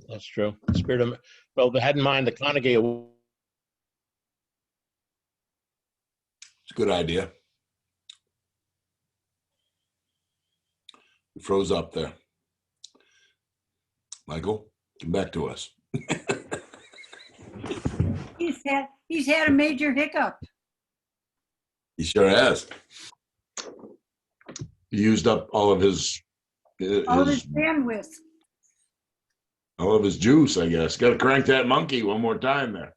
That's true. Well, they had in mind the Carnegie Award. It's a good idea. We froze up there. Michael, come back to us. He's had a major hiccup. He sure has. He used up all of his bandwidth. All of his juice, I guess. Got to crank that monkey one more time there.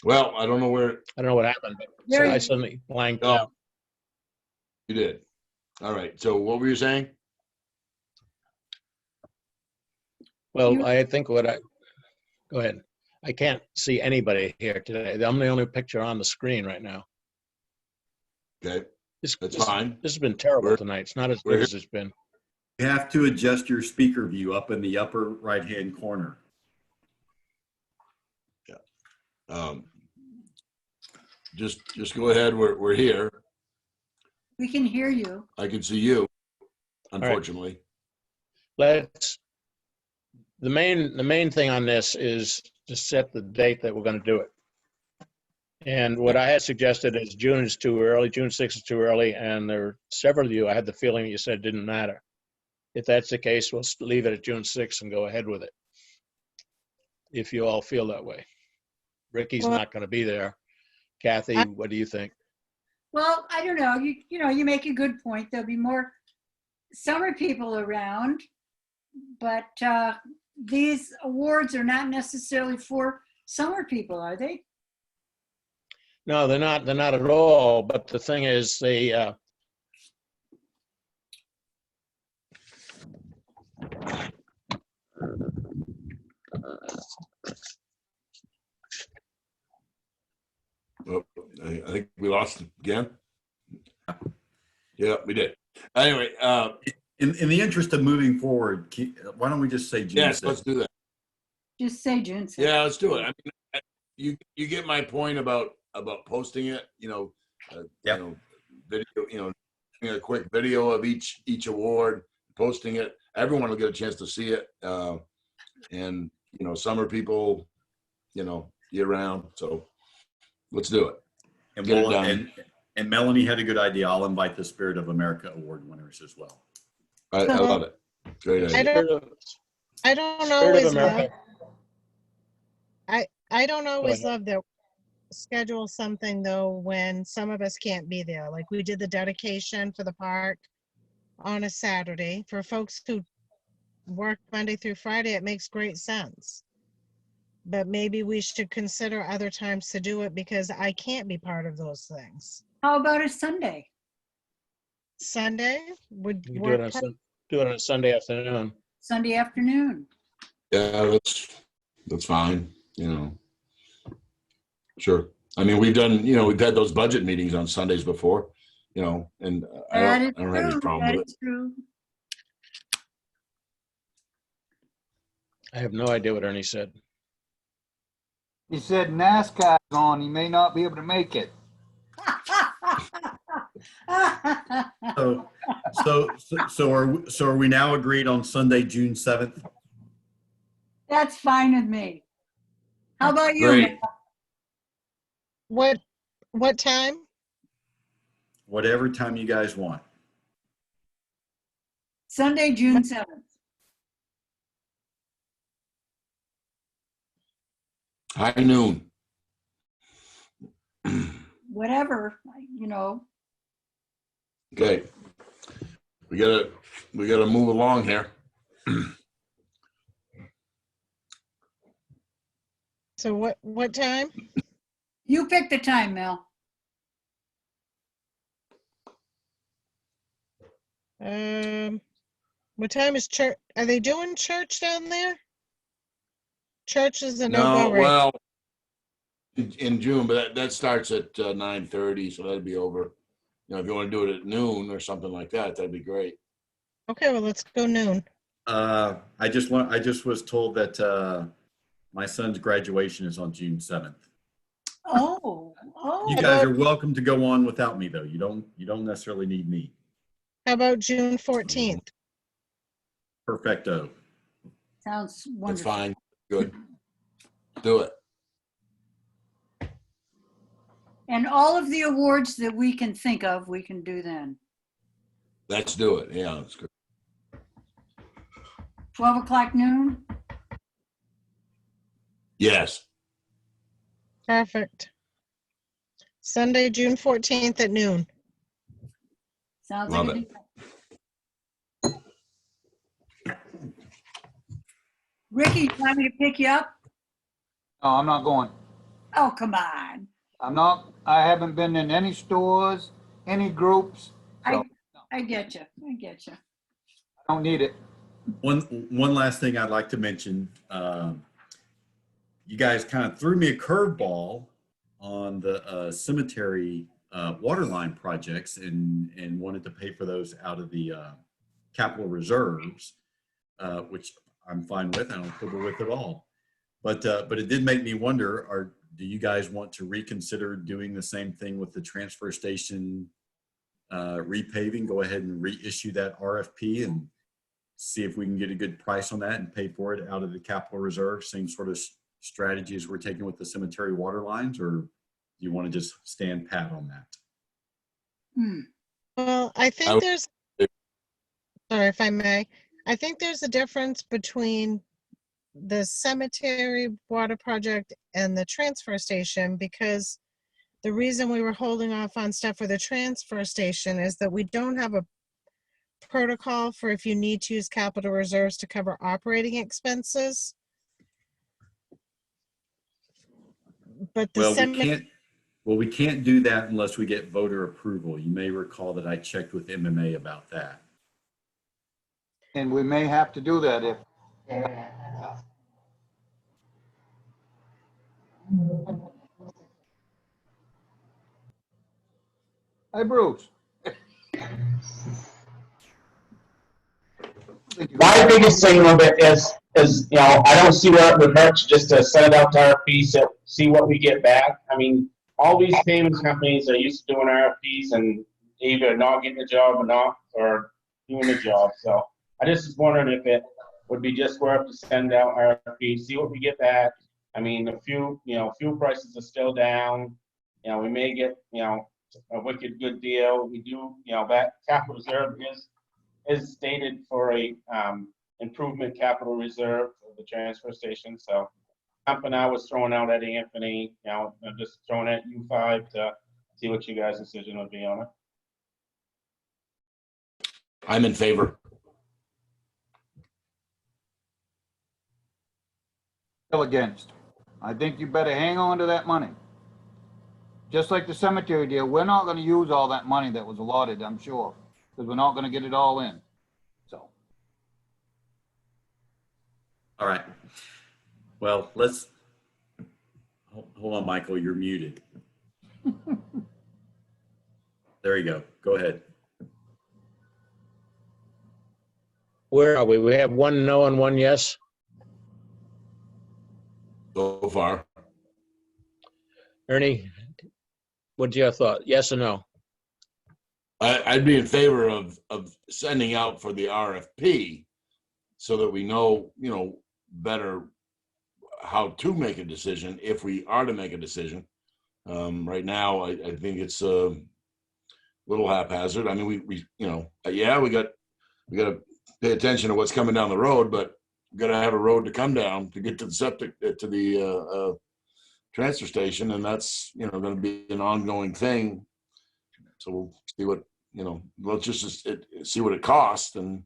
Well, I don't know what happened, but I suddenly blanked out. You did. All right. So what were you saying? Well, I think go ahead. I can't see anybody here today. I'm the only picture on the screen right now. Okay. That's fine. This has been terrible tonight. It's not as good as it's been. You have to adjust your speaker view up in the upper right-hand corner. Yeah. Just go ahead. We're here. We can hear you. I can see you, unfortunately. The main thing on this is to set the date that we're going to do it. And what I had suggested is June is too early, June 6th is too early, and there are several of you, I had the feeling you said it didn't matter. If that's the case, we'll leave it at June 6th and go ahead with it, if you all feel that way. Ricky's not going to be there. Kathy, what do you think? Well, I don't know. You make a good point. There'll be more summer people around, but these awards are not necessarily for summer people, are they? No, they're not. They're not at all. But the thing is, they. Oh, I think we lost him again. Yeah, we did. Anyway, in the interest of moving forward, why don't we just say June 6th? Yes, let's do that. Just say June 6th. Yeah, let's do it. I mean, you get my point about posting it. You know, video. You know, doing a quick video of each award, posting it. Everyone will get a chance to see it. and, you know, summer people, you know, year round. So let's do it. And, Get it done. and Melanie had a good idea. I'll invite the Spirit of America Award winners as well. I love it. Great I idea. don't Spirit of always America. love, I don't always ahead. love the schedule something though when some of us can't be there. Like we did the dedication for the park on a Saturday. For folks who work Monday through Friday, it makes great sense. But maybe we should consider other times to do it because I can't be part of those things. How about a Sunday? Sunday would You do work. it on a Sunday afternoon. Sunday afternoon. Yeah, that's fine. You know, sure. I mean, we've had those budget meetings on Sundays before, you know, and I don't have any problem with it. True. I have no idea what Ernie said. He said NASCAR's on, he may not be able to make it. So are we now agreed on Sunday, June 7th? That's fine with me. How about you? Great. Mel? What time? Whatever time you guys want. Sunday, June 7th. High noon. Whatever, you know. Okay. We gotta move along here. So what time? You pick the time, Mel. What time is church? Are they doing church down there? Church is a No, no-go, right? well, in June, but that starts at 9:30, so that'd be over. You know, if you want to do it at noon or something like that, that'd be great. Okay, well, let's go noon. I just was told that my son's graduation is on June 7th. Oh. You guys are welcome to go on without me, though. You don't necessarily need me. How about June 14th? Perfecto. Sounds That's wonderful. fine. Good. Do it. And all of the awards that we can think of, we can do then. Let's do it. Yeah, that's good. 12 o'clock noon? Yes. Perfect. Sunday, June 14th at noon. Sounds Love like a it. deal. Ricky, you want me to pick you up? No, I'm not going. Oh, come on. I haven't been in any stores, any groups, so I get you. I don't need it. One last thing I'd like to mention. You guys kind of threw me a curveball on the cemetery water line projects and wanted to pay for those out of the capital reserves, which I'm fine with. I don't quibble with at all. But it did make me wonder, do you guys want to reconsider doing the same thing with the transfer station repaving? Go ahead and reissue that RFP and see if we can get a good price on that and pay for it out of the capital reserve. Same sort of strategies we're taking with the cemetery water lines, or do you want to just stand pat on that? Well, I think there's, sorry if I may, I think there's a difference between the cemetery water project and the transfer station, because the reason we were holding off on stuff for the transfer station is that we don't have a protocol for if you need to use capital reserves to cover operating expenses. But the we can't do that unless we get voter approval. You may recall that I checked with MMA about that. And we may have to do that if. Hi, Bruce. My biggest thing with it is, you know, I don't see where it would hurt just to send it out to RFPs, see what we get back. I mean, all these payments companies are used to doing RFPs and either not getting the job or doing the job. So I just was wondering if it would be just worth to send out RFP, see what we get back. I mean, fuel prices are still down. We may get, a wicked good deal. We do, that capital reserve is stated for a improvement capital reserve of the transfer station. So something I was throwing out at Anthony, I'm just throwing it at you five to see what you guys' decision would be on it. I'm in favor. Still against. I think you better hang on to that money. Just like the cemetery deal, we're not gonna use all that money that was allotted, I'm sure, because we're not gonna get it all in, so. All right. Well, hold on, Michael, you're muted. There you go. Go ahead. Where are we? We have one no and one yes. So far. Ernie, what's your thought? Yes or no? I'd be in favor of sending out for the RFP so that we know, better how to make a decision if we are to make a decision. Right now, I think it's a little haphazard. I mean, we got to pay attention to what's coming down the road, but we got to have a road to come down to get to the septic, to the transfer station, and that's going to be an ongoing thing. So we'll see what let's just see what it costs. And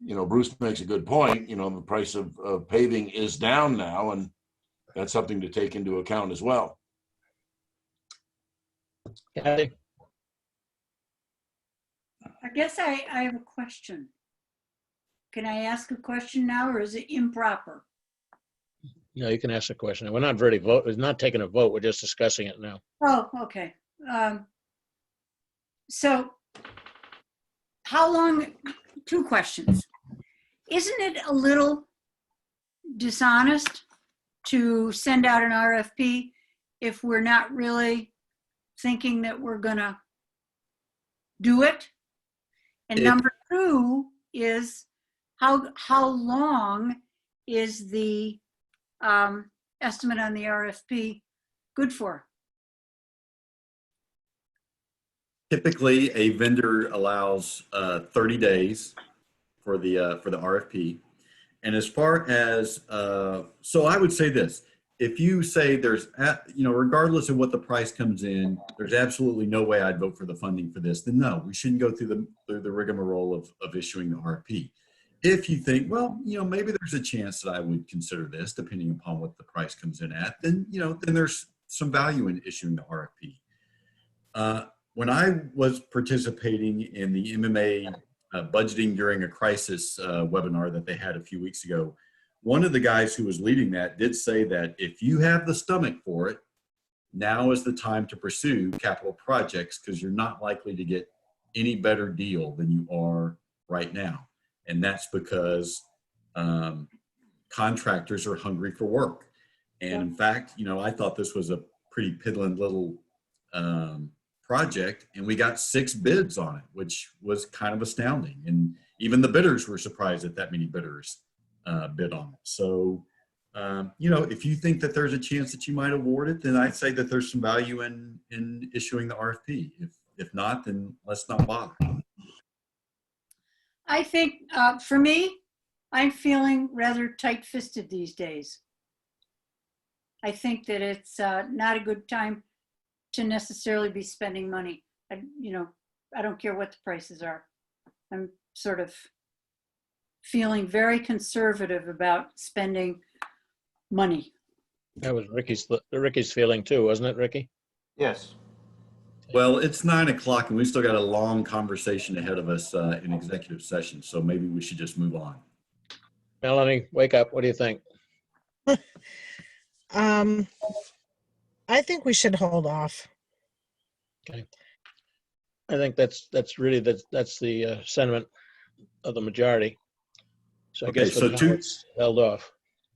Bruce makes a good point. The price of paving is down now, and that's something to take into account as well. Kathy? I guess I have a question. Can I ask a question now, or is it improper? No, you can ask a question. We're not really we're not taking a vote. We're just discussing it now. Oh, okay. So how long, 2 questions. Isn't it a little dishonest to send out an RFP if we're not really thinking that we're gonna do it? And number 2 is how long is the estimate on the RFP good for? Typically, a vendor allows 30 days for the RFP. And as far as, so I would say this, if you say there's, regardless of what the price comes in, there's absolutely no way I'd vote for the funding for this, then no, we shouldn't go through the rigmarole of issuing the RFP. If you think, well, maybe there's a chance that I would consider this, depending upon what the price comes in at, then, then there's some value in issuing the RFP. When I was participating in the MMA Budgeting During a Crisis webinar that they had a few weeks ago, one of the guys who was leading that did say that if you have the stomach for it, now is the time to pursue capital projects, because you're not likely to get any better deal than you are right now. And that's because contractors are hungry for work. And in fact, I thought this was a pretty piddling little project, and we got 6 bids on it, which was kind of astounding. And even the bidders were surprised that that many bidders bid on it. So, if you think that there's a chance that you might award it, then I'd say that there's some value in issuing the RFP. If not, then let's not bother. I think for me, I'm feeling rather tight-fisted these days. I think that it's not a good time to necessarily be spending money. I don't care what the prices are. I'm sort of feeling very conservative about spending money. That was Ricky's feeling too, wasn't it, Ricky? Yes. Well, it's 9 o'clock and we still got a long conversation ahead of us in executive session. So maybe we should just move on. Melanie, wake up. What do you think? I think we should hold off. Okay. I think that's really that's the sentiment of the majority. So I guess for now it's held off.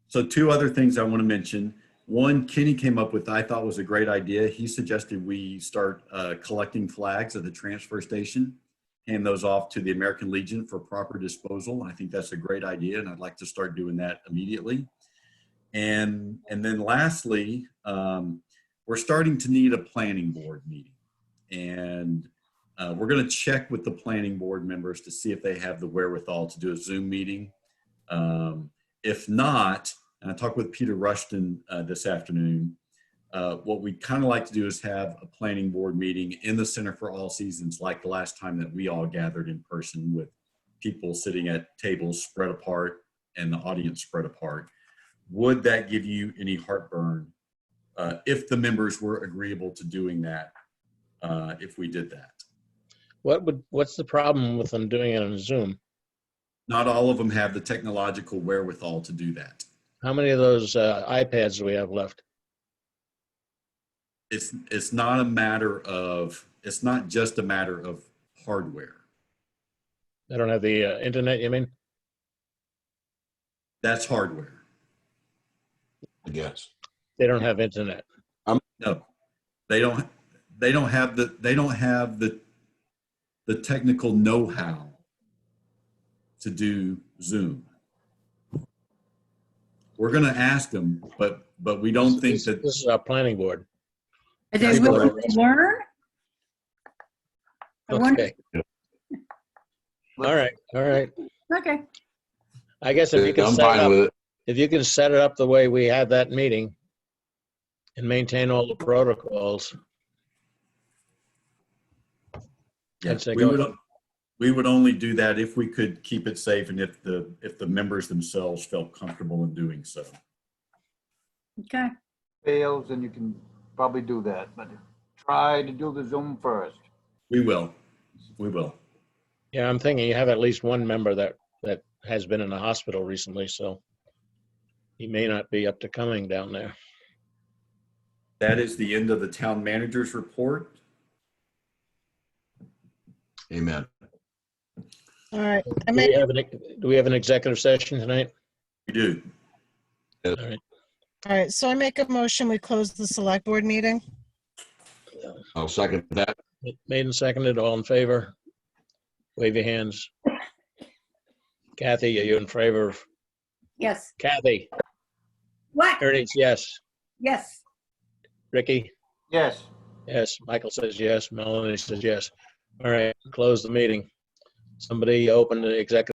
So 2 other things I want to mention. One, Kenny came up with, I thought was a great idea. He suggested we start collecting flags at the transfer station. hand those off to the American Legion for proper disposal. I think that's a great idea, and I'd like to start doing that immediately. And then lastly, we're starting to need a planning board meeting. And we're going to check with the planning board members to see if they have the wherewithal to do a Zoom meeting. If not, and I talked with Peter Rushton this afternoon, what we'd kind of like to do is have a planning board meeting in the Center for All Seasons, like the last time that we all gathered in person with people sitting at tables spread apart and the audience spread apart. Would that give you any heartburn if the members were agreeable to doing that, if we did that? What's the problem with them doing it on Zoom? Not all of them have the technological wherewithal to do that. How many of those iPads do we have left? It's not a matter of, it's not just a matter of hardware. They don't have the internet, you mean? That's hardware. I guess. They don't have internet. No, they don't have the technical know-how to do Zoom. We're going to ask them, but we don't think that This is our planning board. Are they willing to learn? I wonder- Okay. All right. Okay. I guess if you can I'm set it fine with up, it. if you can set it up the way we had that meeting and maintain all the protocols. Yeah, I'd say we go would, ahead. we would only do that if we could keep it safe and if the members themselves felt comfortable in doing so. Okay. Fails, and you can probably do that, but try to do the Zoom first. We will. Yeah, I'm thinking you have at least one member that has been in the hospital recently, so he may not be up to coming down there. That is the end of the town manager's report. Amen. All right. Do we have an executive session tonight? We do. All right. All right, so I make a motion, we close the select board meeting. I'll second that. Made and seconded, all in favor? Wave your hands. Kathy, are you in favor? Yes. Kathy? What? Ernest, yes. Yes. Ricky? Yes. Yes. Michael says yes. Melanie says yes. All right, close the meeting. Somebody open the executive